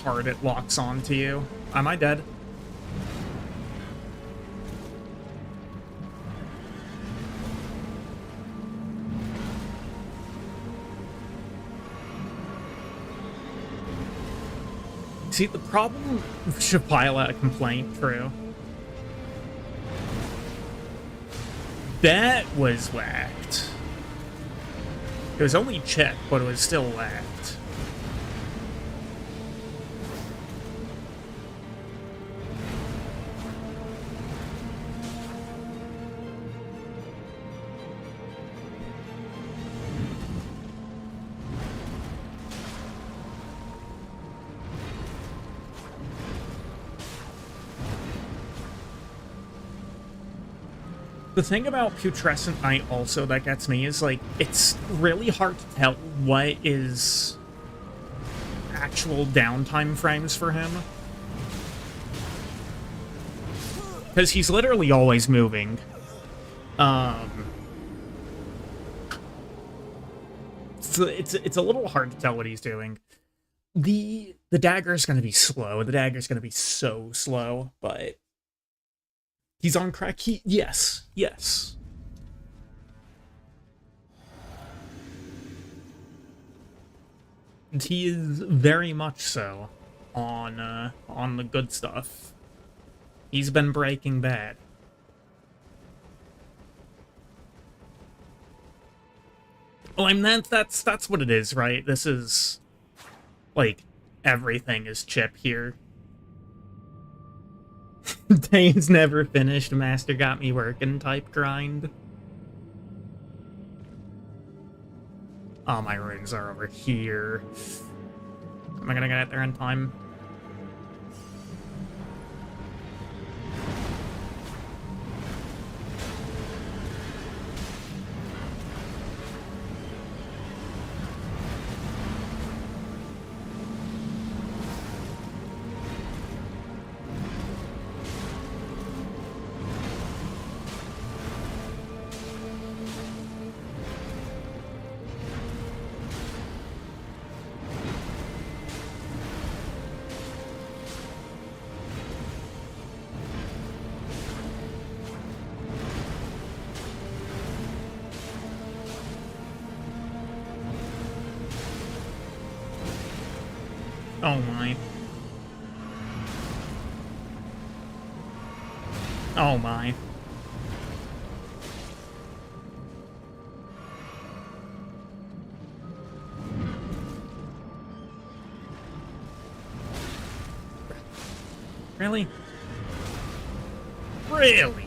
hard it locks onto you. Am I dead? See, the problem should file a complaint, true. That was whacked. It was only checked, but it was still whacked. The thing about Putrescent Knight also that gets me is, like, it's really hard to tell what is actual downtime frames for him. Because he's literally always moving. So it's a little hard to tell what he's doing. The dagger's gonna be slow. The dagger's gonna be so slow, but... He's on crack. Yes. And he is very much so on the good stuff. He's been Breaking Bad. Well, I mean, that's what it is, right? This is, like, everything is chip here. Day's never finished, master got me working type grind. Oh, my runes are over here. Am I gonna get there in time? Oh my. Oh my. Really? Really?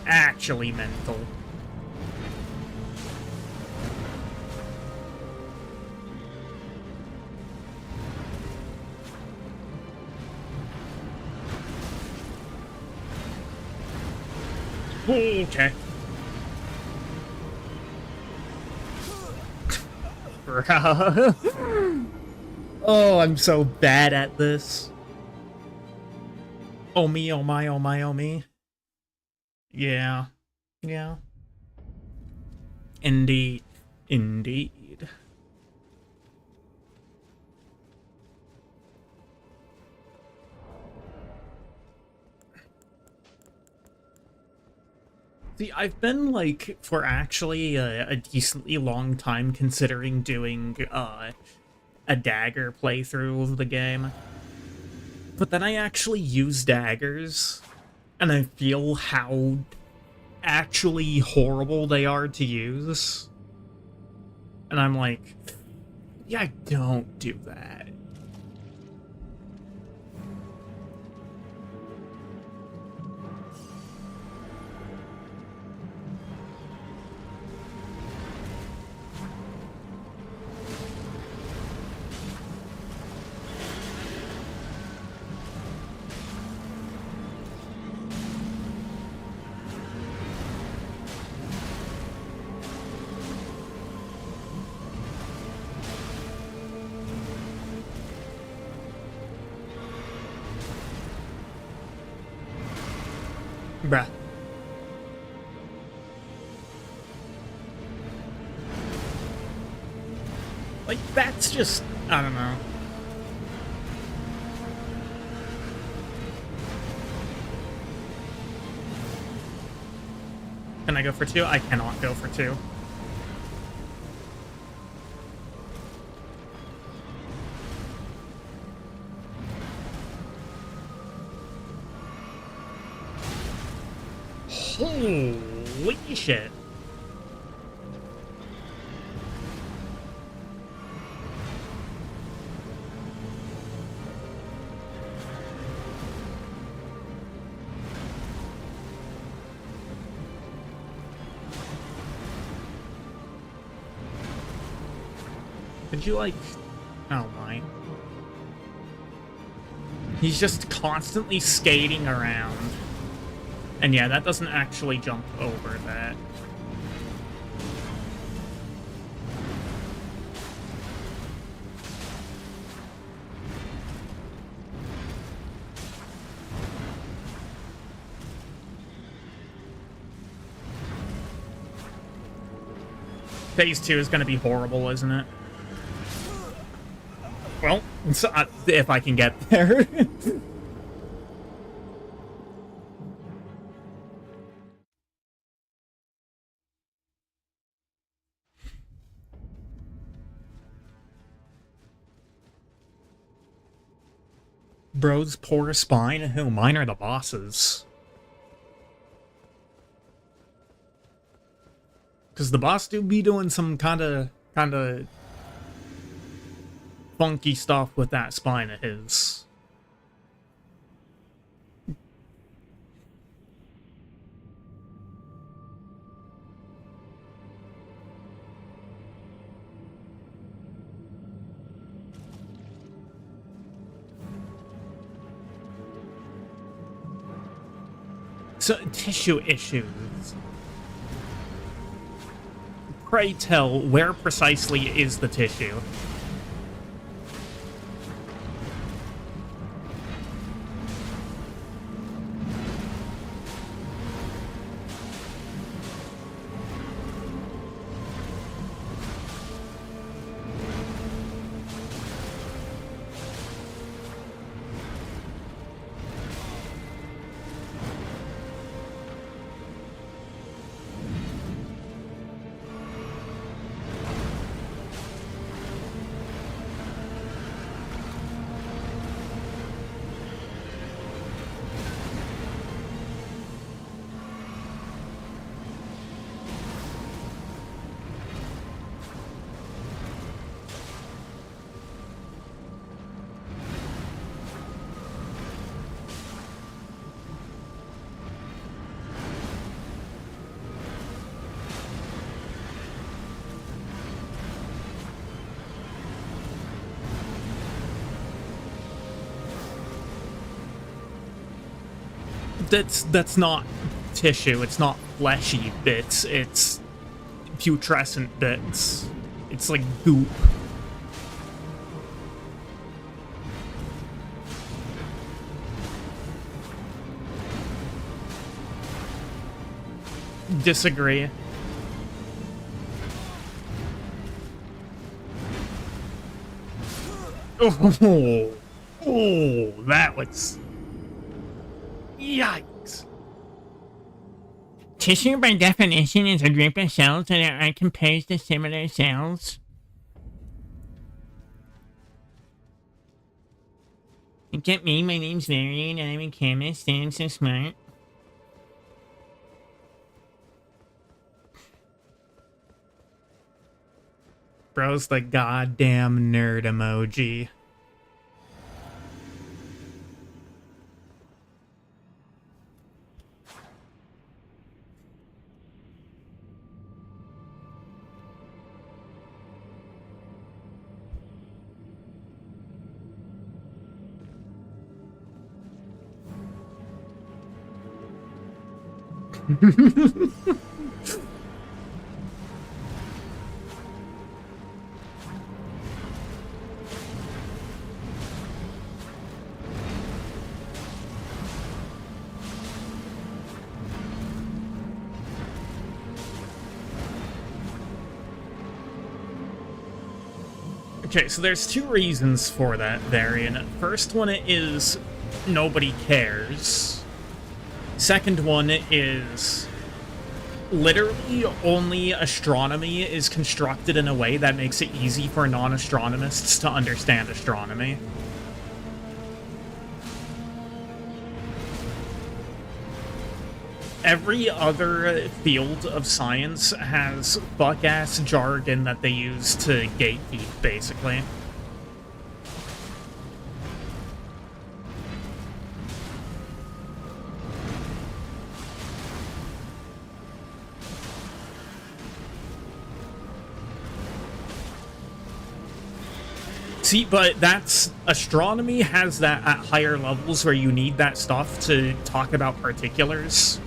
Actually mental. Okay. Oh, I'm so bad at this. Oh me, oh my, oh my, oh me. Yeah. Yeah. Indeed. Indeed. See, I've been, like, for actually a decently long time considering doing, a dagger playthrough of the game. But then I actually use daggers, and I feel how actually horrible they are to use. And I'm like, yeah, don't do that. Bruh. Like, that's just, I don't know. Can I go for two? I cannot go for two. Holy shit. Could you, like... Oh, my. He's just constantly skating around. And yeah, that doesn't actually jump over that. Phase 2 is going to be horrible, isn't it? Well, if I can get there. Bro's poor spine? Who? Mine are the bosses. Because the boss do be doing some kind of funky stuff with that spine of his. So, tissue issues. Pray tell, where precisely is the tissue? That's not tissue. It's not fleshy bits. It's putrescent bits. It's like goop. Disagree. Oh, oh, that was... Yikes. Tissue, by definition, is a group of cells that are composed of similar cells. Look at me, my name's Larry, and I'm a chemist, and I'm so smart. Bro's the goddamn nerd emoji. Okay, so there's two reasons for that variant. First one is nobody cares. Second one is literally only astronomy is constructed in a way that makes it easy for non-astronomists to understand astronomy. Every other field of science has fuck-ass jargon that they use to gatekeep, basically. See, but that's... astronomy has that at higher levels where you need that stuff to talk about particulars.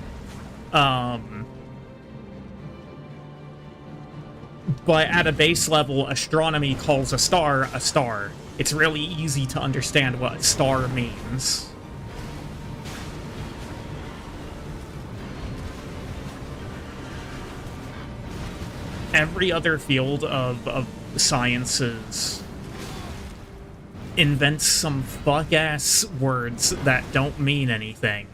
But at a base level, astronomy calls a star a star. It's really easy to understand what a star means. Every other field of sciences invents some fuck-ass words that don't mean anything.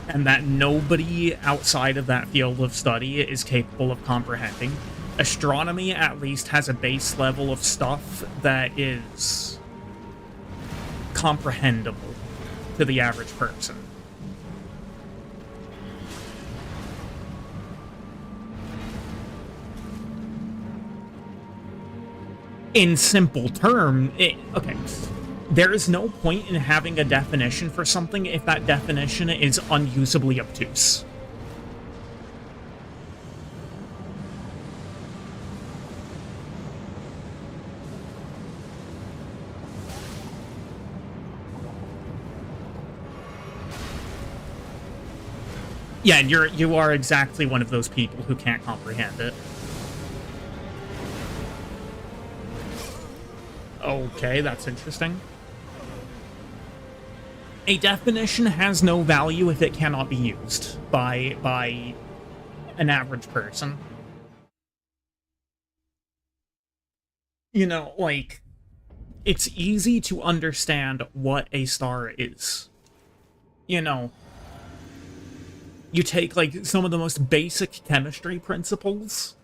And that nobody outside of that field of study is capable of comprehending. Astronomy, at least, has a base level of stuff that is comprehensible to the average person. In simple term, okay. There is no point in having a definition for something if that definition is unusably obtuse. Yeah, and you are exactly one of those people who can't comprehend it. Okay, that's interesting. A definition has no value if it cannot be used by an average person. You know, like, it's easy to understand what a star is. You know, you take, like, some of the most basic chemistry principles.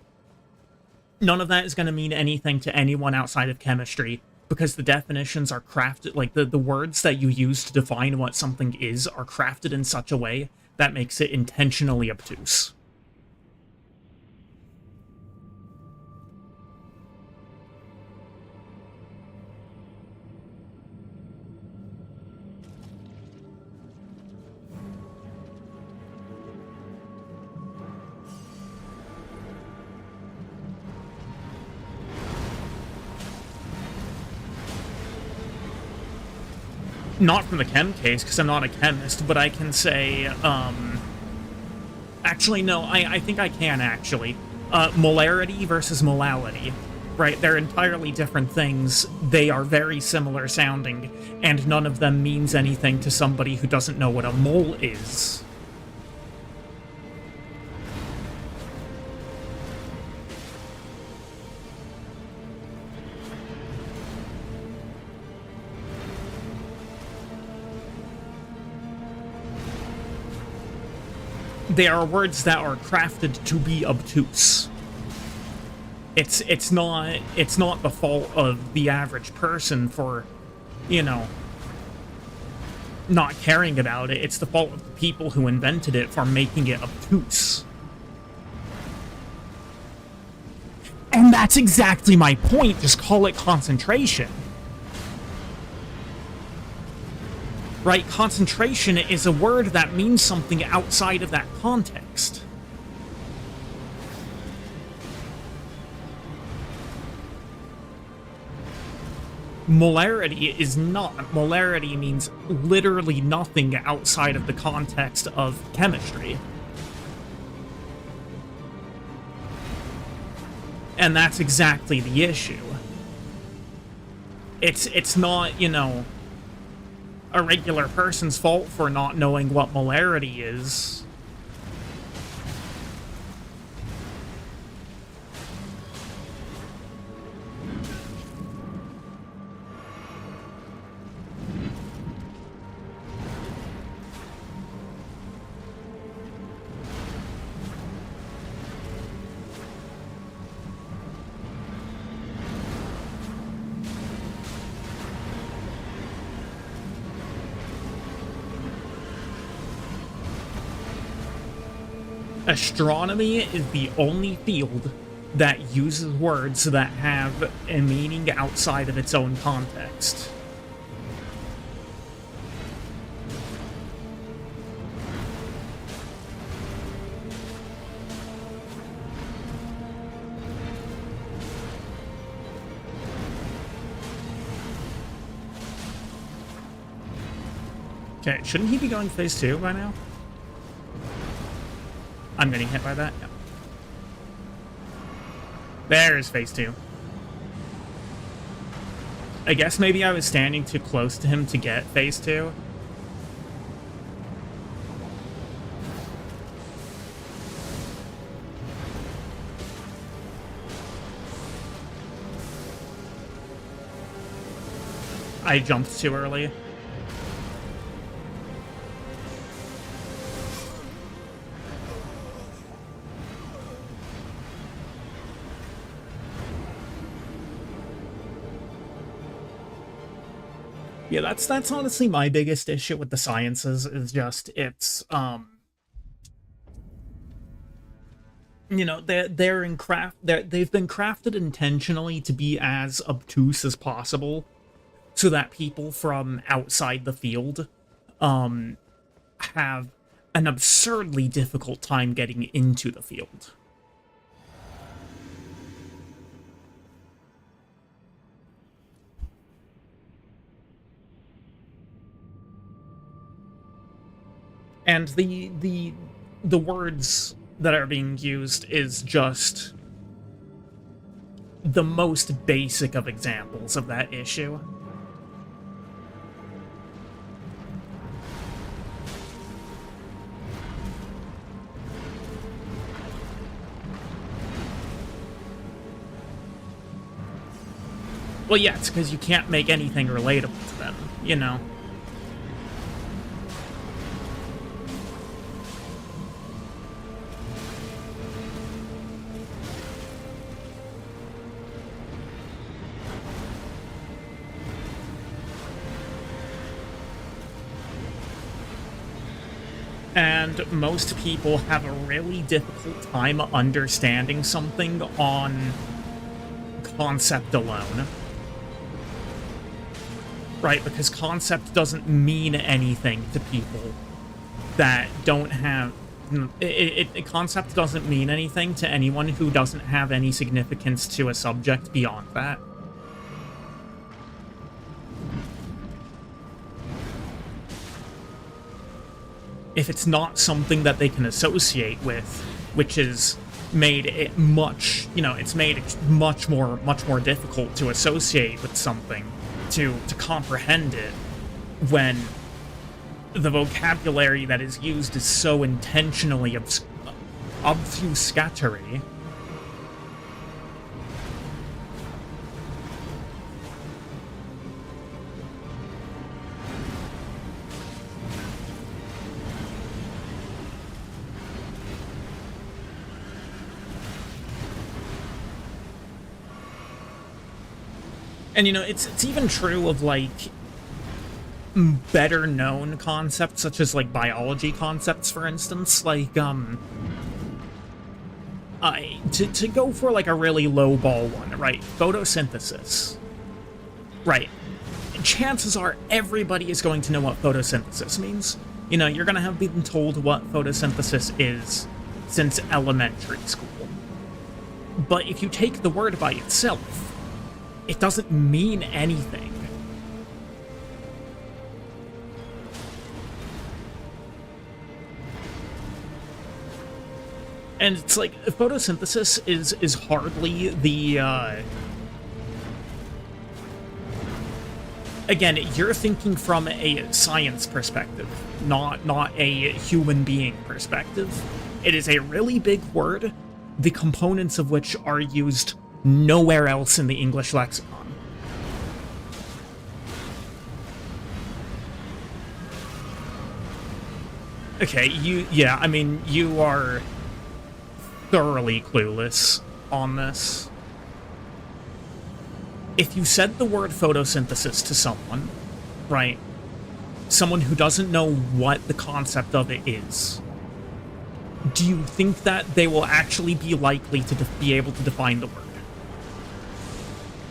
None of that is going to mean anything to anyone outside of chemistry, because the definitions are crafted, like, the words that you use to define what something is are crafted in such a way that makes it intentionally obtuse. not from the chem case, because I'm not a chemist, but I can say, actually, no, I think I can, actually. Molarity versus molality, right? They're entirely different things. They are very similar sounding, and none of them means anything to somebody who doesn't know what a mole is. They are words that are crafted to be obtuse. It's not the fault of the average person for, you know, not caring about it. It's the fault of the people who invented it for making it obtuse. And that's exactly my point. Just call it concentration. Right? Concentration is a word that means something outside of that context. Molarity is not. Molarity means literally nothing outside of the context of chemistry. And that's exactly the issue. It's not, you know, a regular person's fault for not knowing what molarity is. Astronomy is the only field that uses words that have a meaning outside of its own context. Okay, shouldn't he be going phase 2 by now? I'm getting hit by that? Yep. There's phase 2. I guess maybe I was standing too close to him to get phase 2. I jumped too early. Yeah, that's honestly my biggest issue with the sciences, is just it's you know, they've been crafted intentionally to be as obtuse as possible, so that people from outside the field have an absurdly difficult time getting into the field. And the words that are being used is just the most basic of examples of that issue. Well, yeah, it's because you can't make anything relatable to them, you know? And most people have a really difficult time understanding something on concept alone. Right, because concept doesn't mean anything to people that don't have... concept doesn't mean anything to anyone who doesn't have any significance to a subject beyond that. if it's not something that they can associate with, which is made it much, it's made it much more difficult to associate with something, to comprehend it, when the vocabulary that is used is so intentionally obfuscatory. And, it's even true of, like, better known concepts, such as, like, biology concepts, for instance. Like, to go for, like, a really low-ball one, right? Photosynthesis. Right. Chances are everybody is going to know what photosynthesis means. You're going to have been told what photosynthesis is since elementary school. But if you take the word by itself, it doesn't mean anything. And it's like, photosynthesis is hardly the, again, you're thinking from a science perspective, not a human being perspective. It is a really big word, the components of which are used nowhere else in the English lexicon. Okay, you are thoroughly clueless on this. If you said the word photosynthesis to someone, right, someone who doesn't know what the concept of it is, do you think that they will actually be likely to be able to define the word?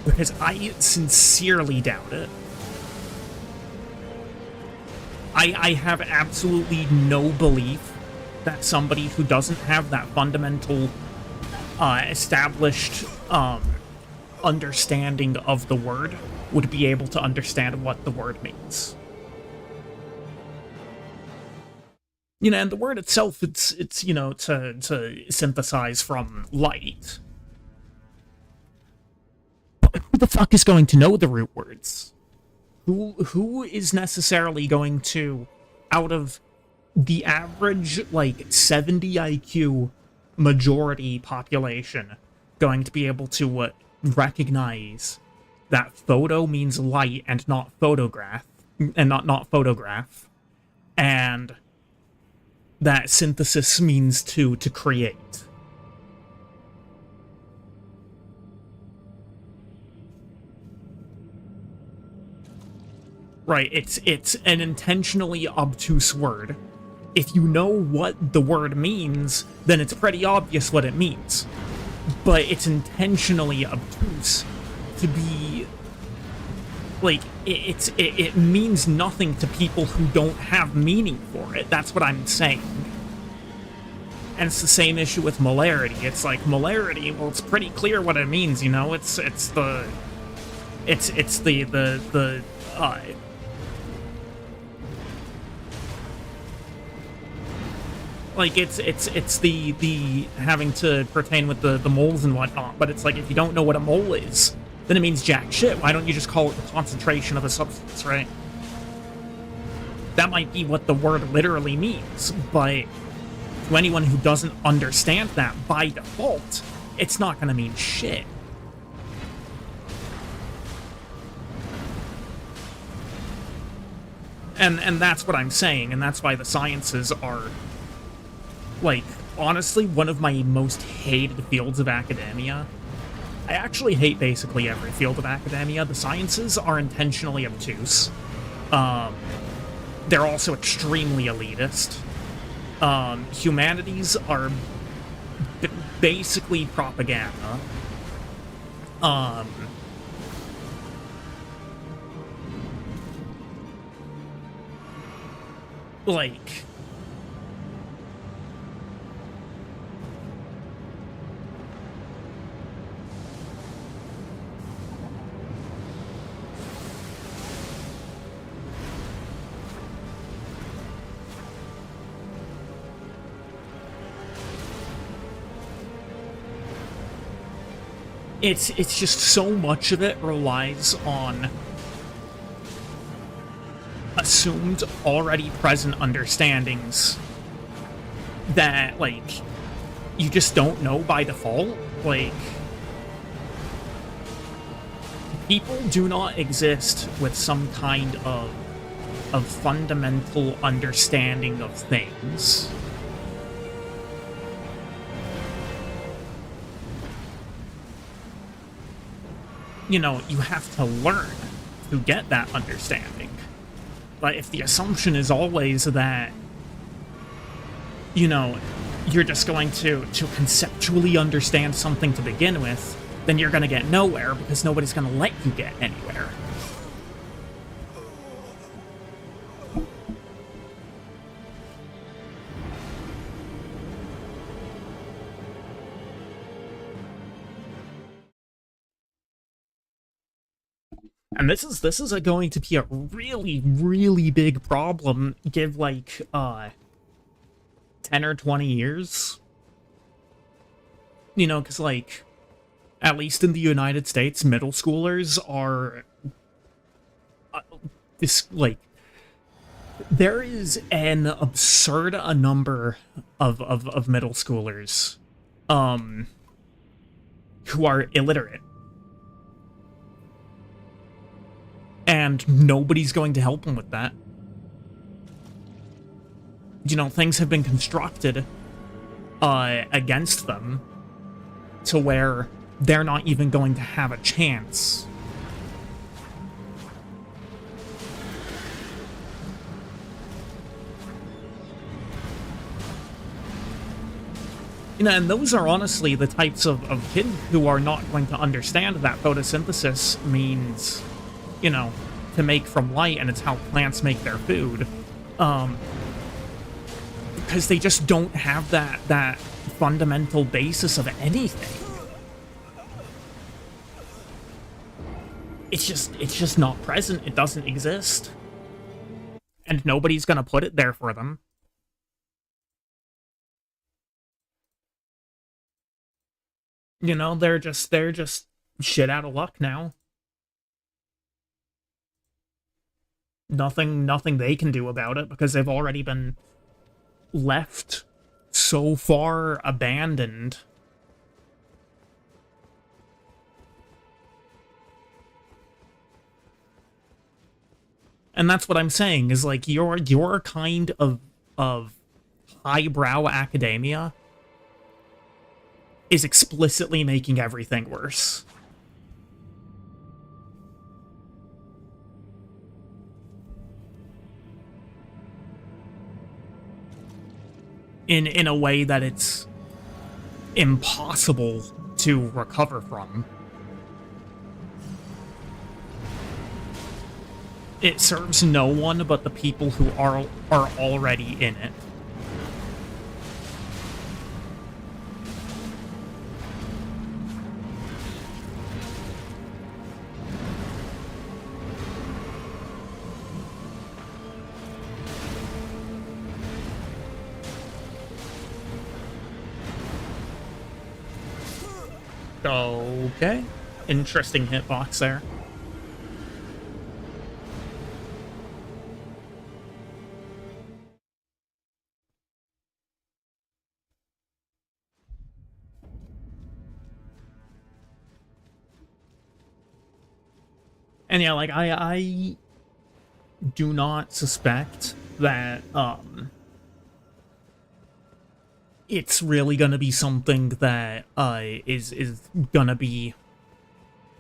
Because I sincerely doubt it. I have absolutely no belief that somebody who doesn't have that fundamental, established, understanding of the word would be able to understand what the word means. And the word itself, it's to synthesize from light. Who the fuck is going to know the root words? Who is necessarily going to, out of the average, like, 70 IQ majority population, going to be able to recognize that photo means light and not photograph, and not photograph, and that synthesis means to create? Right, it's an intentionally obtuse word. If you know what the word means, then it's pretty obvious what it means. But it's intentionally obtuse to be, like, it means nothing to people who don't have meaning for it. That's what I'm saying. And it's the same issue with molarity. It's like, molarity, well, it's pretty clear what it means, it's the like, it's the having to pertain with the moles and whatnot, but it's like, if you don't know what a mole is, then it means jack shit. Why don't you just call it the concentration of a substance, right? That might be what the word literally means, but to anyone who doesn't understand that, by default, it's not gonna mean shit. And that's what I'm saying, and that's why the sciences are, like, honestly, one of my most hated fields of academia. I actually hate basically every field of academia. The sciences are intentionally obtuse. They're also extremely elitist. Humanities are basically propaganda. Like, it's just so much of it relies on assumed already present understandings that, like, you just don't know by default. Like, people do not exist with some kind of fundamental understanding of things. You know, you have to learn to get that understanding. But if the assumption is always that, you know, you're just going to conceptually understand something to begin with, then you're going to get nowhere because nobody's going to let you get anywhere. And this is going to be a really, really big problem. Give, like, 10 or 20 years. You know, because, like, at least in the United States, middle schoolers are... there is an absurd number of middle schoolers, who are illiterate. And nobody's going to help them with that. You know, things have been constructed against them to where they're not even going to have a chance. You know, and those are honestly the types of kids who are not going to understand that photosynthesis means, you know, to make from light, and it's how plants make their food. Because they just don't have that fundamental basis of anything. It's just not present. It doesn't exist. And nobody's gonna put it there for them. You know, they're just shit out of luck now. Nothing they can do about it because they've already been left so far abandoned. And that's what I'm saying, is like your kind of highbrow academia is explicitly making everything worse. In a way that it's impossible to recover from. It serves no one but the people who are already in it. Okay. Interesting hitbox there. And yeah, like, I do not suspect that, it's really gonna be something that, is gonna be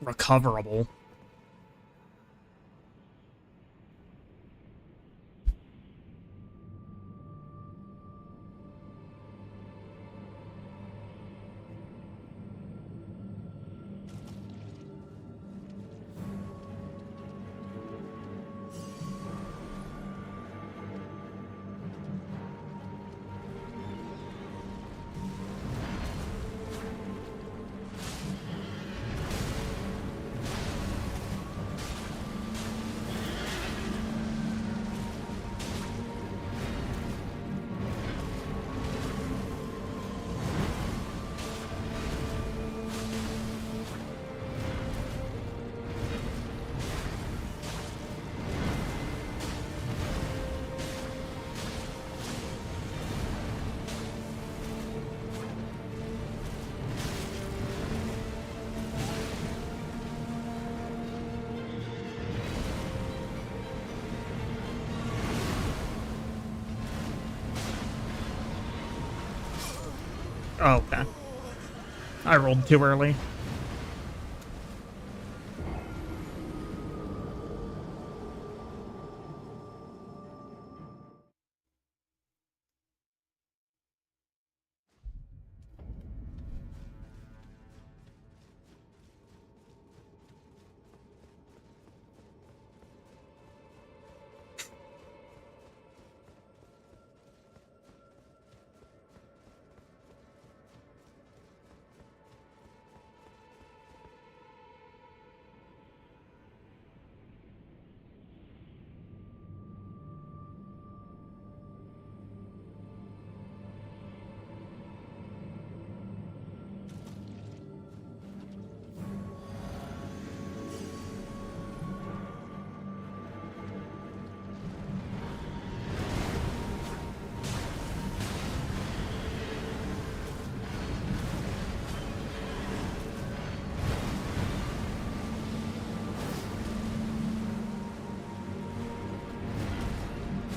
recoverable. Oh, okay. I rolled too early.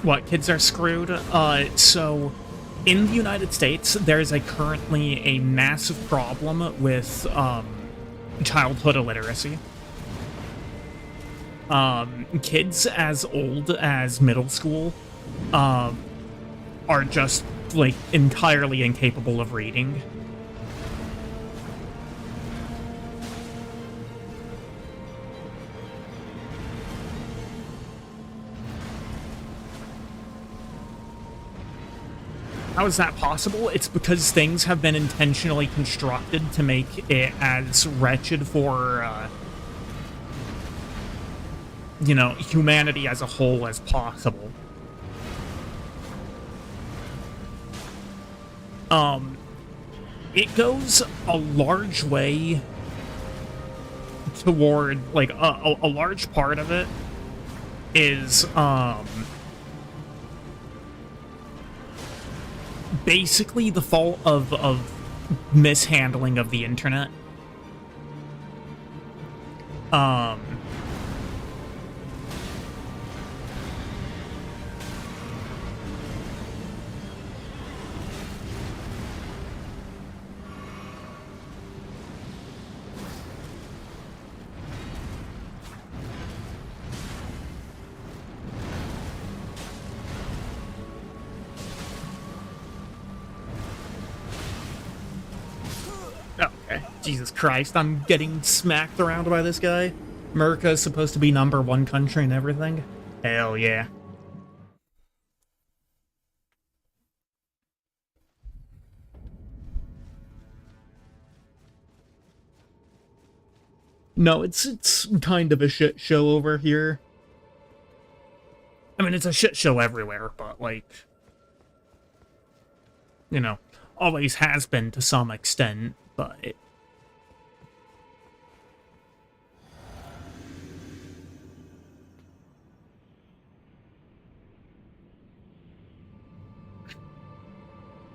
What, kids are screwed? So in the United States, there's currently a massive problem with childhood illiteracy. Kids as old as middle school are just like entirely incapable of reading. How is that possible? It's because things have been intentionally constructed to make it as wretched for, you know, humanity as a whole as possible. It goes a large way toward, like, a large part of it is, basically the fault of mishandling of the internet. Okay, Jesus Christ, I'm getting smacked around by this guy. America is supposed to be #1 country and everything. Hell yeah. No, it's kind of a shit show over here. I mean, it's a shit show everywhere, but, like, you know, always has been to some extent, but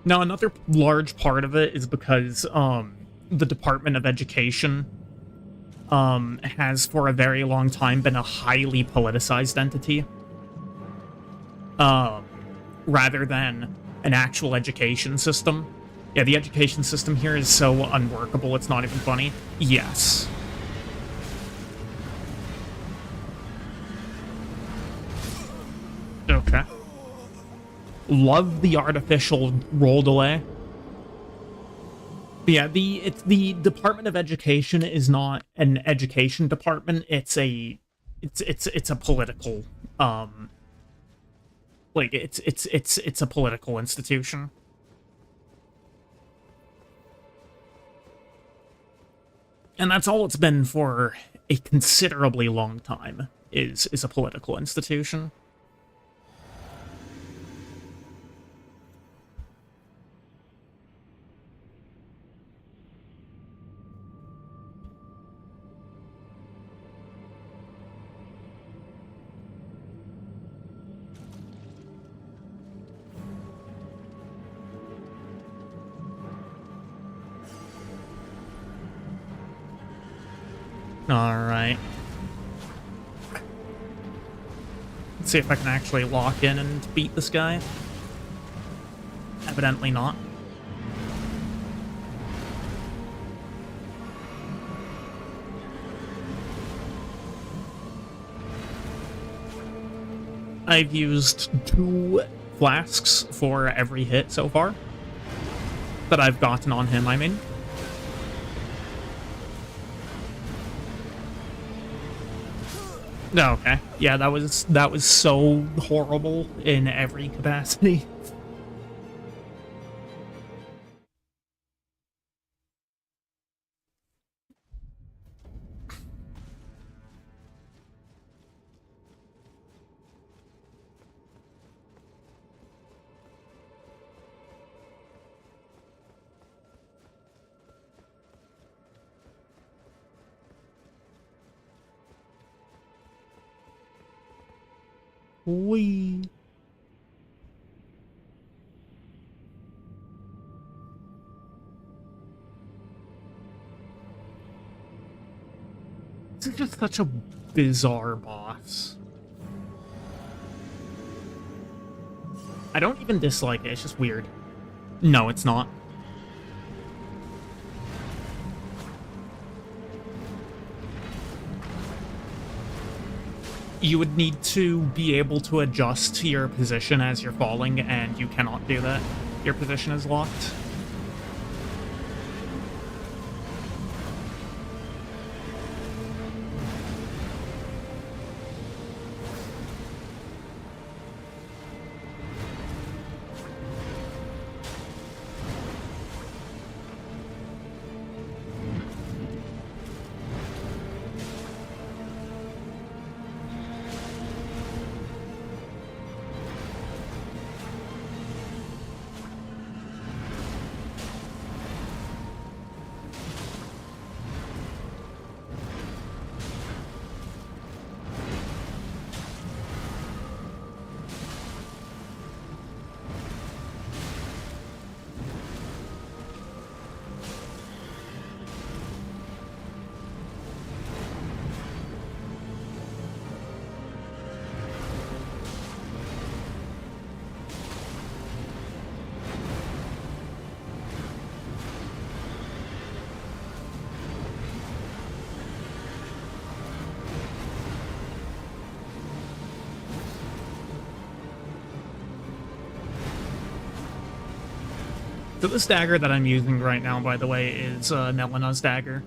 now another large part of it is because the Department of Education has for a very long time been a highly politicized entity, rather than an actual education system. Yeah, the education system here is so unworkable, it's not even funny. Yes. Okay. Love the artificial roll delay. But yeah, the Department of Education is not an education department. It's a political like it's a political institution. And that's all it's been for a considerably long time, is a political institution. Alright. Let's see if I can actually lock in and beat this guy. Evidently not. I've used 2 flasks for every hit so far. That I've gotten on him, I mean. No, okay. Yeah, that was so horrible in every capacity. Wee. This is just such a bizarre boss. I don't even dislike it, it's just weird. No, it's not. You would need to be able to adjust your position as you're falling, and you cannot do that. Your position is locked. So this dagger that I'm using right now, by the way, is Melena's dagger.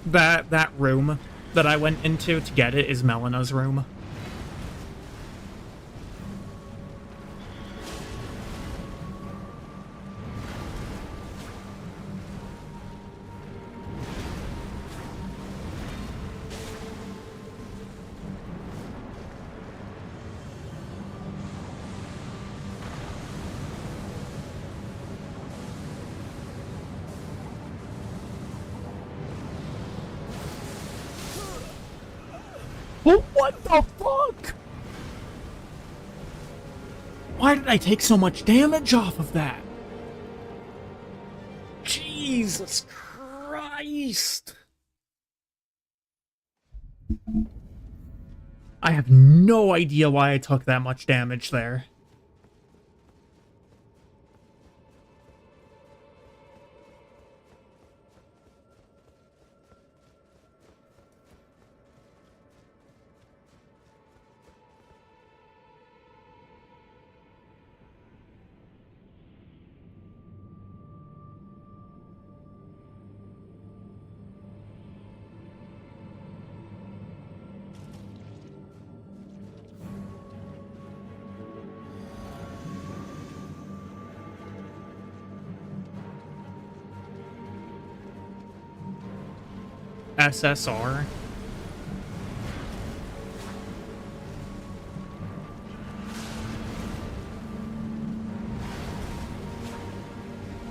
That room that I went into to get it is Melena's room. Oh, what the fuck? Why did I take so much damage off of that? Jesus Christ. I have no idea why I took that much damage there. SSR.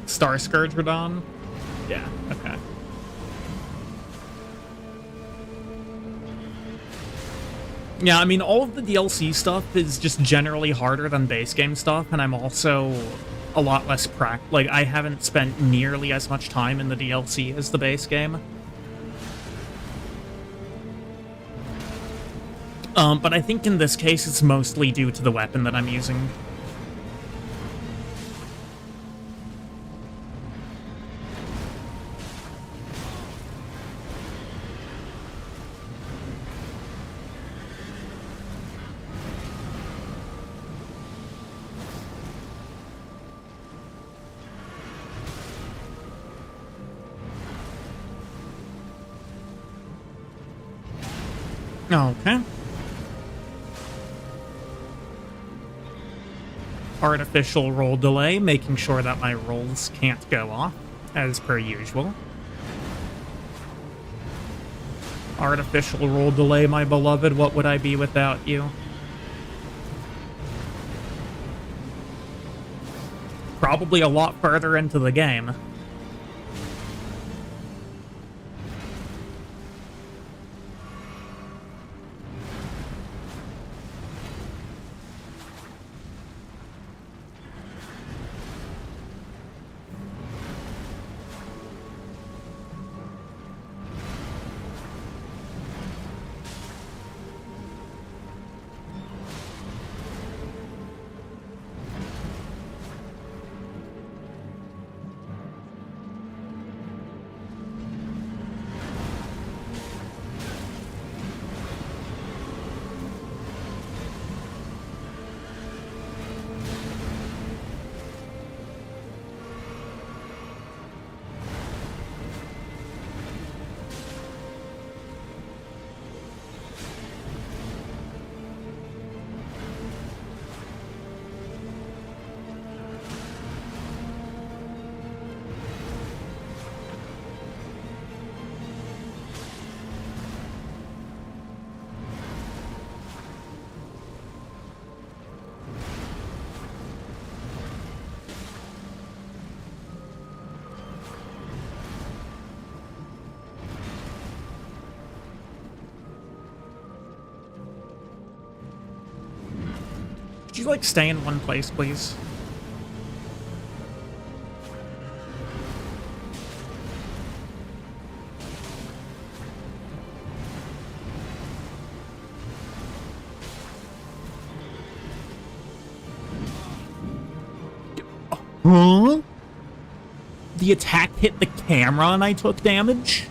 Star Scourge Radon? Yeah, okay. Yeah, I mean, all of the DLC stuff is just generally harder than base game stuff, and I'm also a lot less like, I haven't spent nearly as much time in the DLC as the base game. But I think in this case, it's mostly due to the weapon that I'm using. Okay. Artificial roll delay, making sure that my rolls can't go off, as per usual. Artificial roll delay, my beloved, what would I be without you? Probably a lot further into the game. Could you, like, stay in one place, please? Huh? The attack hit the camera and I took damage?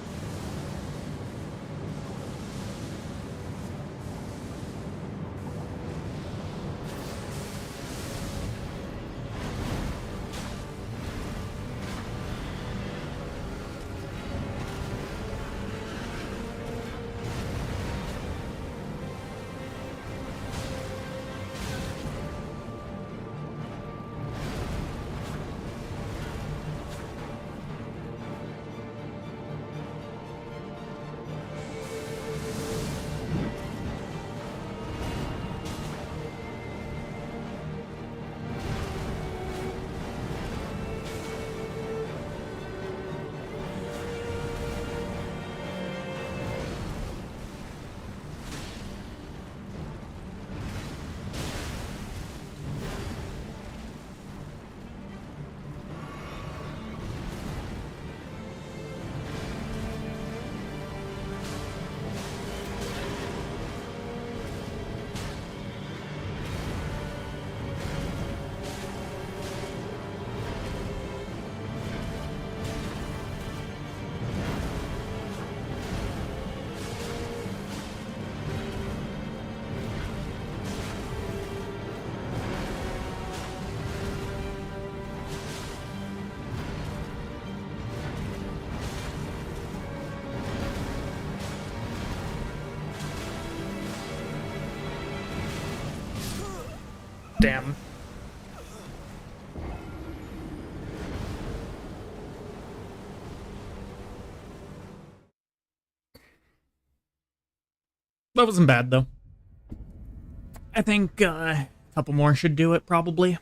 Damn. That wasn't bad, though. I think a couple more should do it, probably.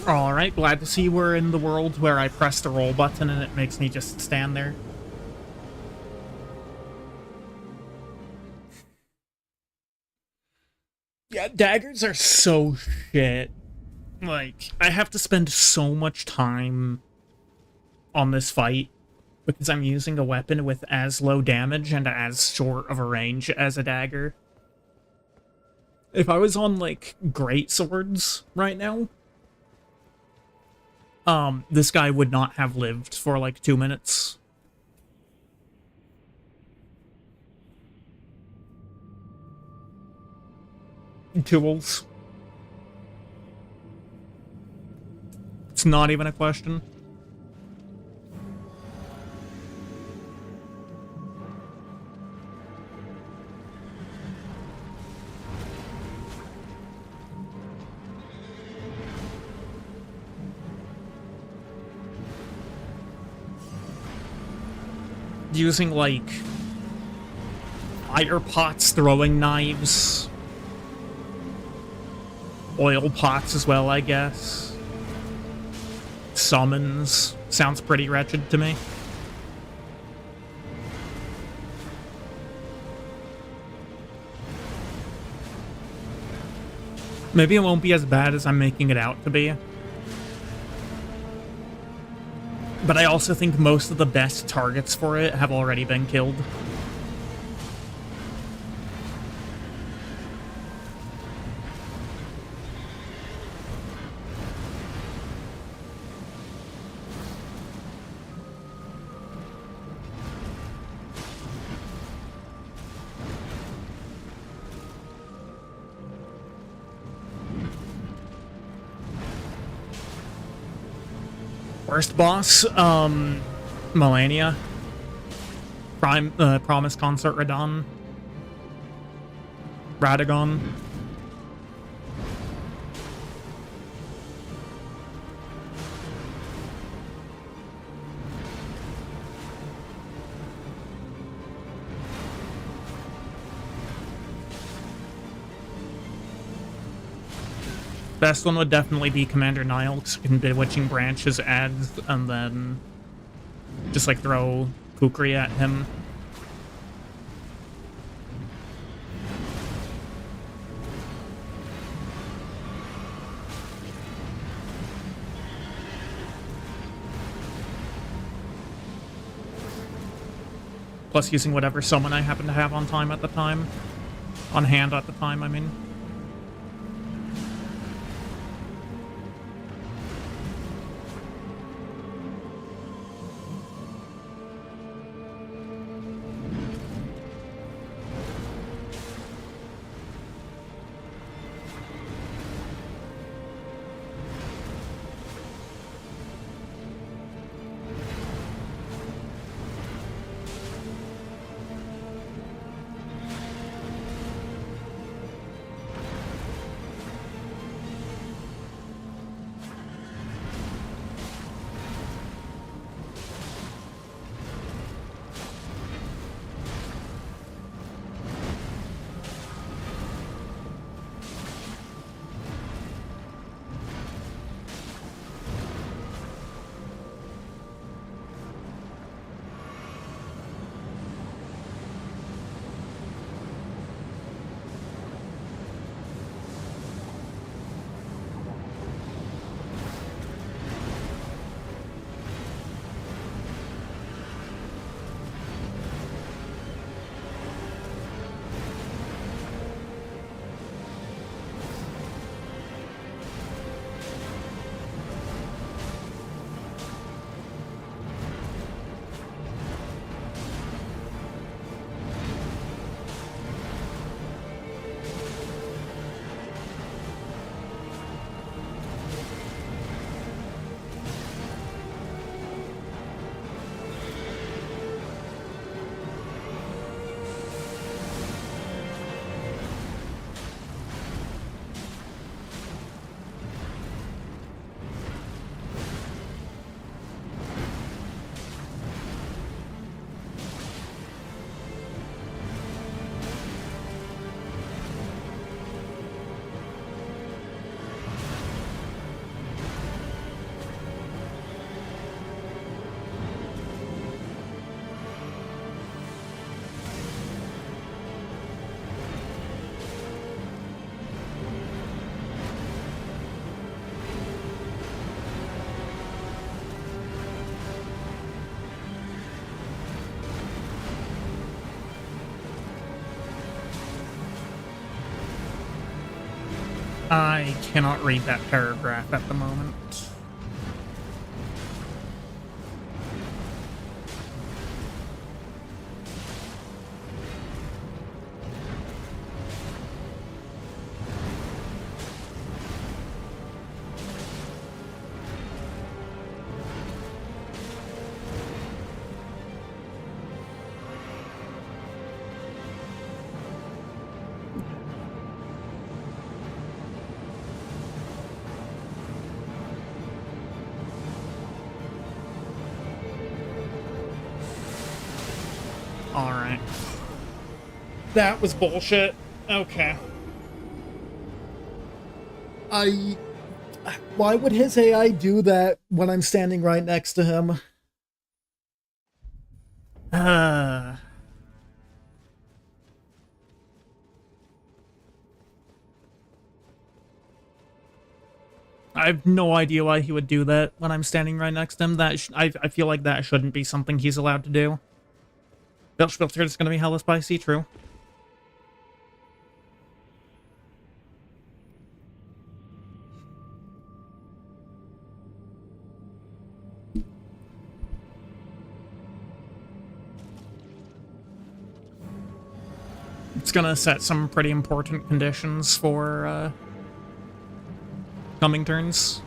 Alright, glad to see we're in the world where I press the roll button and it makes me just stand there. Yeah, daggers are so shit. Like, I have to spend so much time on this fight because I'm using a weapon with as low damage and as short of a range as a dagger. If I was on, like, great swords right now, this guy would not have lived for, like, 2 minutes. Tools. It's not even a question. Using, like, fire pots, throwing knives, oil pots as well, I guess. Summons. Sounds pretty wretched to me. Maybe it won't be as bad as I'm making it out to be. But I also think most of the best targets for it have already been killed. First boss, Melania. Promise Consort Radon. Radagon. Best one would definitely be Commander Niles. You can Bewitching Branch his ads, and then just, like, throw Kukri at him. Plus using whatever summon I happen to have on hand at the time, I mean. I cannot read that paragraph at the moment. Alright. That was bullshit. Okay. Why would his AI do that when I'm standing right next to him? I have no idea why he would do that when I'm standing right next to him. I feel like that shouldn't be something he's allowed to do. Belch filter is going to be hella spicy, true. It's going to set some pretty important conditions for coming turns.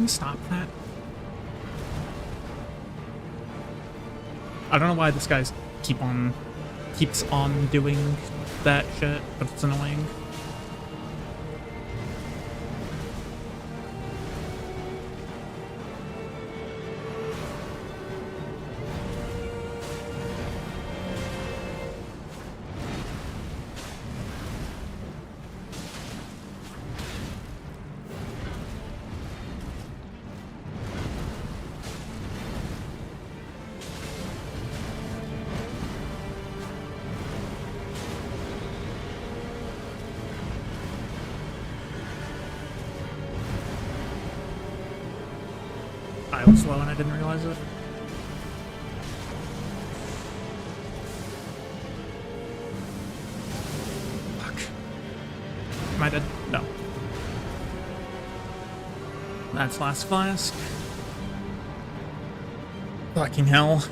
Can you stop that? I don't know why this guy's keeps on doing that shit, but it's annoying. I was slow and I didn't realize it. Fuck. Am I dead? No. That's last flask. Fucking hell.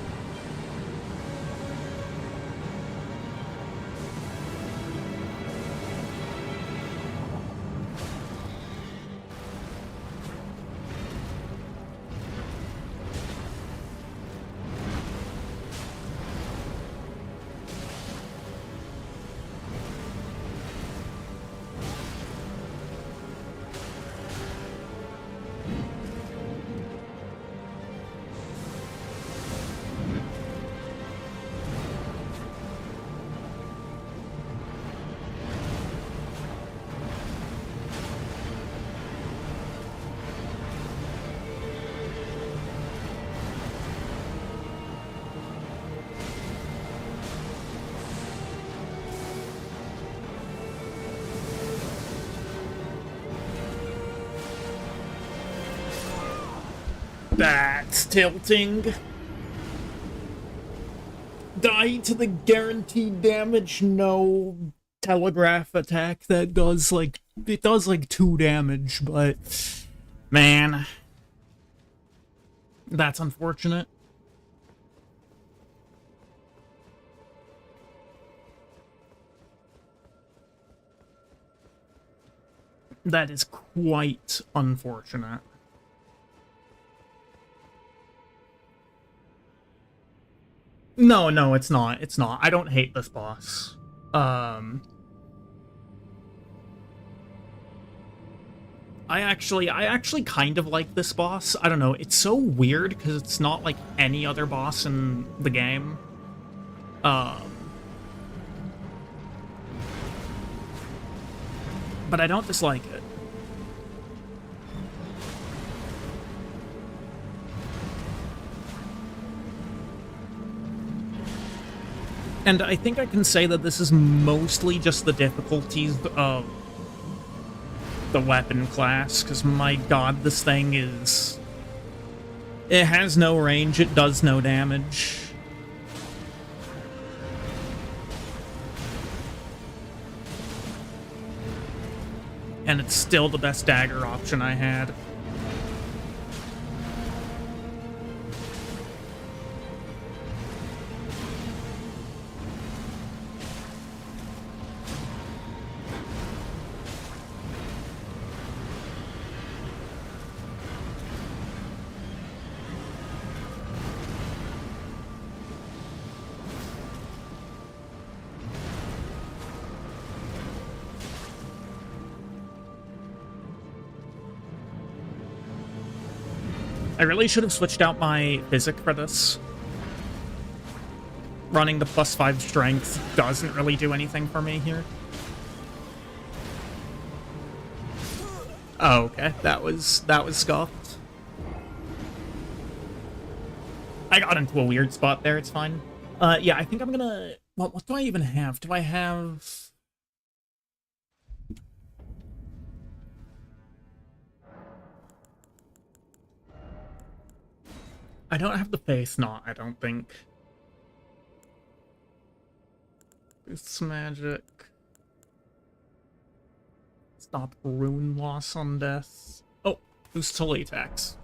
That's tilting. Die to the guaranteed damage, no telegraph attack that does like, it does like 2 damage, but man, that's unfortunate. That is quite unfortunate. No, it's not. It's not. I don't hate this boss. I actually kind of like this boss. I don't know. It's so weird because it's not like any other boss in the game. But I don't dislike it. And I think I can say that this is mostly just the difficulties of the weapon class, because my god, this thing is... It has no range, it does no damage. And it's still the best dagger option I had. I really should have switched out my physic for this. Running the +5 strength doesn't really do anything for me here. Oh, okay. That was scuffed. I got into a weird spot there, it's fine. Yeah, I think I'm gonna... What do I even have? Do I have... I don't have the face knot, I don't think. Boosts magic. Stop rune loss on death. Oh, boosts holy attacks.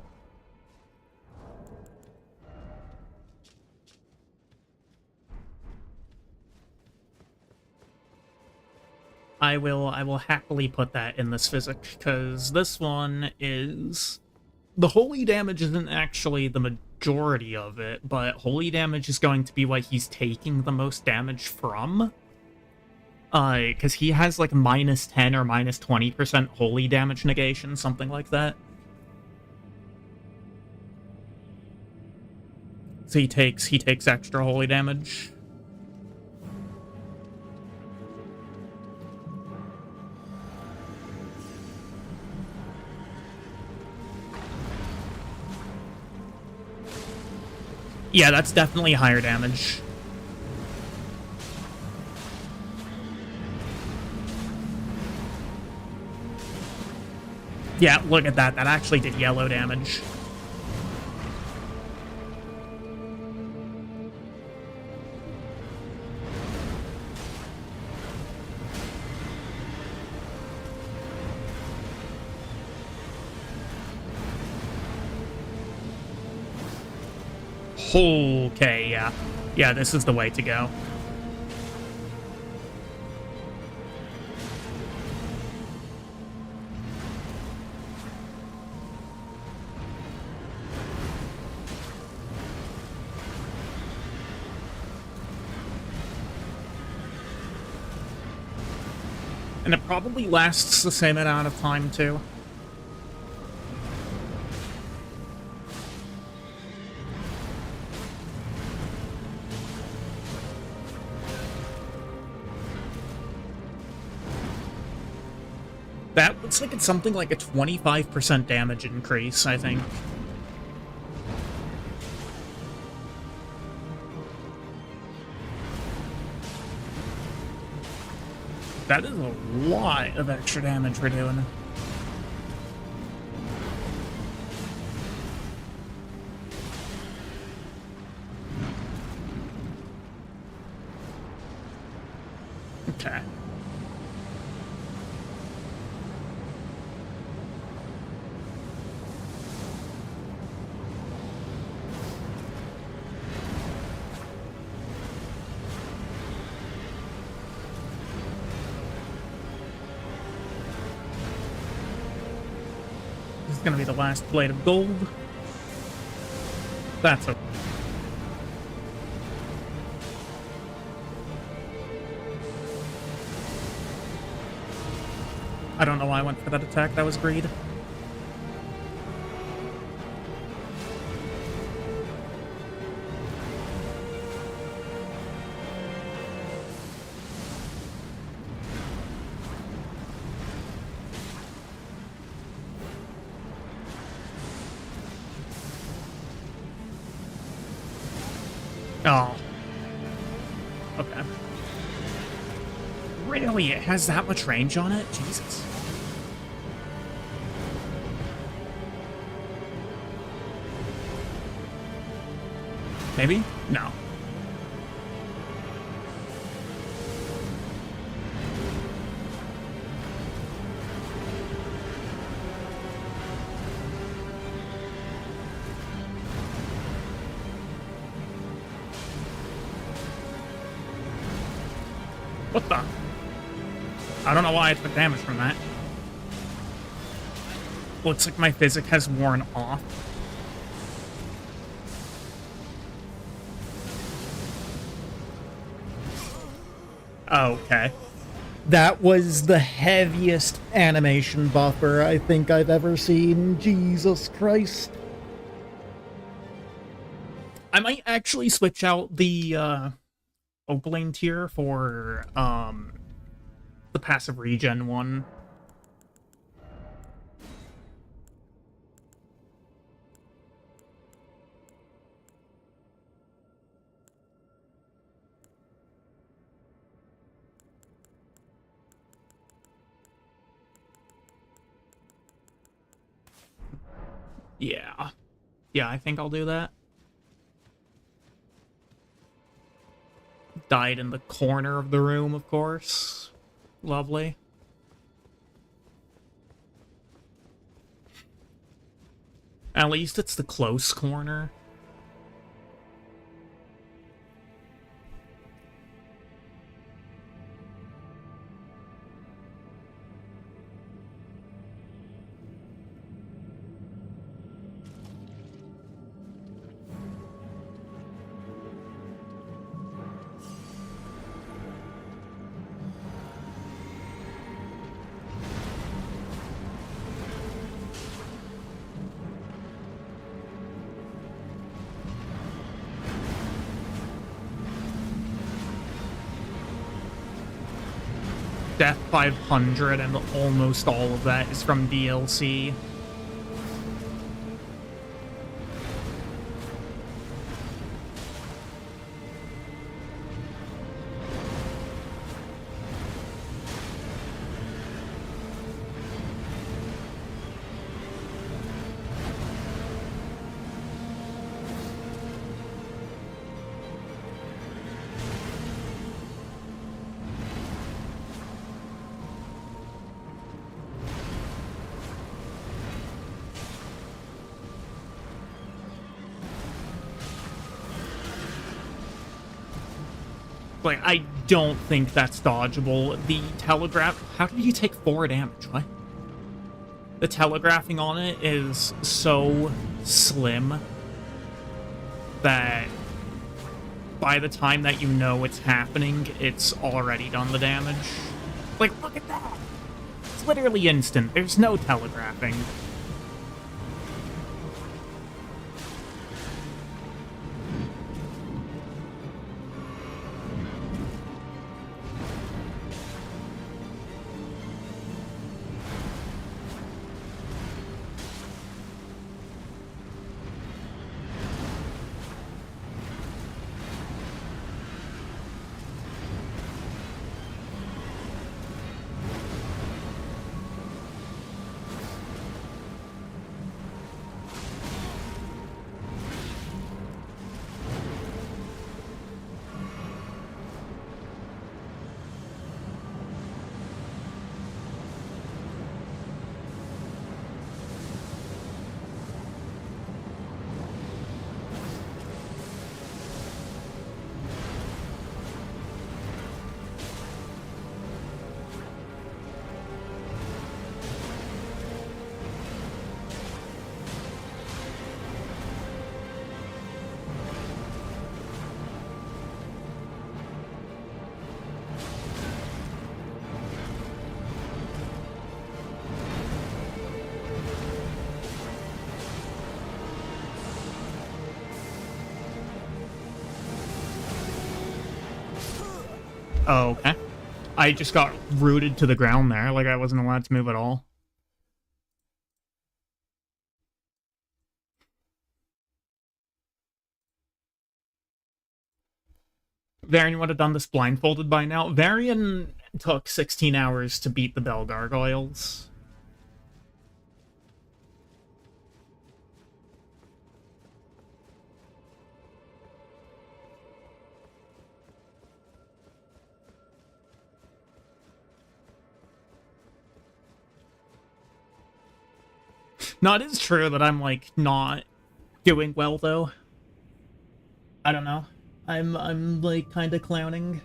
I will happily put that in this physic, because this one is the holy damage isn't actually the majority of it, but holy damage is going to be what he's taking the most damage from. Because he has like minus 10 or minus 20% holy damage negation, something like that. So he takes extra holy damage. Yeah, that's definitely higher damage. Yeah, look at that. That actually did yellow damage. Okay, yeah. Yeah, this is the way to go. And it probably lasts the same amount of time, too. That looks like it's something like a 25% damage increase, I think. That is a lot of extra damage we're doing. Okay. This is gonna be the last blade of gold. That's okay. I don't know why I went for that attack. That was greed. Oh. Okay. Really? It has that much range on it? Jesus. Maybe? No. What the? I don't know why I took damage from that. Looks like my physic has worn off. Okay. That was the heaviest animation buffer I think I've ever seen. Jesus Christ. I might actually switch out the Opaline tier for the passive regen one. Yeah. Yeah, I think I'll do that. Died in the corner of the room, of course. Lovely. At least it's the close corner. Death 500, and almost all of that is from DLC. Like, I don't think that's dodgeable. The telegraph... How did he take 4 damage? What? The telegraphing on it is so slim that by the time that you know it's happening, it's already done the damage. Like, look at that! It's literally instant. There's no telegraphing. Oh, okay. I just got rooted to the ground there, like I wasn't allowed to move at all. Varian would have done this blindfolded by now. Varian took 16 hours to beat the Bell Gargoyles. No, it is true that I'm, like, not doing well, though. I don't know. I'm like, kinda clowning.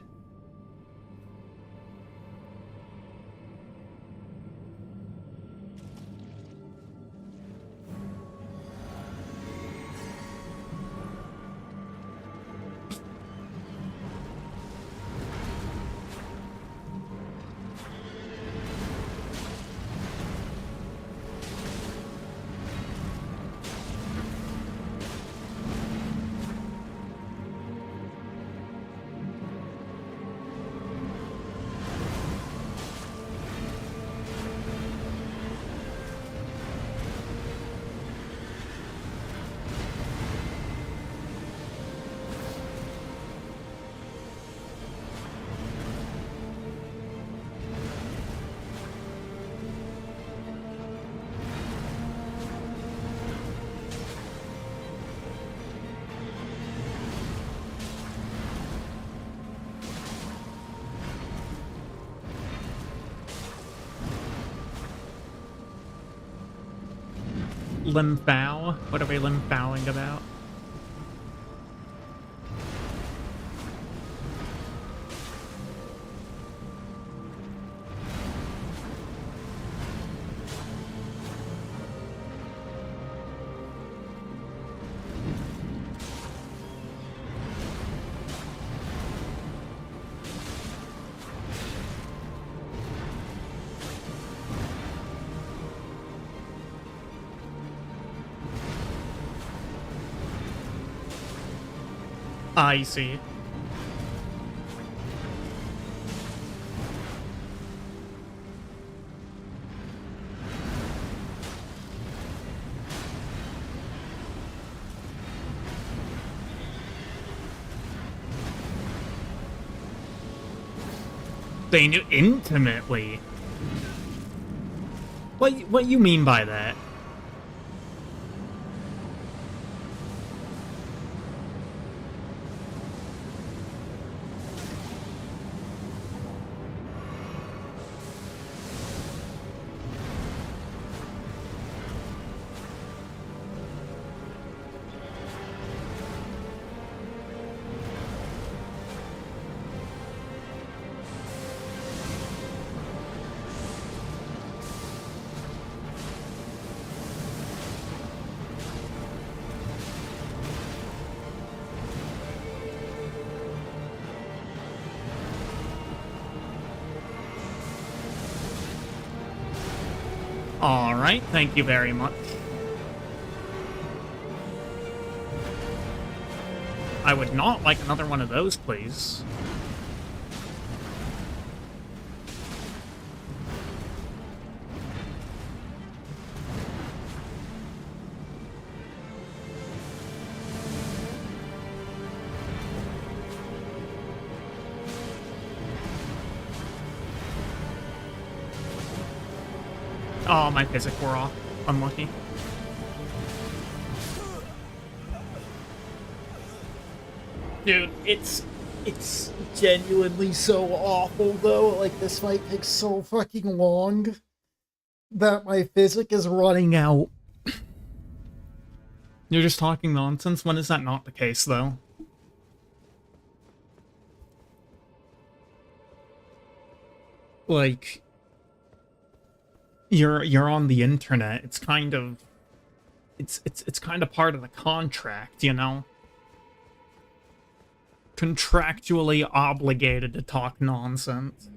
Limfow? What are we limfowing about? I see. They knew intimately. What you mean by that? Alright, thank you very much. I would not like another one of those, please. Oh, my physics were off. Unlucky. Dude, it's genuinely so awful though. Like, this fight takes so fucking long that my physic is running out. You're just talking nonsense? When is that not the case, though? Like, you're on the internet. It's kind of it's kind of part of the contract, you know? Contractually obligated to talk nonsense.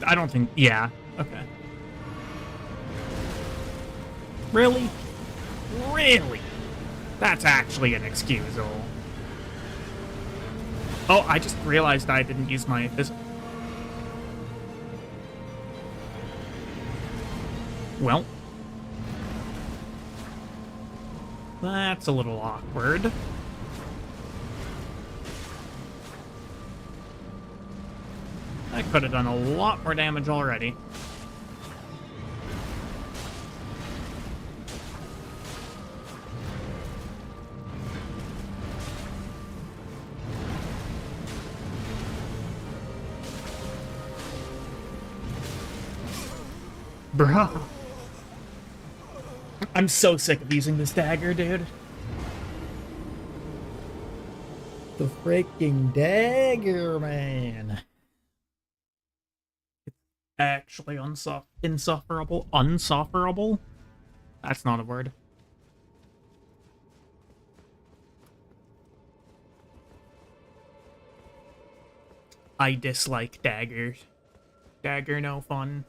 I don't think... Yeah. Okay. Really? Really? That's actually inexcusable. Oh, I just realized I didn't use my... Well. That's a little awkward. I could have done a lot more damage already. Bruh. I'm so sick of using this dagger, dude. The freaking dagger, man. Actually insufferable. Unsufferable? That's not a word. I dislike daggers. Dagger no fun.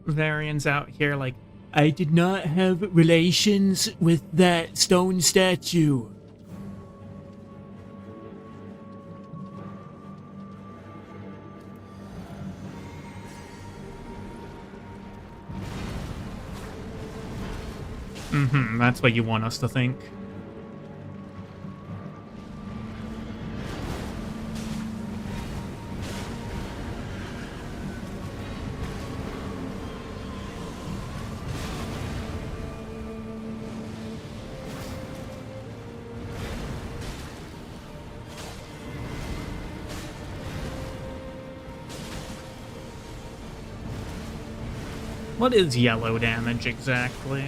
Varians out here like, I did not have relations with that stone statue. That's what you want us to think. What is yellow damage exactly?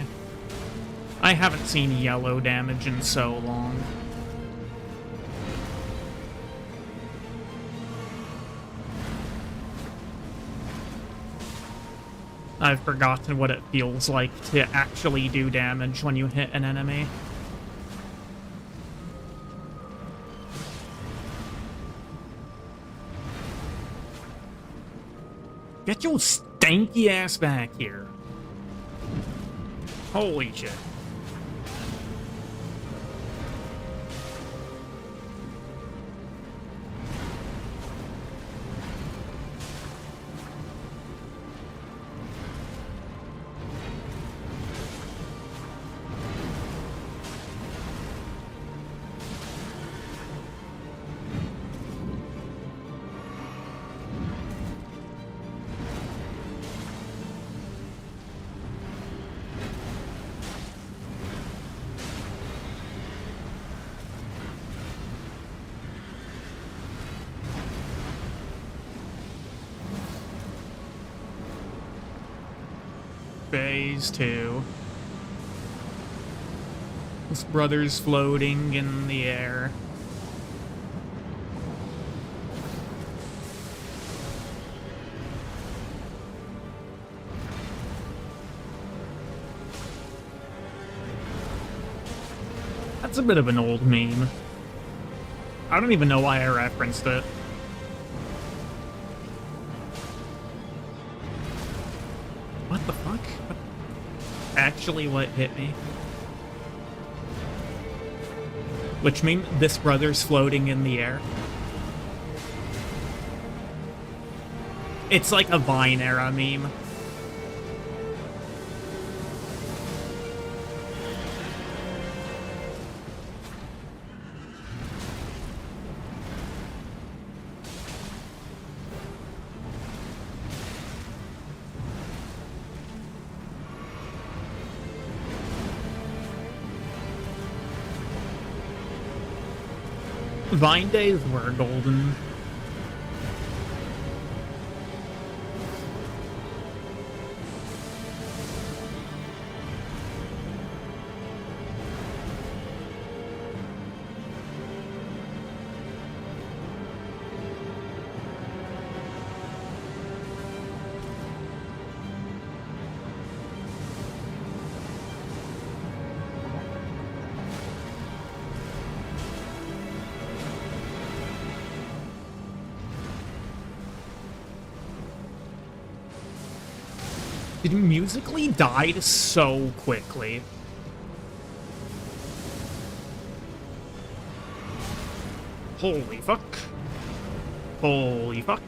I haven't seen yellow damage in so long. I've forgotten what it feels like to actually do damage when you hit an enemy. Get your stanky ass back here. Holy shit. Phase 2. This brother's floating in the air. That's a bit of an old meme. I don't even know why I referenced it. What the fuck? Actually, what hit me? Which means this brother's floating in the air. It's like a Vine era meme. Vine days were golden. It musically died so quickly. Holy fuck. Holy fuck.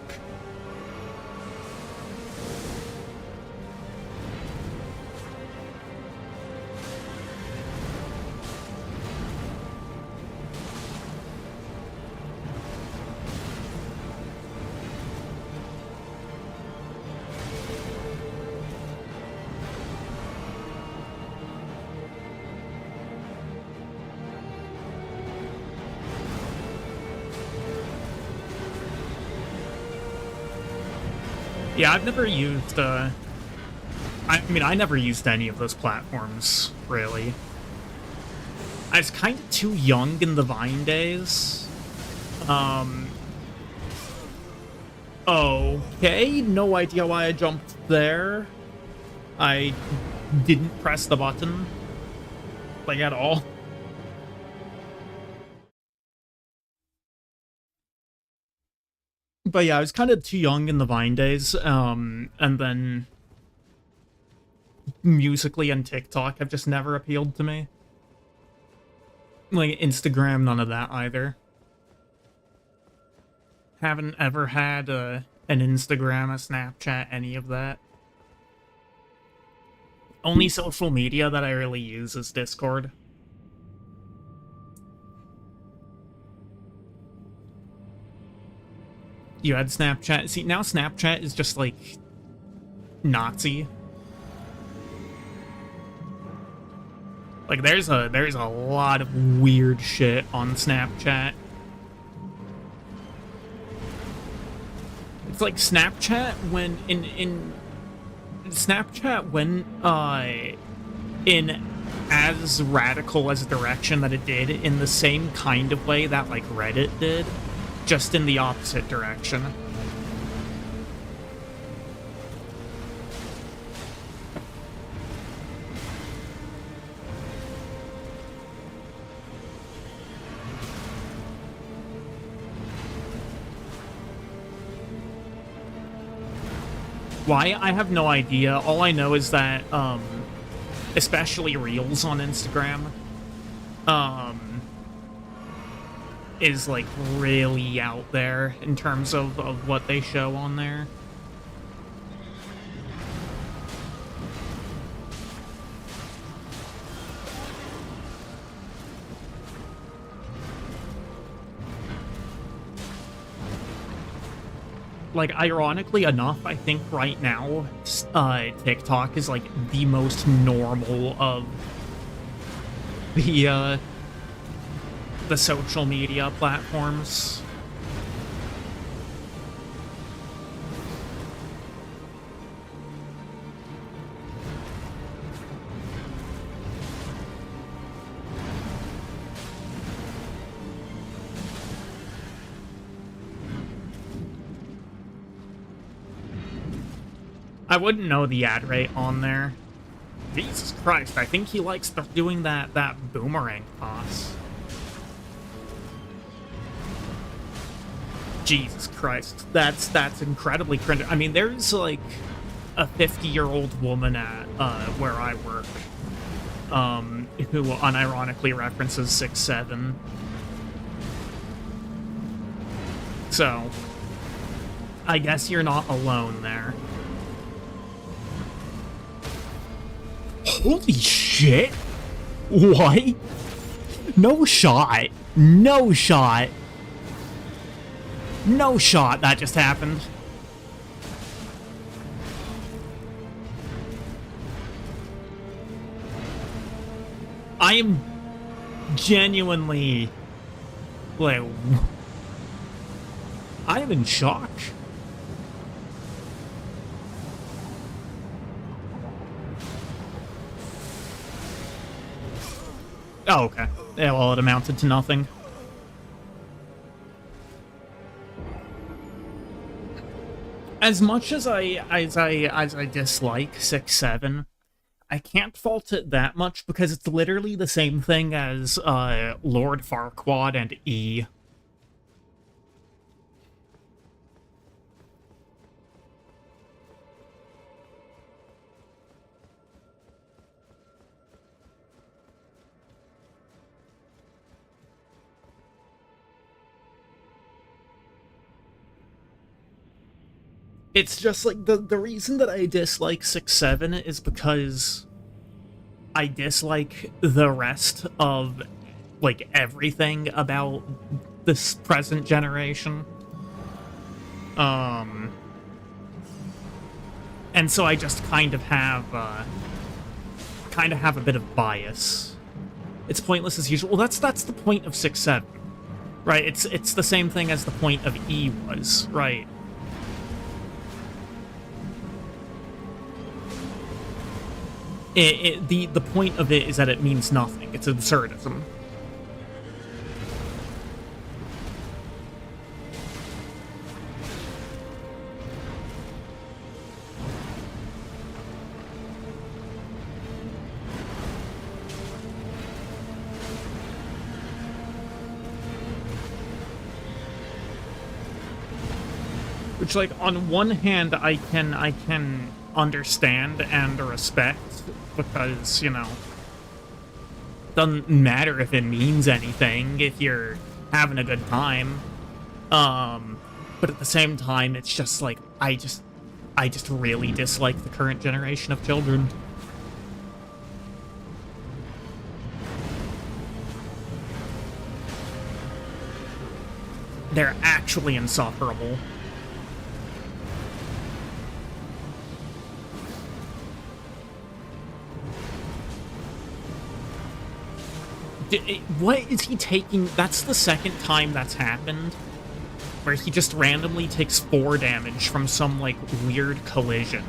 Yeah, I've never used, I mean, I never used any of those platforms, really. I was kind of too young in the Vine days. Okay, no idea why I jumped there. I didn't press the button, like, at all. But yeah, I was kind of too young in the Vine days, and then musically and TikTok have just never appealed to me. Like, Instagram, none of that either. Haven't ever had an Instagram, a Snapchat, any of that. Only social media that I really use is Discord. You had Snapchat. See, now Snapchat is just, like, Nazi. Like, there's a lot of weird shit on Snapchat. It's like Snapchat when in as radical as a direction that it did in the same kind of way that, like, Reddit did, just in the opposite direction. Why? I have no idea. All I know is that, especially Reels on Instagram, is, like, really out there in terms of what they show on there. Like, ironically enough, I think right now, TikTok is, like, the most normal of the social media platforms. I wouldn't know the ad rate on there. Jesus Christ, I think he likes doing that boomerang toss. Jesus Christ, that's incredibly cringe. I mean, there's like a 50-year-old woman at where I work, who unironically references 6'7". So, I guess you're not alone there. Holy shit! What? No shot. No shot. No shot that just happened. I am genuinely, like, I am in shock. Oh, okay. Yeah, well, it amounted to nothing. As much as I dislike 6'7", I can't fault it that much because it's literally the same thing as Lord Farquaad and E. It's just, like, the reason that I dislike 6'7" is because I dislike the rest of, like, everything about this present generation. And so I just kind of have a bit of bias. It's pointless as usual. Well, that's the point of 6'7", right? It's the same thing as the point of E was, right? The point of it is that it means nothing. It's absurdism. Which, like, on one hand, I can understand and respect, because, you know, doesn't matter if it means anything if you're having a good time. But at the same time, it's just like, I just really dislike the current generation of children. They're actually insufferable. What is he taking? That's the second time that's happened, where he just randomly takes 4 damage from some, like, weird collision.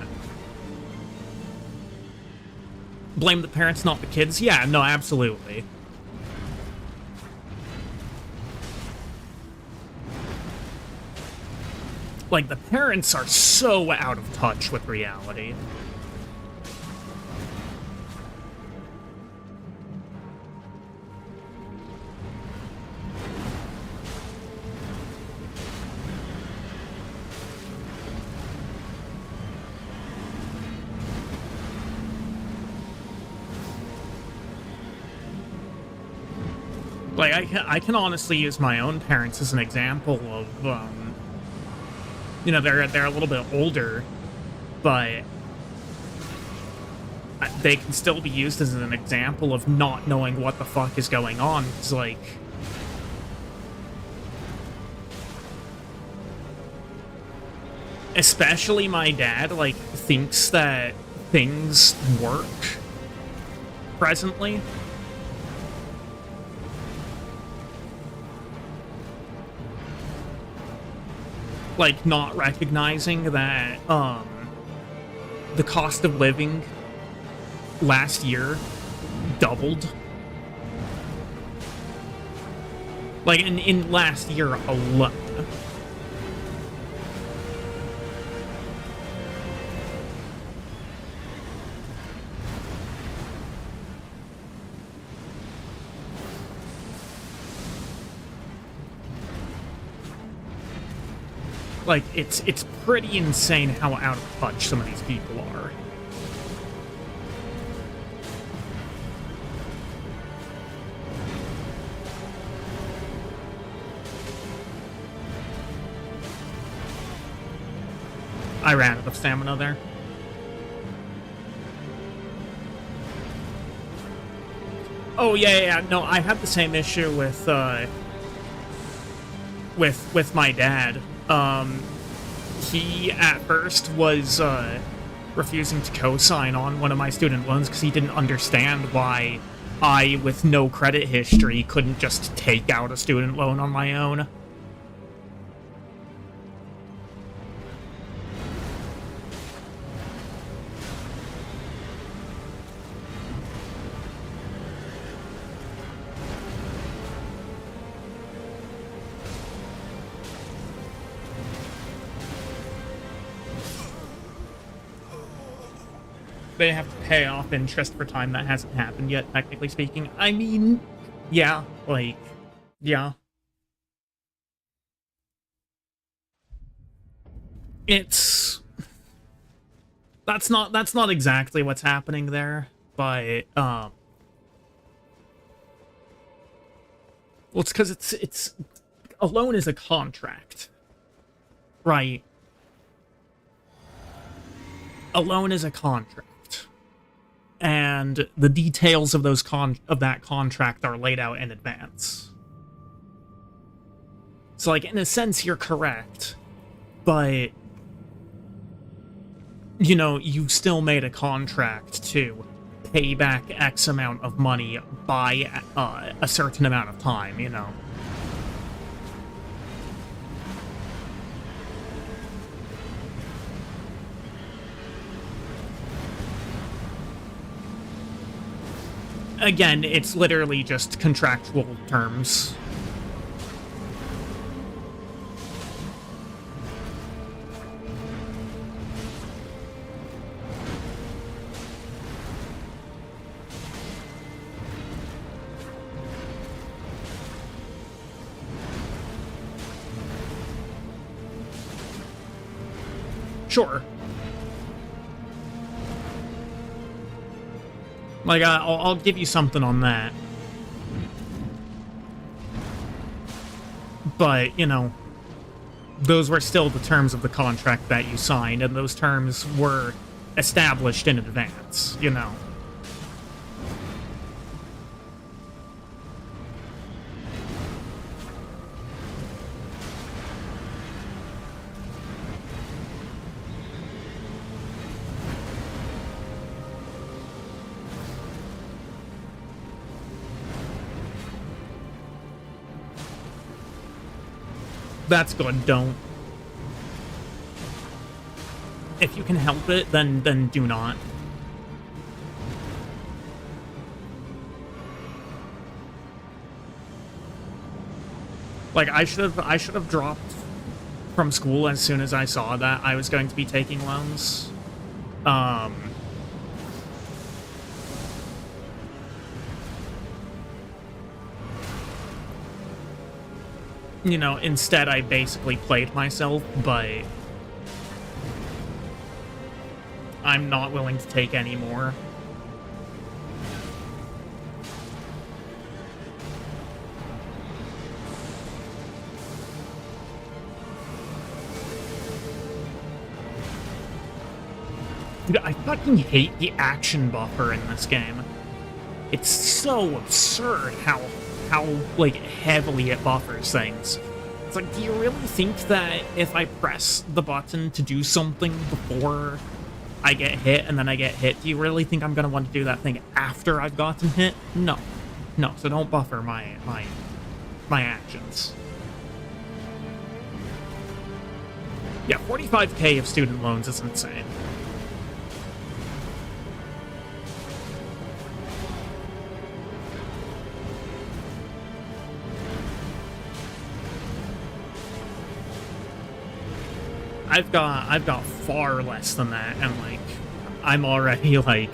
Blame the parents, not the kids? Yeah, no, absolutely. Like, the parents are so out of touch with reality. Like, I can honestly use my own parents as an example of, you know, they're a little bit older, but they can still be used as an example of not knowing what the fuck is going on. It's like, especially my dad, like, thinks that things work presently. Like, not recognizing that, the cost of living last year doubled. Like, in last year alone. Like, it's pretty insane how out of touch some of these people are. I ran out of stamina there. Oh, yeah, no, I have the same issue with my dad. He at first was refusing to co-sign on one of my student loans because he didn't understand why I, with no credit history, couldn't just take out a student loan on my own. They have to pay off interest for time that hasn't happened yet, technically speaking. I mean, yeah, like, yeah. It's... That's not exactly what's happening there, but, well, it's because it's... A loan is a contract, right? A loan is a contract. And the details of that contract are laid out in advance. So, like, in a sense, you're correct, but, you know, you still made a contract to pay back X amount of money by a certain amount of time, you know? Again, it's literally just contractual terms. Sure. Like, I'll give you something on that. But, you know, those were still the terms of the contract that you signed, and those terms were established in advance, you know. That's good, don't. If you can help it, then do not. Like, I should have dropped from school as soon as I saw that I was going to be taking loans. You know, instead I basically played myself, but I'm not willing to take any more. Dude, I fucking hate the action buffer in this game. It's so absurd how like heavily it buffers things. It's like, do you really think that if I press the button to do something before I get hit and then I get hit, do you really think I'm gonna want to do that thing after I've gotten hit? No. No, so don't buffer my actions. Yeah, 45k of student loans is insane. I've got far less than that, and like I'm already like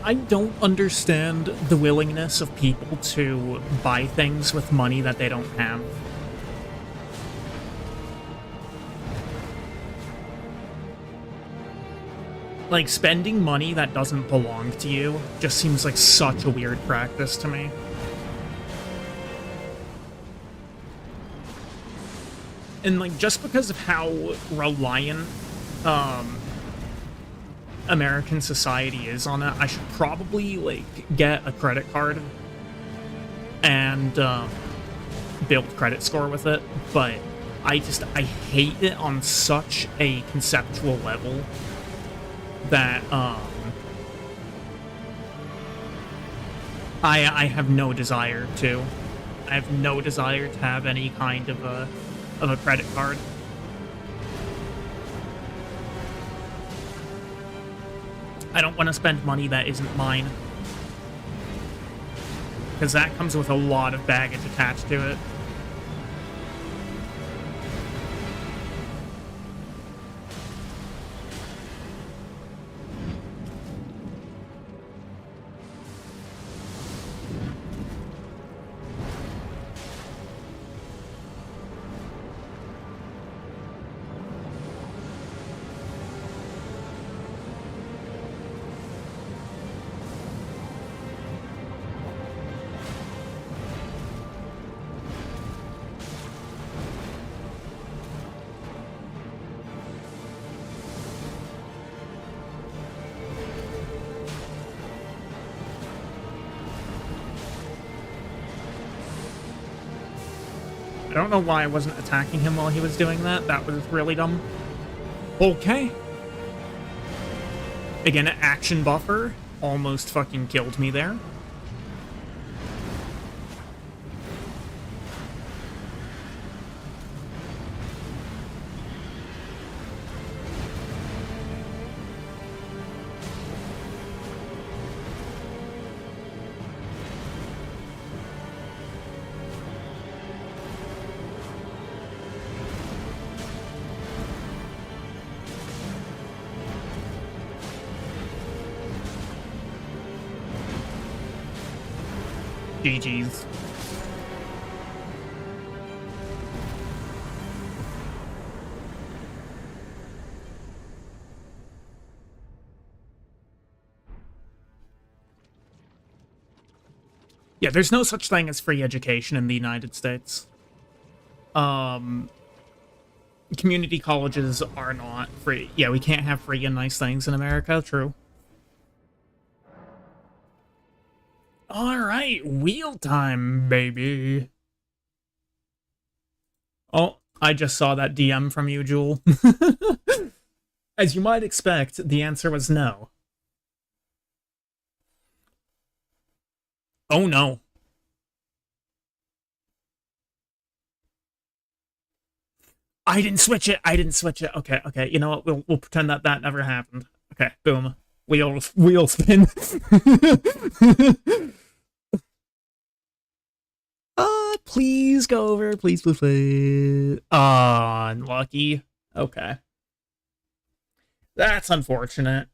I don't understand the willingness of people to buy things with money that they don't have. Like, spending money that doesn't belong to you just seems like such a weird practice to me. And, like, just because of how reliant, American society is on it, I should probably, like, get a credit card and, build credit score with it, but I hate it on such a conceptual level that, I have no desire to. I have no desire to have any kind of a credit card. I don't want to spend money that isn't mine, because that comes with a lot of baggage attached to it. I don't know why I wasn't attacking him while he was doing that. That was really dumb. Okay. Again, an action buffer almost fucking killed me there. GG's. Yeah, there's no such thing as free education in the United States. community colleges are not free. Yeah, we can't have free and nice things in America, true. Alright, wheel time, baby. Oh, I just saw that DM from you, Jewel. As you might expect, the answer was no. Oh no. I didn't switch it. I didn't switch it. Okay, okay. You know what? We'll pretend that that never happened. Okay, boom. Wheel spin. Please go over. Please, please, please. Unlucky. Okay. That's unfortunate.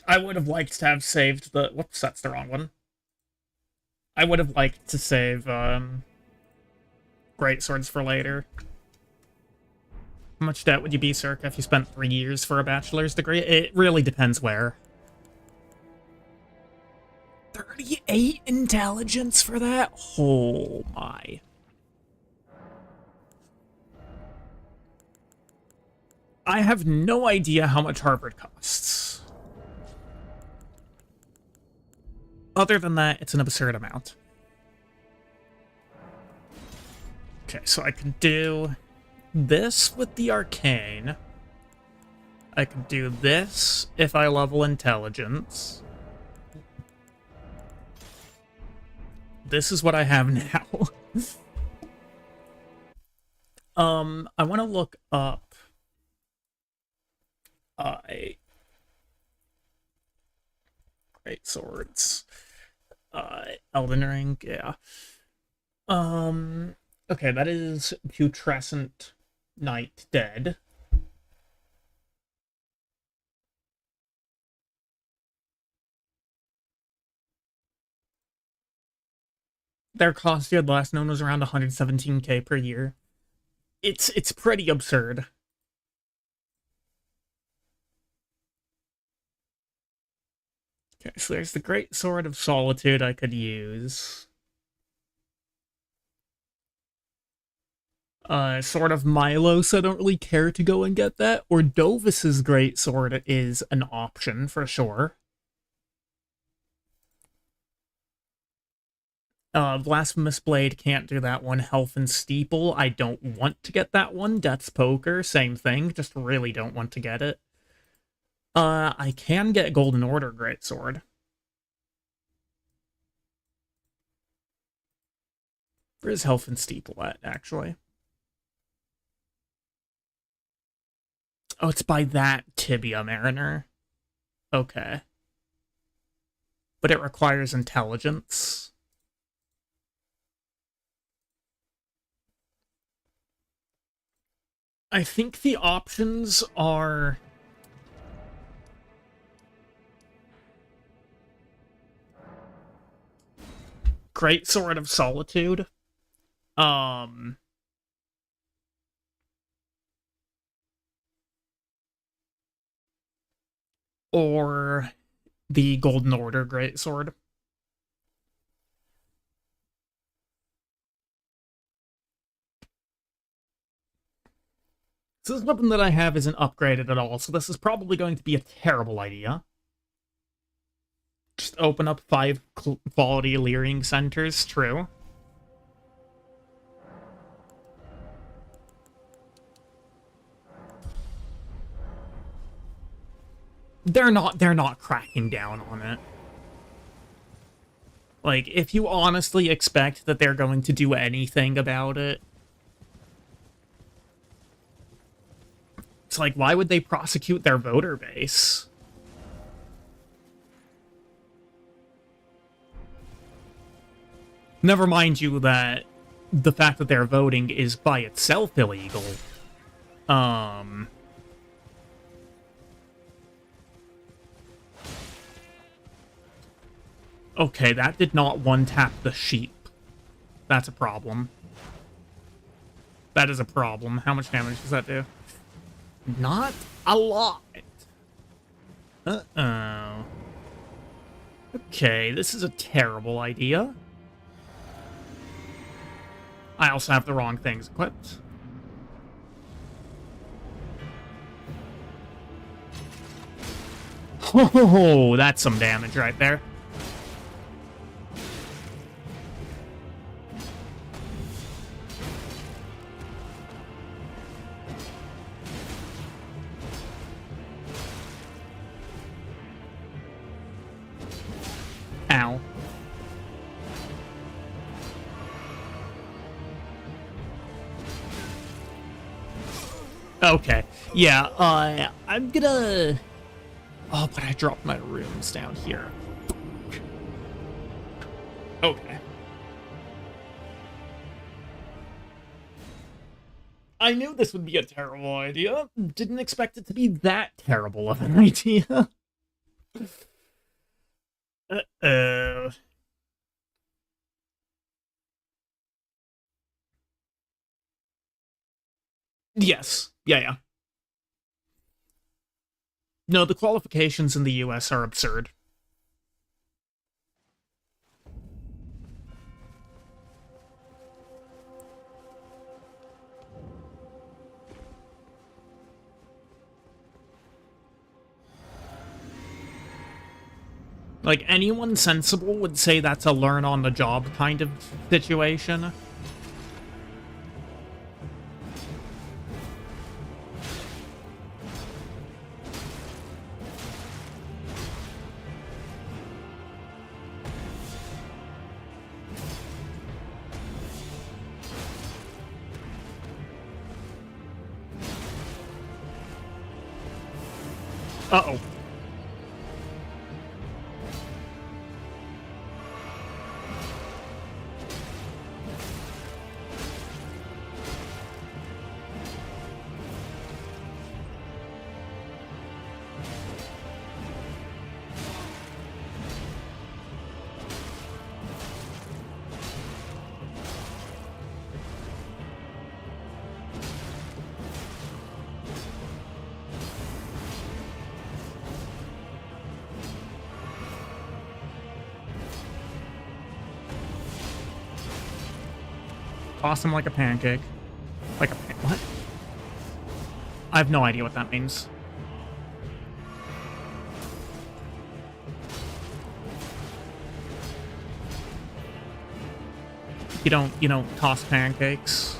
I would have liked to have saved the... Whoops, that's the wrong one. I would have liked to save, great swords for later. How much debt would you be, circa, if you spent 3 years for a bachelor's degree? It really depends where. 38 intelligence for that? Oh my. I have no idea how much Harvard costs. Other than that, it's an absurd amount. Okay, so I could do this with the arcane. I could do this if I level intelligence. This is what I have now. I want to look up great swords. Elden Ring, yeah. Okay, that is Putrescent Knight dead. Their cost the last known was around 117k per year. It's pretty absurd. Okay, so there's the Great Sword of Solitude I could use. Sword of Milos, I don't really care to go and get that. Or Dovis's Great Sword is an option for sure. Blasphemous Blade, can't do that one. Health and Steeple, I don't want to get that one. Death's Poker, same thing, just really don't want to get it. I can get Golden Order Greatsword. Where's Health and Steeple at, actually? Oh, it's by that Tibia Mariner. Okay. But it requires intelligence. I think the options are... Great Sword of Solitude. Or the Golden Order Greatsword. So this weapon that I have isn't upgraded at all, so this is probably going to be a terrible idea. Just open up 5 quality leering centers, true. They're not cracking down on it. Like, if you honestly expect that they're going to do anything about it, it's like, why would they prosecute their voter base? Never mind you that the fact that they're voting is by itself illegal. Okay, that did not one-tap the sheep. That's a problem. That is a problem. How much damage does that do? Not a lot. Uh-oh. Okay, this is a terrible idea. I also have the wrong things equipped. Oh, that's some damage right there. Ow. Okay. Yeah, I'm gonna... Oh, but I dropped my runes down here. Okay. I knew this would be a terrible idea. Didn't expect it to be that terrible of an idea. Uh-oh. Yes. Yeah. No, the qualifications in the US are absurd. Like, anyone sensible would say that's a learn-on-the-job kind of situation. Uh-oh. Toss him like a pancake. Like a what? I have no idea what that means. You don't toss pancakes.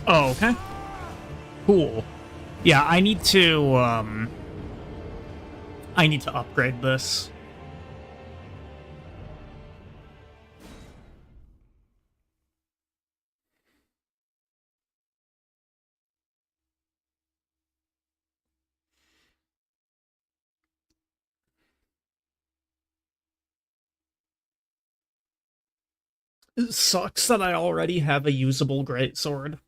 Oh, okay. Cool. Yeah, I need to upgrade this. It sucks that I already have a usable greatsword.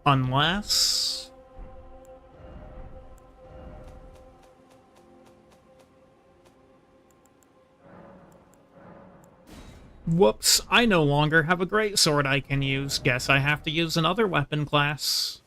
Unless... Whoops, I no longer have a greatsword I can use. Guess I have to use another weapon class.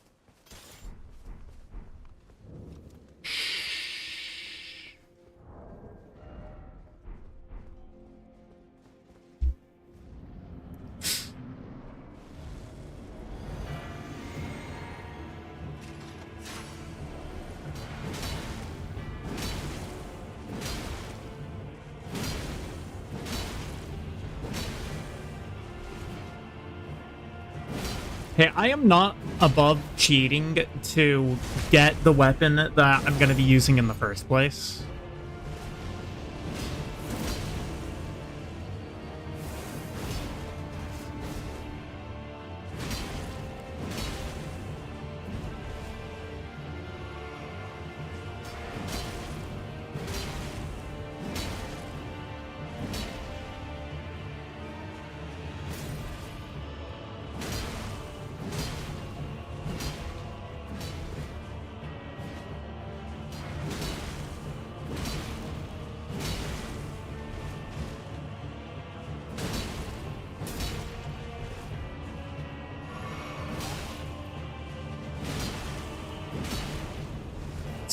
Hey, I am not above cheating to get the weapon that I'm going to be using in the first place.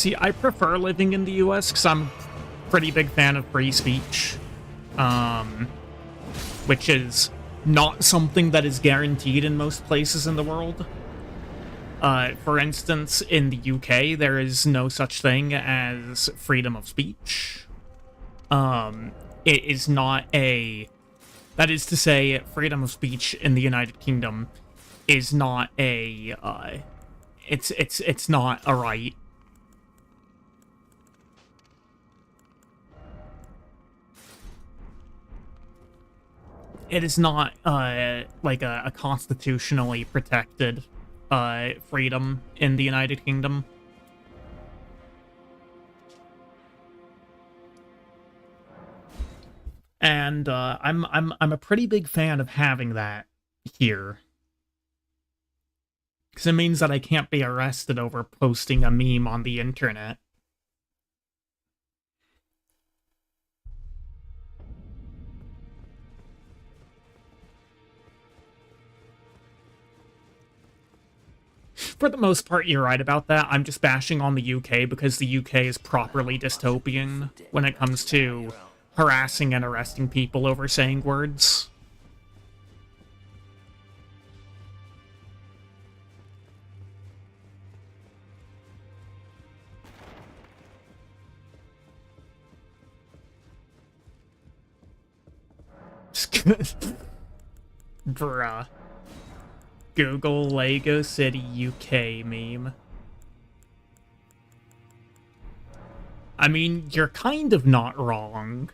See, I prefer living in the US because I'm a pretty big fan of free speech. Which is not something that is guaranteed in most places in the world. For instance, in the UK, there is no such thing as freedom of speech. It is not a... That is to say, freedom of speech in the United Kingdom is not a... It's not a right. It is not, like a constitutionally protected, freedom in the United Kingdom. And, I'm a pretty big fan of having that here. Because it means that I can't be arrested over posting a meme on the internet. For the most part, you're right about that. I'm just bashing on the UK because the UK is properly dystopian when it comes to harassing and arresting people over saying words. Bruh. Google Lego City UK meme. I mean, you're kind of not wrong.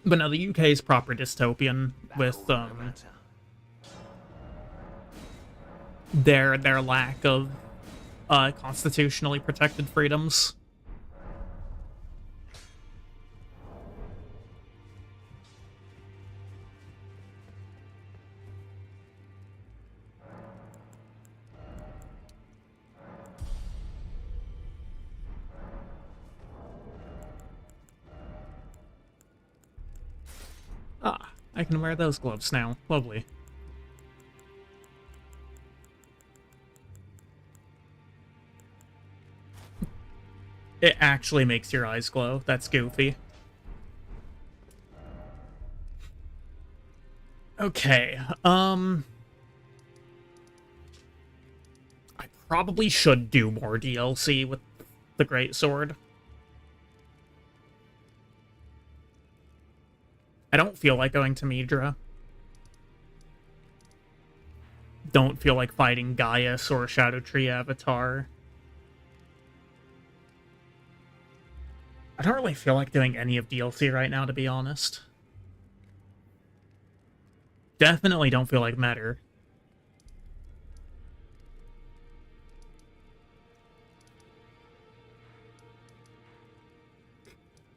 But no, the UK is proper dystopian with their lack of constitutionally protected freedoms. Ah, I can wear those gloves now. Lovely. It actually makes your eyes glow. That's goofy. Okay, I probably should do more DLC with the Greatsword. I don't feel like going to Midra. Don't feel like fighting Gaius or Shadow Tree Avatar. I don't really feel like doing any of DLC right now, to be honest. Definitely don't feel like Meta.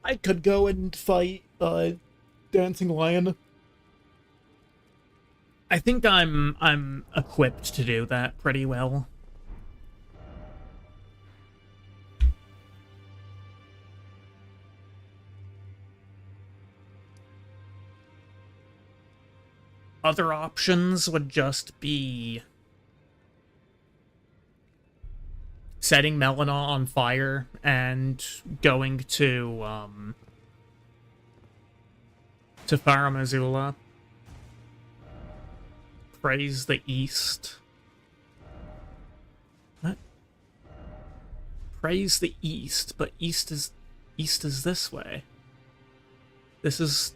I could go and fight, Dancing Lion. I think I'm equipped to do that pretty well. Other options would just be setting Melina on fire and going to Farum Azula. Praise the East. What? Praise the East, but East is this way. This is...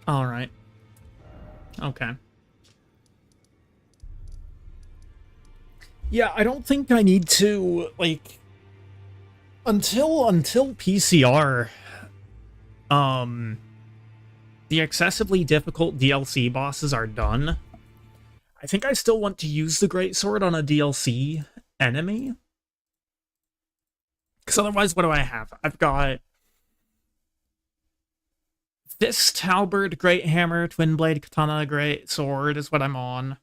Alright. Okay. Yeah, I don't think I need to, like... Until PCR... the excessively difficult DLC bosses are done, I think I still want to use the Greatsword on a DLC enemy. Because otherwise, what do I have? I've got Fist, Halberd, Great Hammer, Twin Blade, Katana, Great Sword is what I'm on.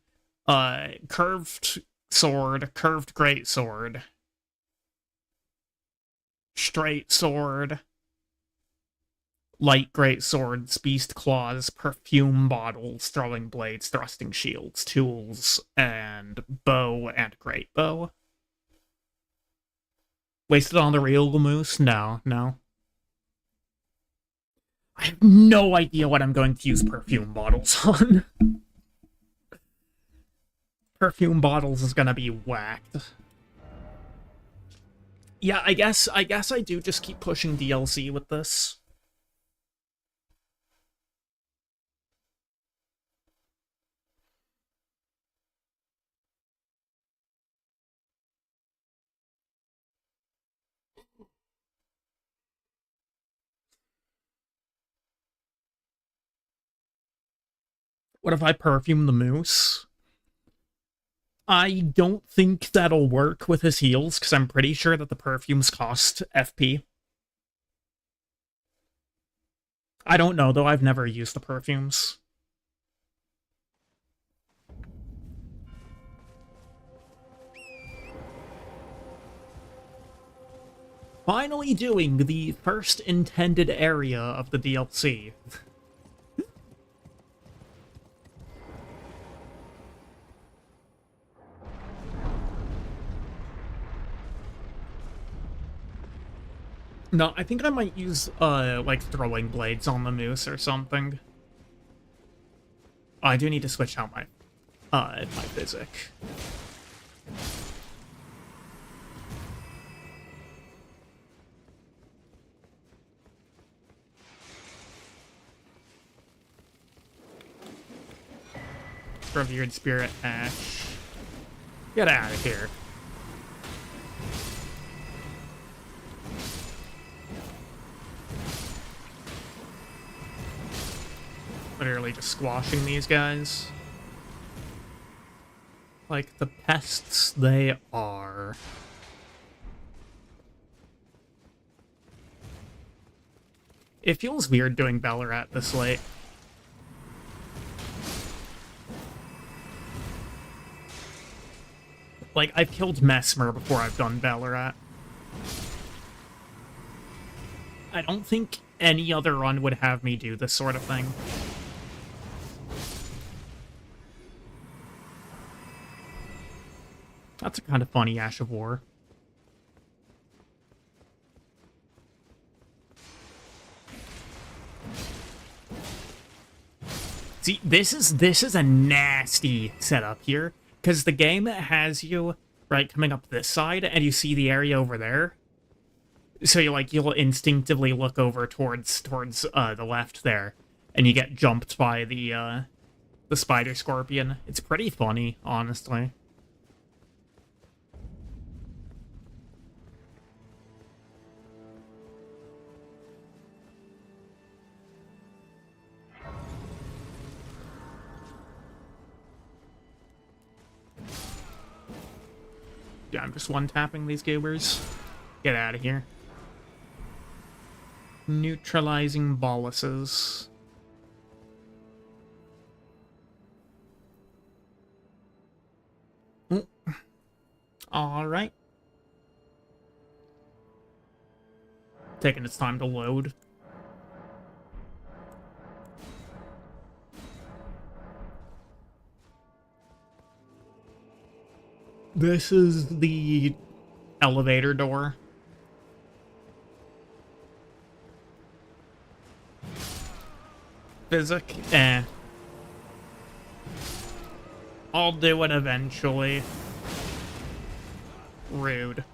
Curved Sword, Curved Great Sword. straight sword, light great swords, beast claws, perfume bottles, throwing blades, thrusting shields, tools, and bow and great bow. Wasted on the real moose? No, no. I have no idea what I'm going to use perfume bottles on. Perfume bottles is gonna be whacked. Yeah, I guess I do just keep pushing DLC with this. What if I perfume the moose? I don't think that'll work with his heals, because I'm pretty sure that the perfumes cost FP. I don't know, though. I've never used the perfumes. Finally doing the first intended area of the DLC. No, I think I might use, like, throwing blades on the moose or something. Oh, I do need to switch out my physic. Revered Spirit Ash. Get out of here. Literally just squashing these guys. Like the pests they are. It feels weird doing Ballarat this late. Like, I've killed Mesmer before I've done Ballarat. I don't think any other run would have me do this sort of thing. That's a kind of funny Ash of War. See, this is a nasty setup here, because the game has you, right, coming up this side, and you see the area over there. So you'll instinctively look over towards the left there, and you get jumped by the spider scorpion. It's pretty funny, honestly. Yeah, I'm just one-tapping these goobers. Get out of here. Neutralizing boluses. Alright. Taking its time to load. This is the elevator door. Physic? Eh. I'll do it eventually. Rude.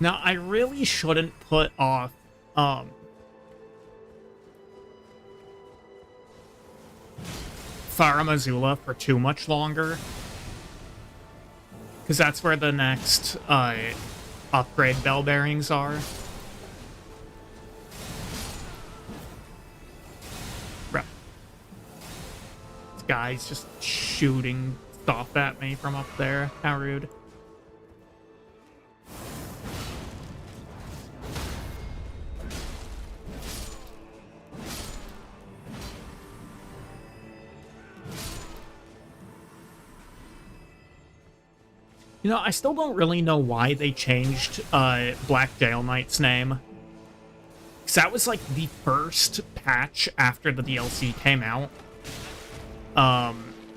Now, I really shouldn't put off, Faramazula for too much longer. Because that's where the next, upgrade bell bearings are. guy's just shooting stuff at me from up there. How rude. You know, I still don't really know why they changed Black Jail Knight's name. Because that was, like, the first patch after the DLC came out.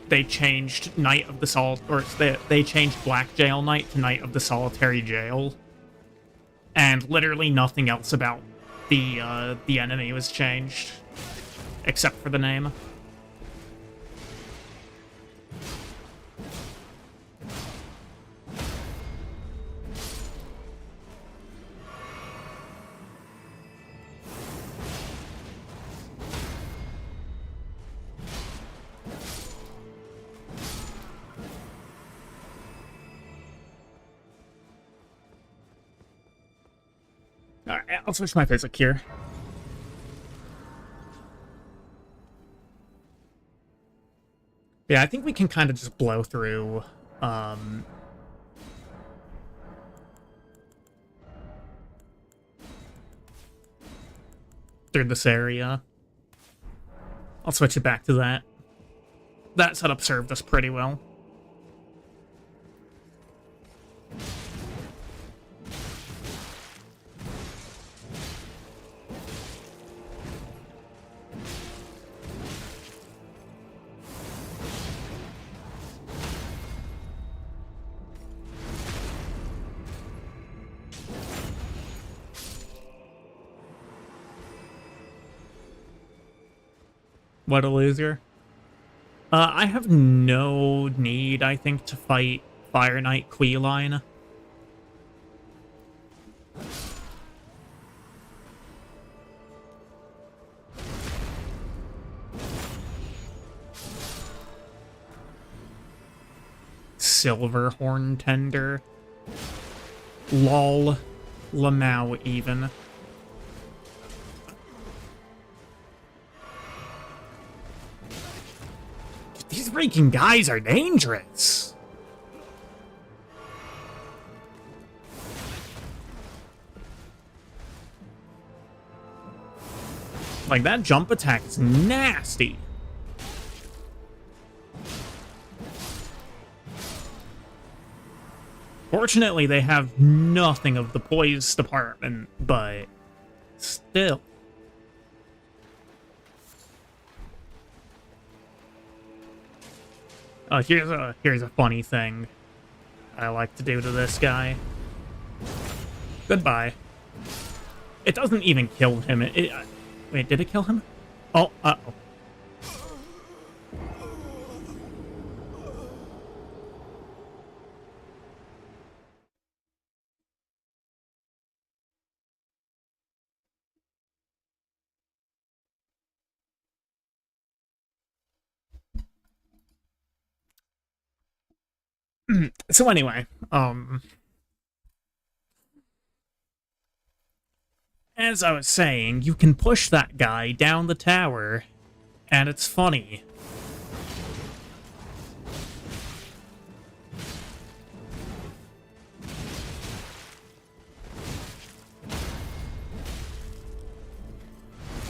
They changed Knight of the they changed Black Jail Knight to Knight of the Solitary Jail. And literally nothing else about the enemy was changed. Except for the name. Alright, I'll switch my physic here. Yeah, I think we can kind of just blow through, through this area. I'll switch it back to that. That setup served us pretty well. What a loser. I have no need, I think, to fight Fire Knight Queeline. Silverhorn Tender. Lol. Lamau even. These freaking guys are dangerous. Like, that jump attack is nasty. Fortunately, they have nothing of the poise department, but still. Here's a funny thing I like to do to this guy. Goodbye. It doesn't even kill him. Wait, did it kill him? Oh, uh-oh. So anyway, as I was saying, you can push that guy down the tower, and it's funny.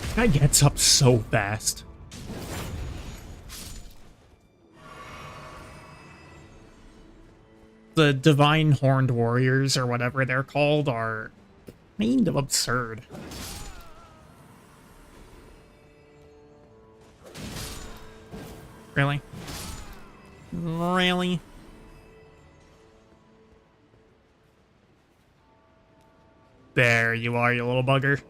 This guy gets up so fast. The Divine Horned Warriors, or whatever they're called, are kind of absurd. Really? Really? There you are, you little bugger.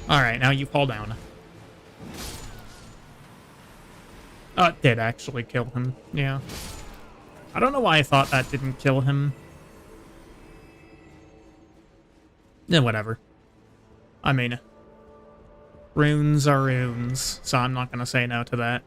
Alright, now you fall down. Oh, it did actually kill him, yeah. I don't know why I thought that didn't kill him. Yeah, whatever. I mean, runes are runes, so I'm not gonna say no to that.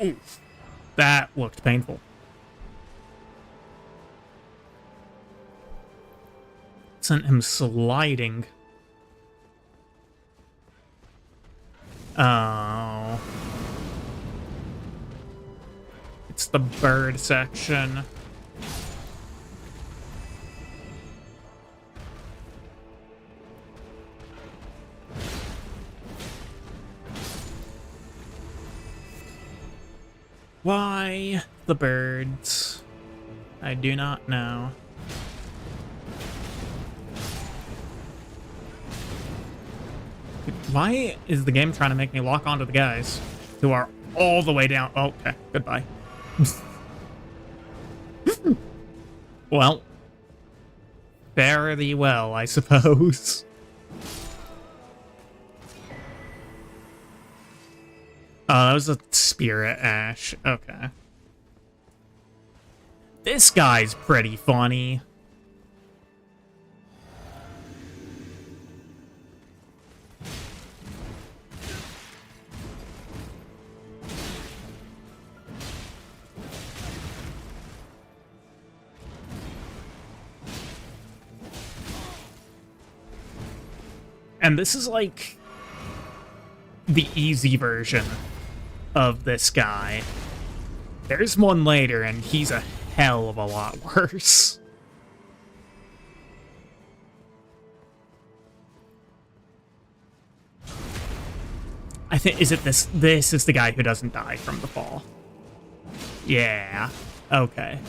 Oof. That looked painful. Sent him sliding. Oh. It's the bird section. Why the birds? I do not know. Why is the game trying to make me lock onto the guys who are all the way down? Oh, okay, goodbye. Well, fare thee well, I suppose. Oh, that was a spirit ash. Okay. This guy's pretty funny. And this is like the easy version of this guy. There's one later, and he's a hell of a lot worse. I think, is it this? This is the guy who doesn't die from the fall. Yeah. Okay.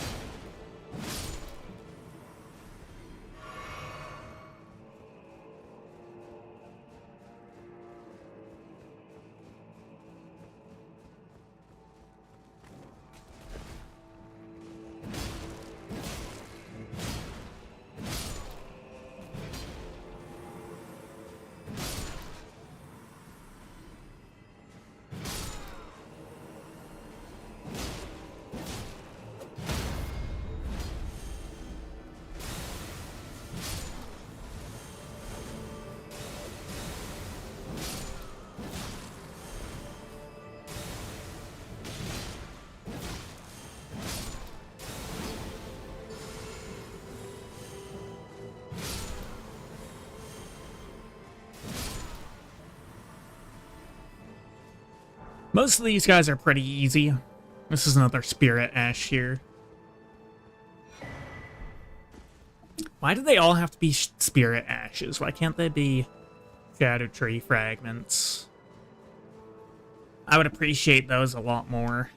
Most of these guys are pretty easy. This is another spirit ash here. Why do they all have to be spirit ashes? Why can't they be shadow tree fragments? I would appreciate those a lot more.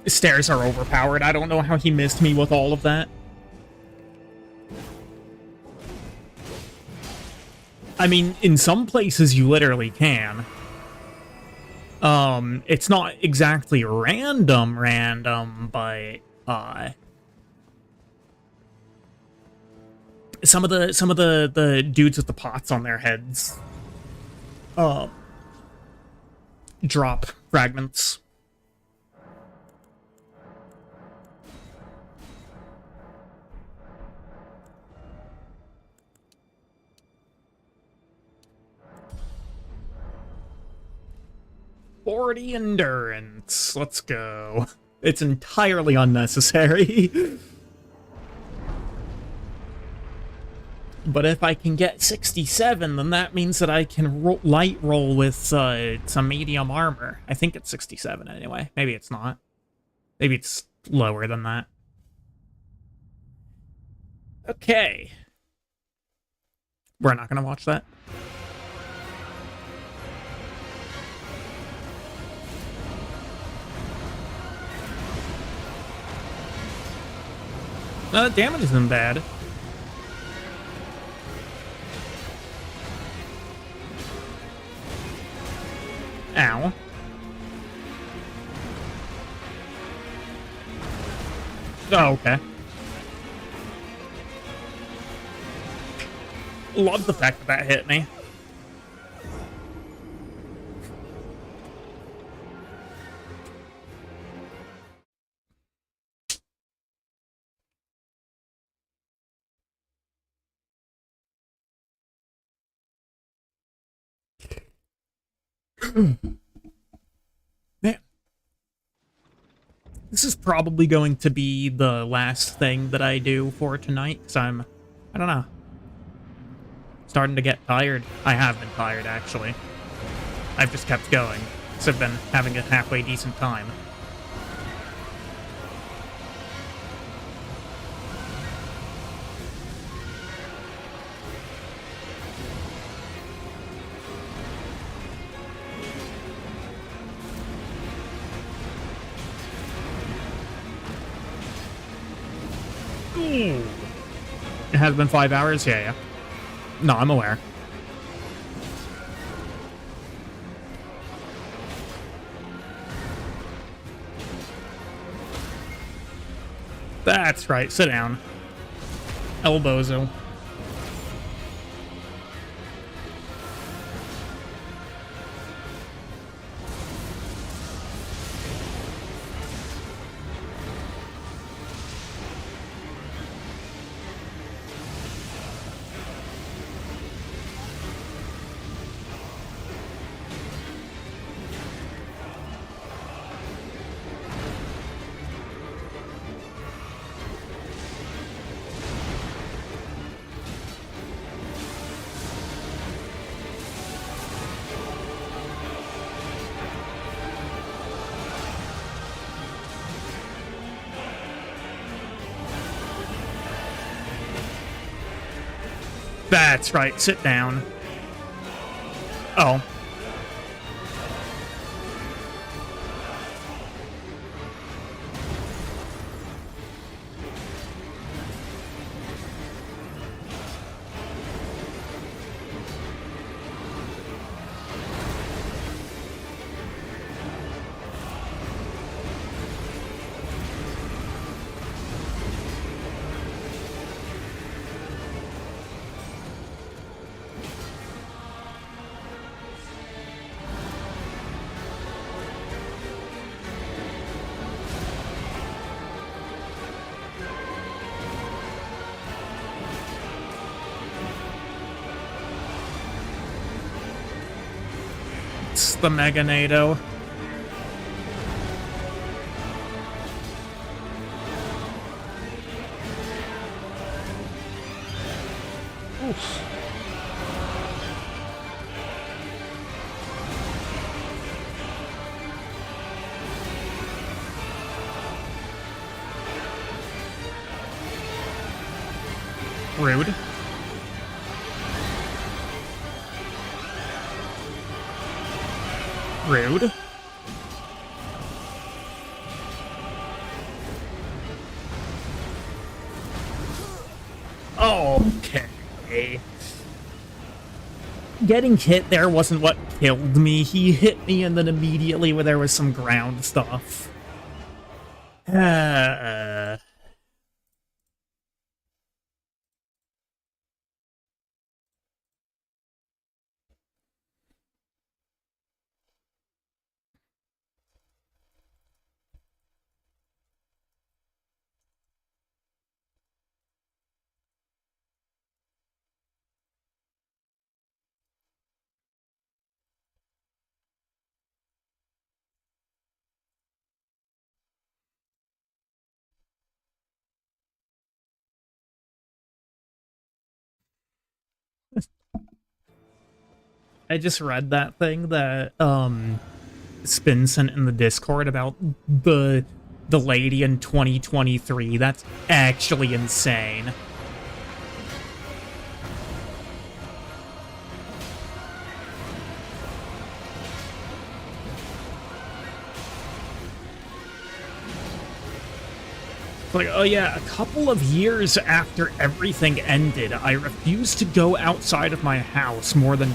Stairs are overpowered. I don't know how he missed me with all of that. I mean, in some places you literally can. It's not exactly random, but some of the dudes with the pots on their heads drop fragments. .40 endurance. Let's go. It's entirely unnecessary. But if I can get 67, then that means that I can light roll with some medium armor. I think it's 67 anyway. Maybe it's not. Maybe it's lower than that. Okay. We're not going to watch that. Damage isn't bad. Ow. Oh, okay. Love the fact that that hit me. Man. This is probably going to be the last thing that I do for tonight, because I don't know, starting to get tired. I have been tired, actually. I've just kept going, because I've been having a halfway decent time. Ooh. It has been 5 hours? Yeah. No, I'm aware. That's right, sit down. Elbozo. That's right, sit down. Oh. It's the Meganado. Oof. Rude. Rude. Okay. Getting hit there wasn't what killed me. He hit me and then immediately where there was some ground stuff. I just read that thing that Spin sent in the Discord about the lady in 2023. That's actually insane. like, oh yeah, a couple of years after everything ended, I refused to go outside of my house more than,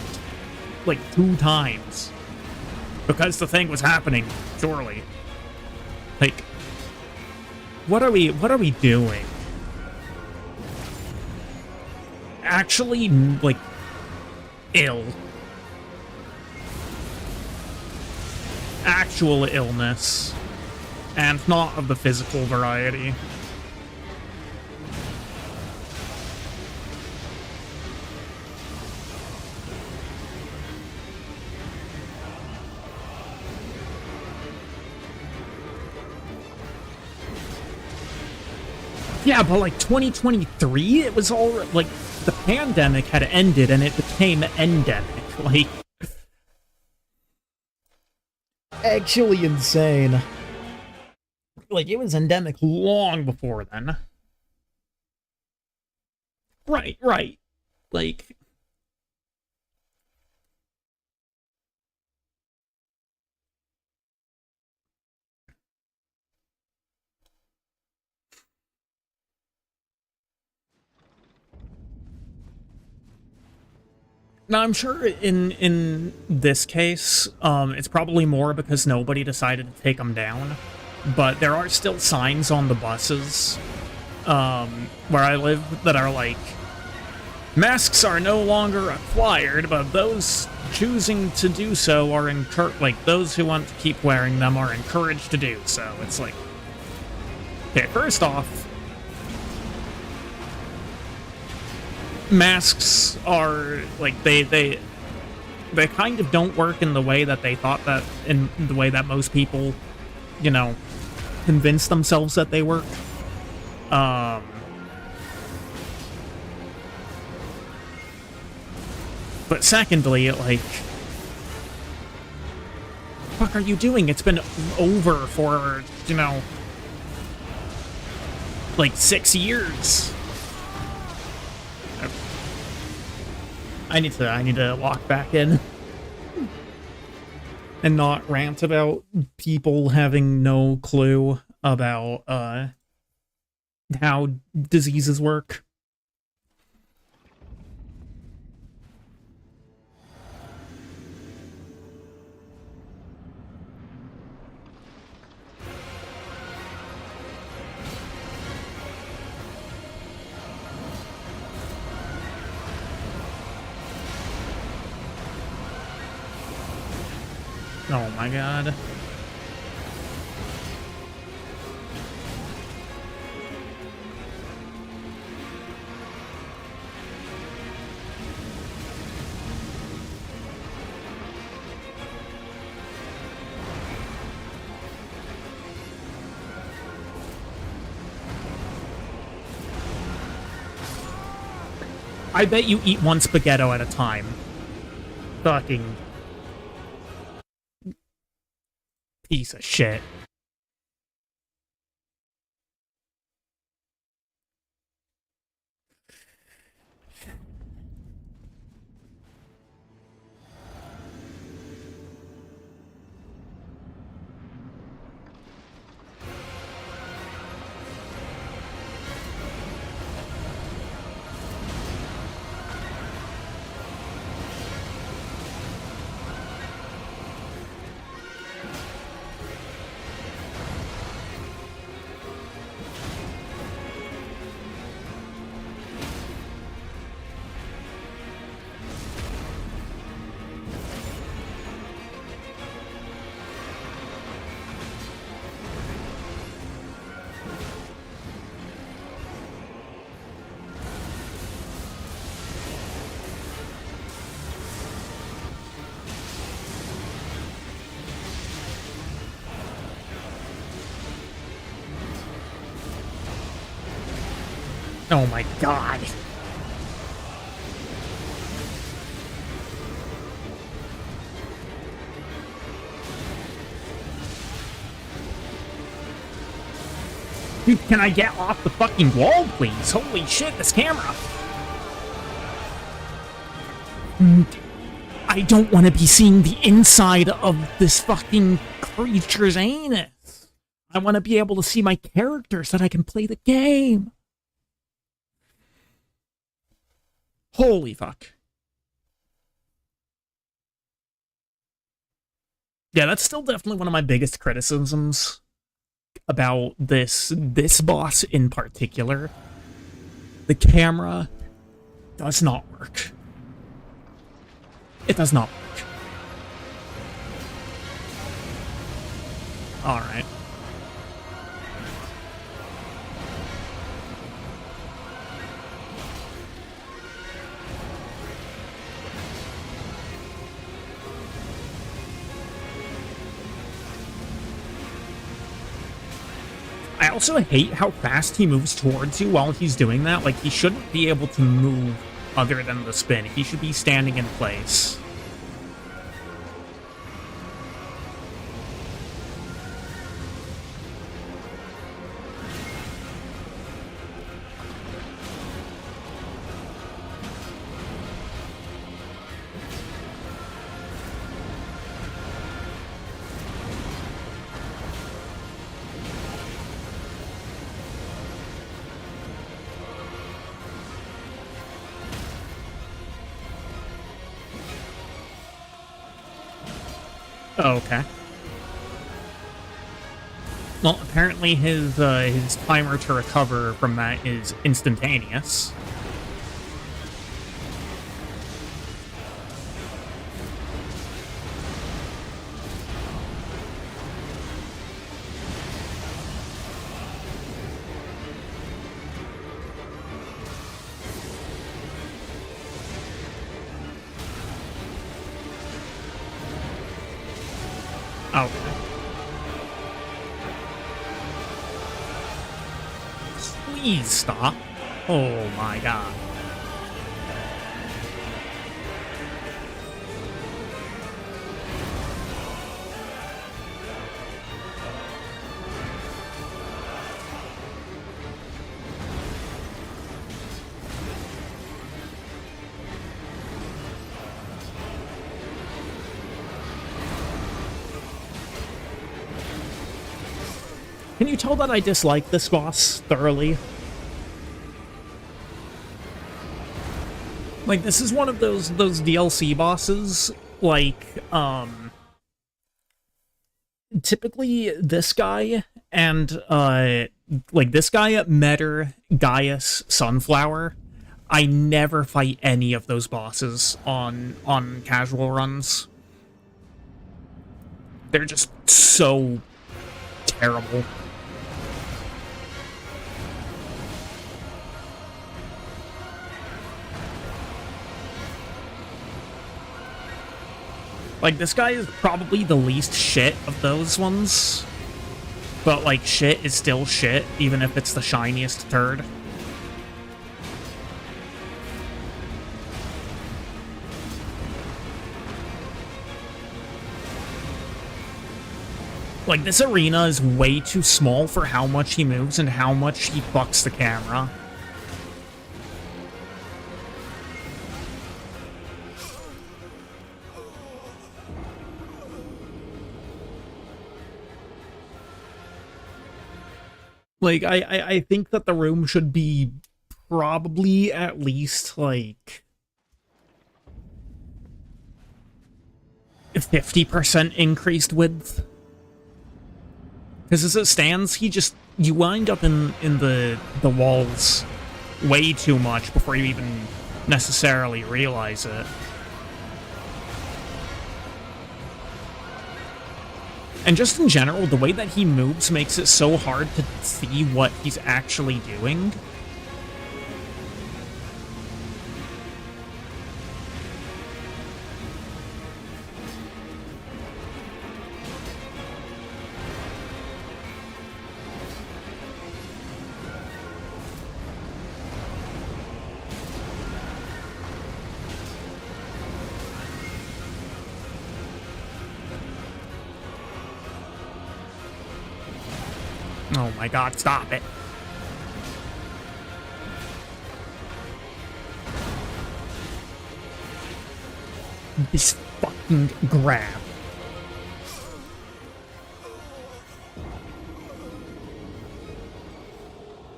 like, 2 times. Because the thing was happening, surely. Like, what are we doing? Actually, like, ill. Actual illness. And not of the physical variety. Yeah, but like 2023, it was all like the pandemic had ended and it became endemic. Like, actually insane. Like, it was endemic long before then. Right. Like, now I'm sure in this case, it's probably more because nobody decided to take them down. But there are still signs on the buses, where I live that are like, masks are no longer required, but those choosing to do so are like, those who want to keep wearing them are encouraged to do so. It's like, okay, first off, masks are, like, they kind of don't work in the way that they thought that, in the way that most people, you know, convince themselves that they work. But secondly, like, what the fuck are you doing? It's been over for, you know, like 6 years. I need to lock back in and not rant about people having no clue about how diseases work. Oh my god. I bet you eat one spaghetto at a time. Fucking piece of shit. Oh my god. Dude, can I get off the fucking wall, please? Holy shit, this camera. I don't want to be seeing the inside of this fucking creature's anus. I want to be able to see my characters so that I can play the game. Holy fuck. Yeah, that's still definitely one of my biggest criticisms about this boss in particular. The camera does not work. It does not work. Alright. I also hate how fast he moves towards you while he's doing that. Like, he shouldn't be able to move other than the spin. He should be standing in place. Oh, okay. Well, apparently his timer to recover from that is instantaneous. Oh. Please stop. Oh my god. Can you tell that I dislike this boss thoroughly? Like, this is one of those DLC bosses, like, typically this guy and, like, this guy, Metter, Gaius, Sunflower, I never fight any of those bosses on casual runs. They're just so terrible. Like, this guy is probably the least shit of those ones. But, like, shit is still shit, even if it's the shiniest turd. Like, this arena is way too small for how much he moves and how much he fucks the camera. Like, I think that the room should be probably at least, like, 50% increased width. Because as it stands, you wind up in the walls way too much before you even necessarily realize it. And just in general, the way that he moves makes it so hard to see what he's actually doing. Oh my god, stop it. This fucking grab.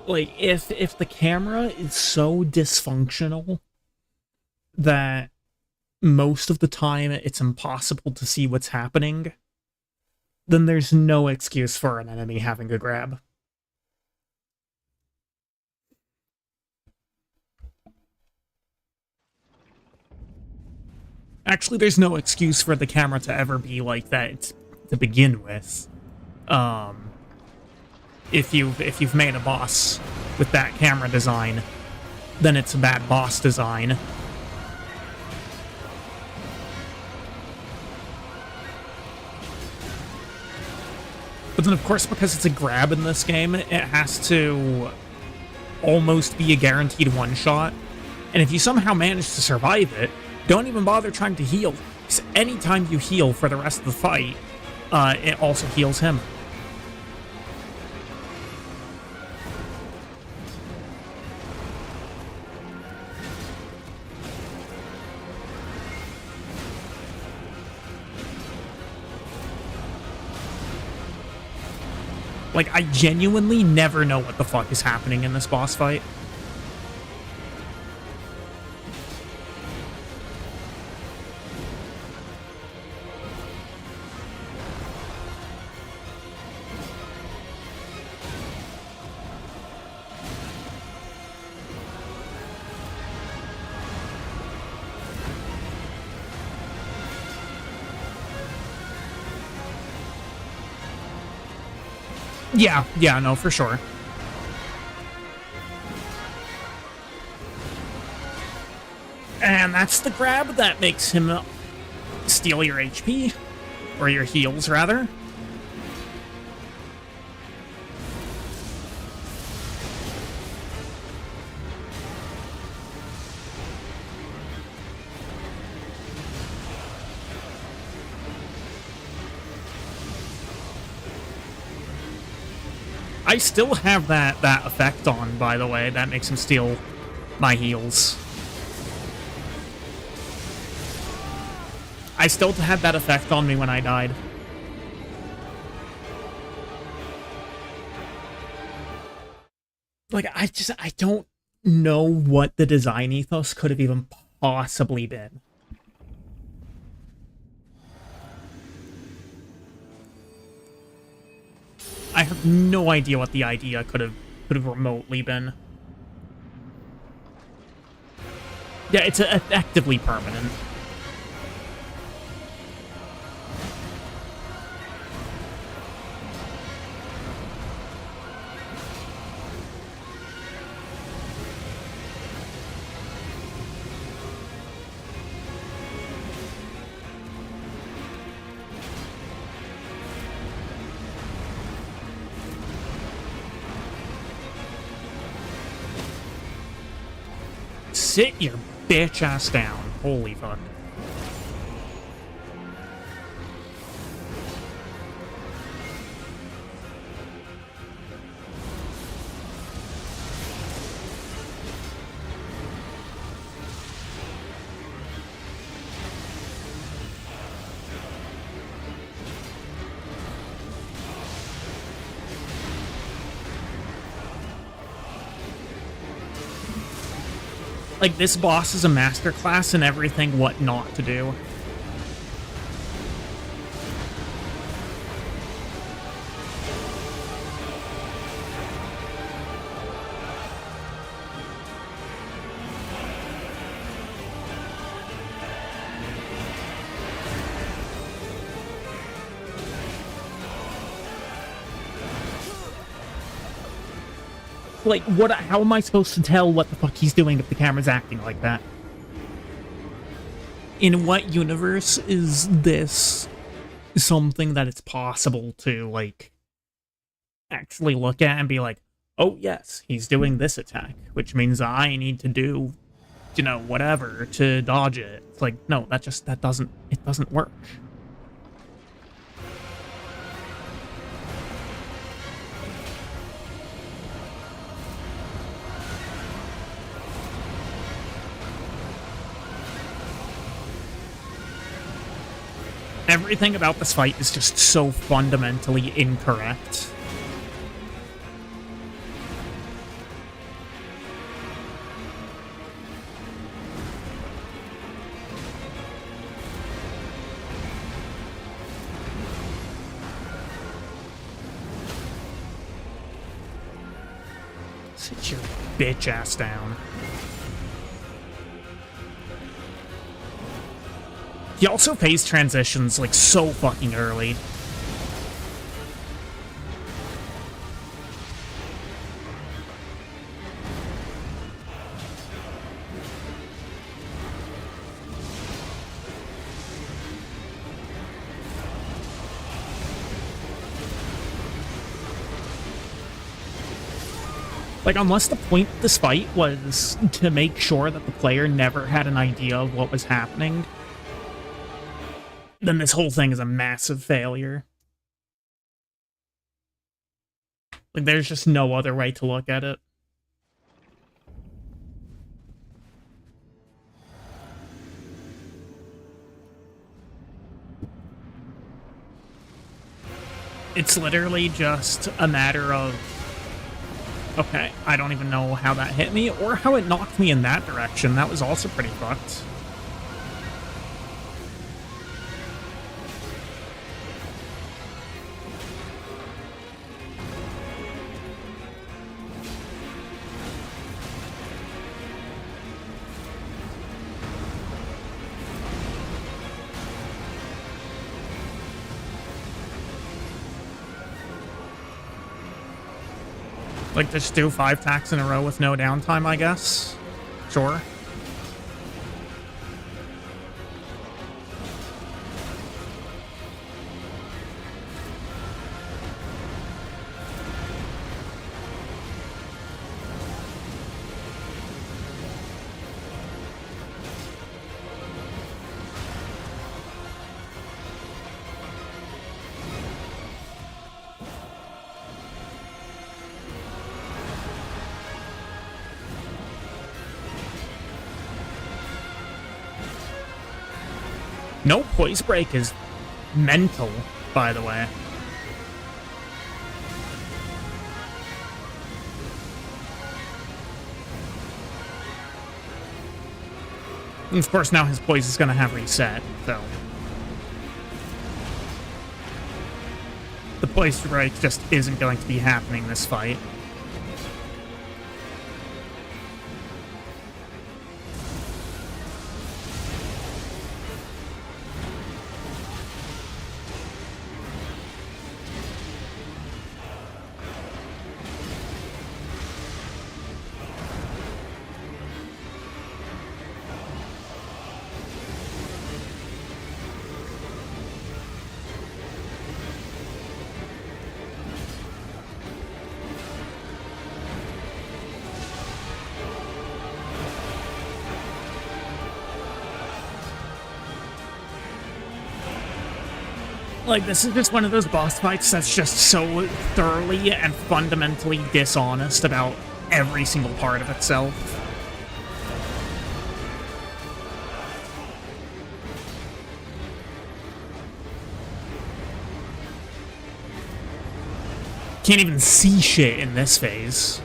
Like, if the camera is so dysfunctional that most of the time it's impossible to see what's happening, then there's no excuse for an enemy having a grab. Actually, there's no excuse for the camera to ever be like that to begin with. If you've made a boss with that camera design, then it's a bad boss design. But then, of course, because it's a grab in this game, it has to almost be a guaranteed one-shot. And if you somehow manage to survive it, don't even bother trying to heal. Because anytime you heal for the rest of the fight, it also heals him. Like, I genuinely never know what the fuck is happening in this boss fight. Yeah, no, for sure. And that's the grab that makes him steal your HP. Or your heals, rather. I still have that effect on, by the way. That makes him steal my heals. I still had that effect on me when I died. Like, I don't know what the design ethos could have even possibly been. I have no idea what the idea could have remotely been. Yeah, it's effectively permanent. Sit your bitch ass down. Holy fuck. Like, this boss is a masterclass in everything what not to do. Like, what? How am I supposed to tell what the fuck he's doing if the camera's acting like that? In what universe is this something that it's possible to, like, actually look at and be like, oh, yes, he's doing this attack, which means I need to do, you know, whatever to dodge it. It's like, no, it doesn't work. Everything about this fight is just so fundamentally incorrect. Sit your bitch ass down. He also phase transitions, like, so fucking early. Like, unless the point of this fight was to make sure that the player never had an idea of what was happening, then this whole thing is a massive failure. Like, there's just no other way to look at it. It's literally just a matter of, okay, I don't even know how that hit me or how it knocked me in that direction. That was also pretty fucked. Like, just do 5 attacks in a row with no downtime, I guess? Sure. No poise break is mental, by the way. And of course, now his poise is going to have reset, so... the poise break just isn't going to be happening this fight. Like, this is just one of those boss fights that's just so thoroughly and fundamentally dishonest about every single part of itself. Can't even see shit in this phase.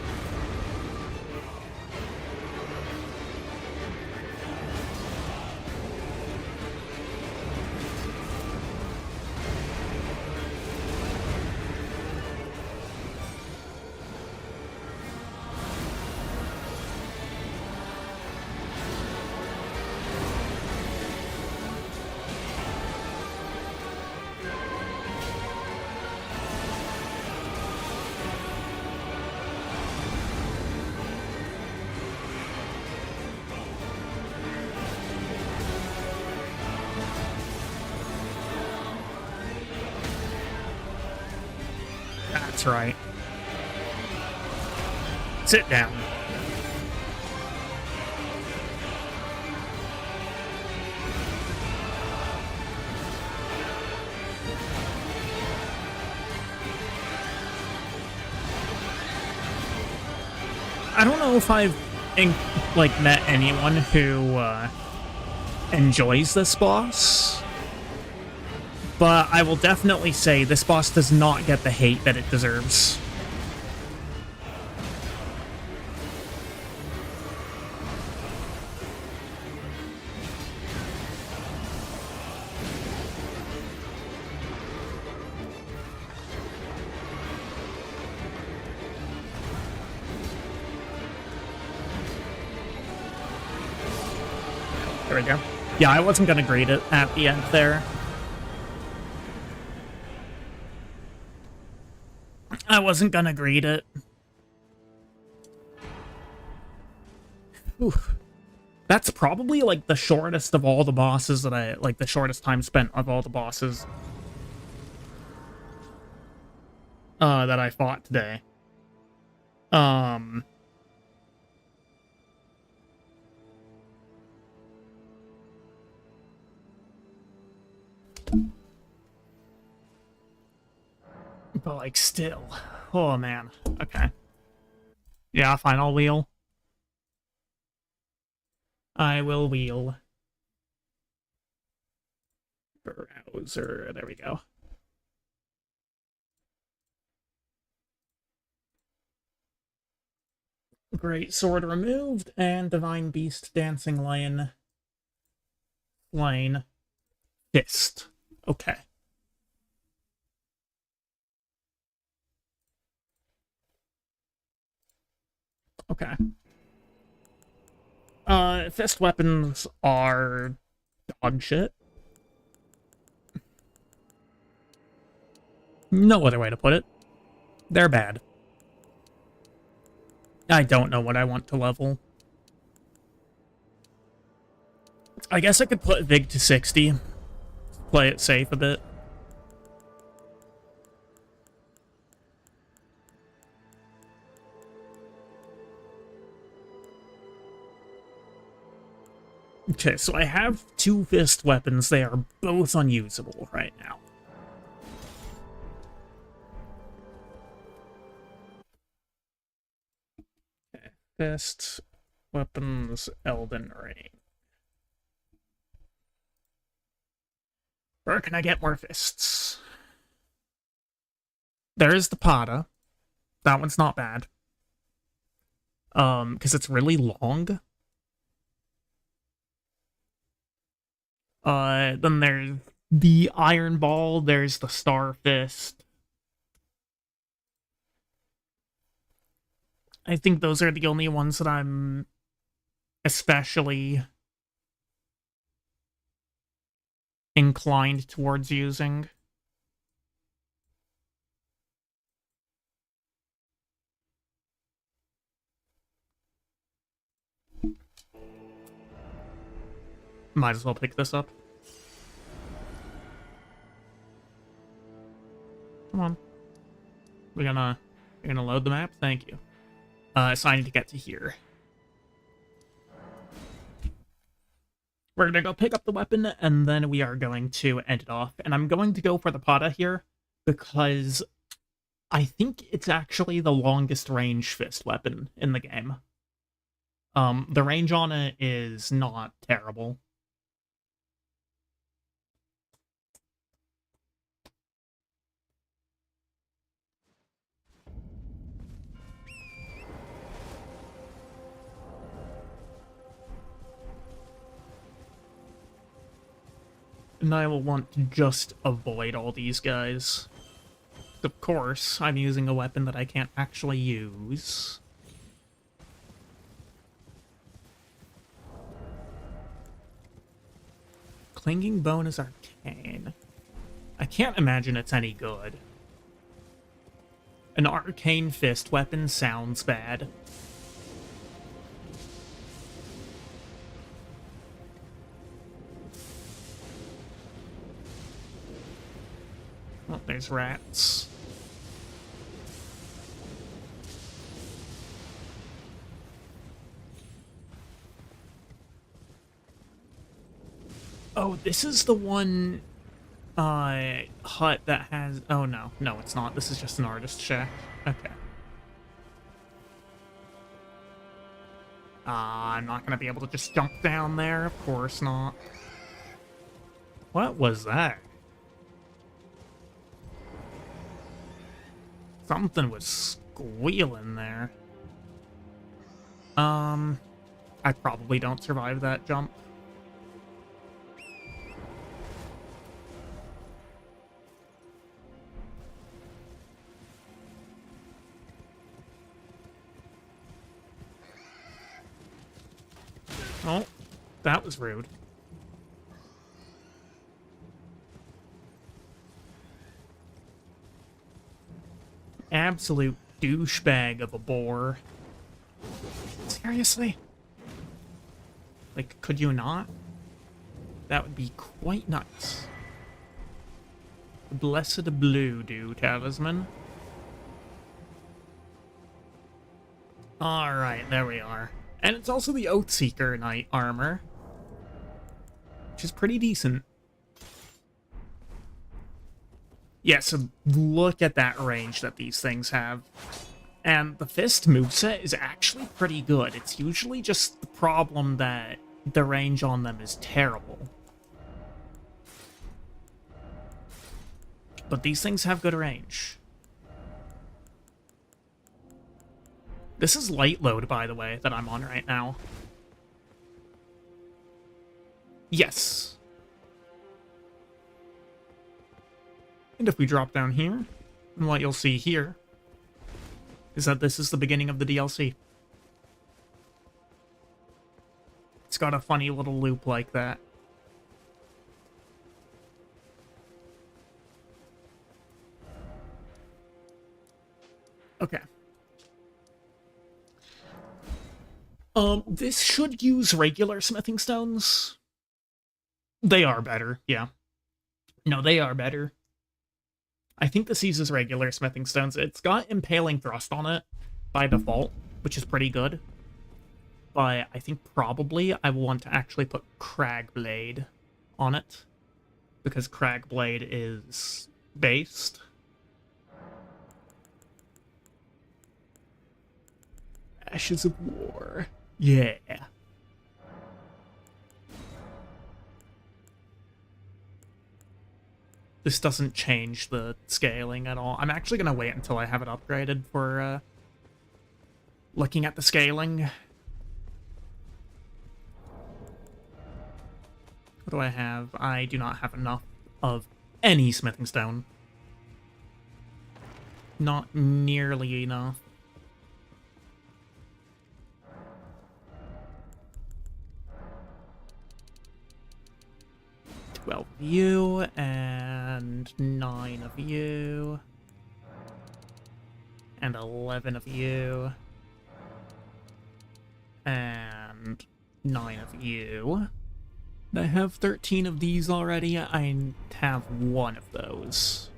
That's right. Sit down. I don't know if I've met anyone who enjoys this boss, but I will definitely say this boss does not get the hate that it deserves. There we go. Yeah, I wasn't gonna greet it at the end there. I wasn't gonna greet it. Oof. That's probably, like, the shortest of all the bosses that I... Like, the shortest time spent of all the bosses that I fought today. But, like, still. Oh, man. Okay. Yeah, fine, I'll wheel. I will wheel. Browser, there we go. Great Sword removed, and Divine Beast Dancing Lion Lane Fist. Okay. Okay. Fist weapons are dog shit. No other way to put it. They're bad. I don't know what I want to level. I guess I could put Vig to 60. Play it safe a bit. Okay, so I have 2 fist weapons. They are both unusable right now. Okay, fist weapons, Elden Ring. Where can I get more fists? There is the Pada. That one's not bad. Because it's really long. Then there's the Iron Ball, there's the Star Fist. I think those are the only ones that I'm especially inclined towards using. Might as well pick this up. Come on. We're gonna load the map? Thank you. So I need to get to here. We're gonna go pick up the weapon, and then we are going to end it off. And I'm going to go for the Pada here, because I think it's actually the longest range fist weapon in the game. The range on it is not terrible. And I will want to just avoid all these guys. Of course, I'm using a weapon that I can't actually use. Clinging Bone is arcane. I can't imagine it's any good. An arcane fist weapon sounds bad. Oh, there's rats. Oh, this is the one hut that has... Oh, no. No, it's not. This is just an artist shack. Okay. I'm not gonna be able to just jump down there. Of course not. What was that? Something was squealing there. I probably don't survive that jump. Oh, That was rude. Absolute douchebag of a boar. Seriously? Like, could you not? That would be quite nuts. Blessed blue, do, talisman. Alright, there we are. And it's also the Oathseeker Knight armor, which is pretty decent. Yeah, so look at that range that these things have. And the Fist moveset is actually pretty good. It's usually just the problem that the range on them is terrible. But these things have good range. This is light load, by the way, that I'm on right now. Yes. And if we drop down here, and what you'll see here is that this is the beginning of the DLC. It's got a funny little loop like that. Okay. This should use regular smithing stones. They are better, yeah. No, they are better. I think this uses regular smithing stones. It's got impaling thrust on it by default, which is pretty good. But I think probably I will want to actually put Cragblade on it, because Cragblade is based. Ashes of War. Yeah. This doesn't change the scaling at all. I'm actually going to wait until I have it upgraded for looking at the scaling. What do I have? I do not have enough of any smithing stone. Not nearly enough. 12 of you, and 9 of you, and 11 of you, and 9 of you. I have 13 of these already. I have 1 of those.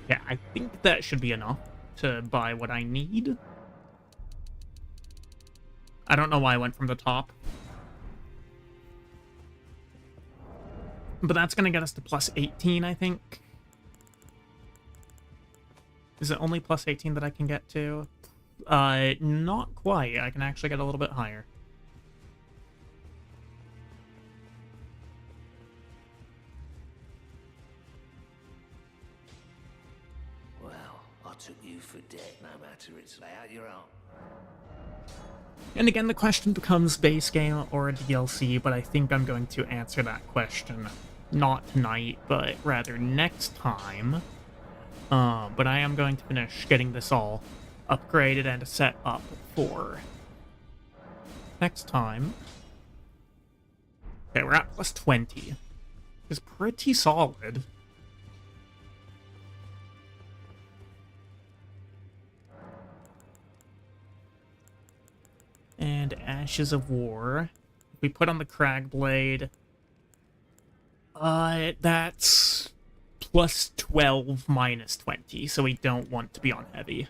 Yeah, I think that should be enough to buy what I need. I don't know why I went from the top. But that's going to get us to plus 18, I think. Is it only plus 18 that I can get to? Not quite. I can actually get a little bit higher. Took you for dead, no matter it's out your own. And again, the question becomes base game or a DLC, but I think I'm going to answer that question not tonight, but rather next time. But I am going to finish getting this all upgraded and set up for next time. Okay, we're at plus 20. It's pretty solid. And Ashes of War. If we put on the Cragblade, that's plus 12 minus 20, so we don't want to be on heavy.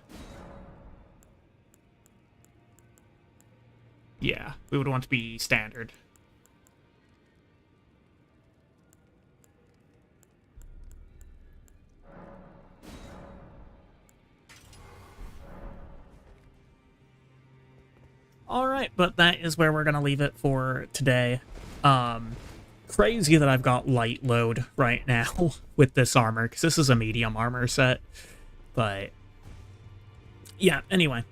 Yeah, we would want to be standard. Alright, but that is where we're going to leave it for today. crazy that I've got light load right now with this armor, because this is a medium armor set. But yeah, anyway,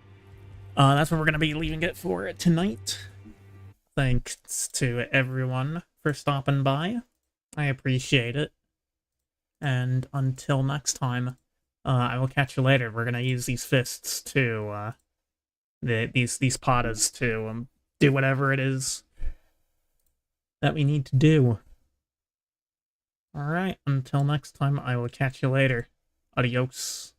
that's where we're going to be leaving it for tonight. Thanks to everyone for stopping by. I appreciate it. And until next time, I will catch you later. We're going to use these fists to, these patas to do whatever it is that we need to do. Alright, until next time, I will catch you later. Adios.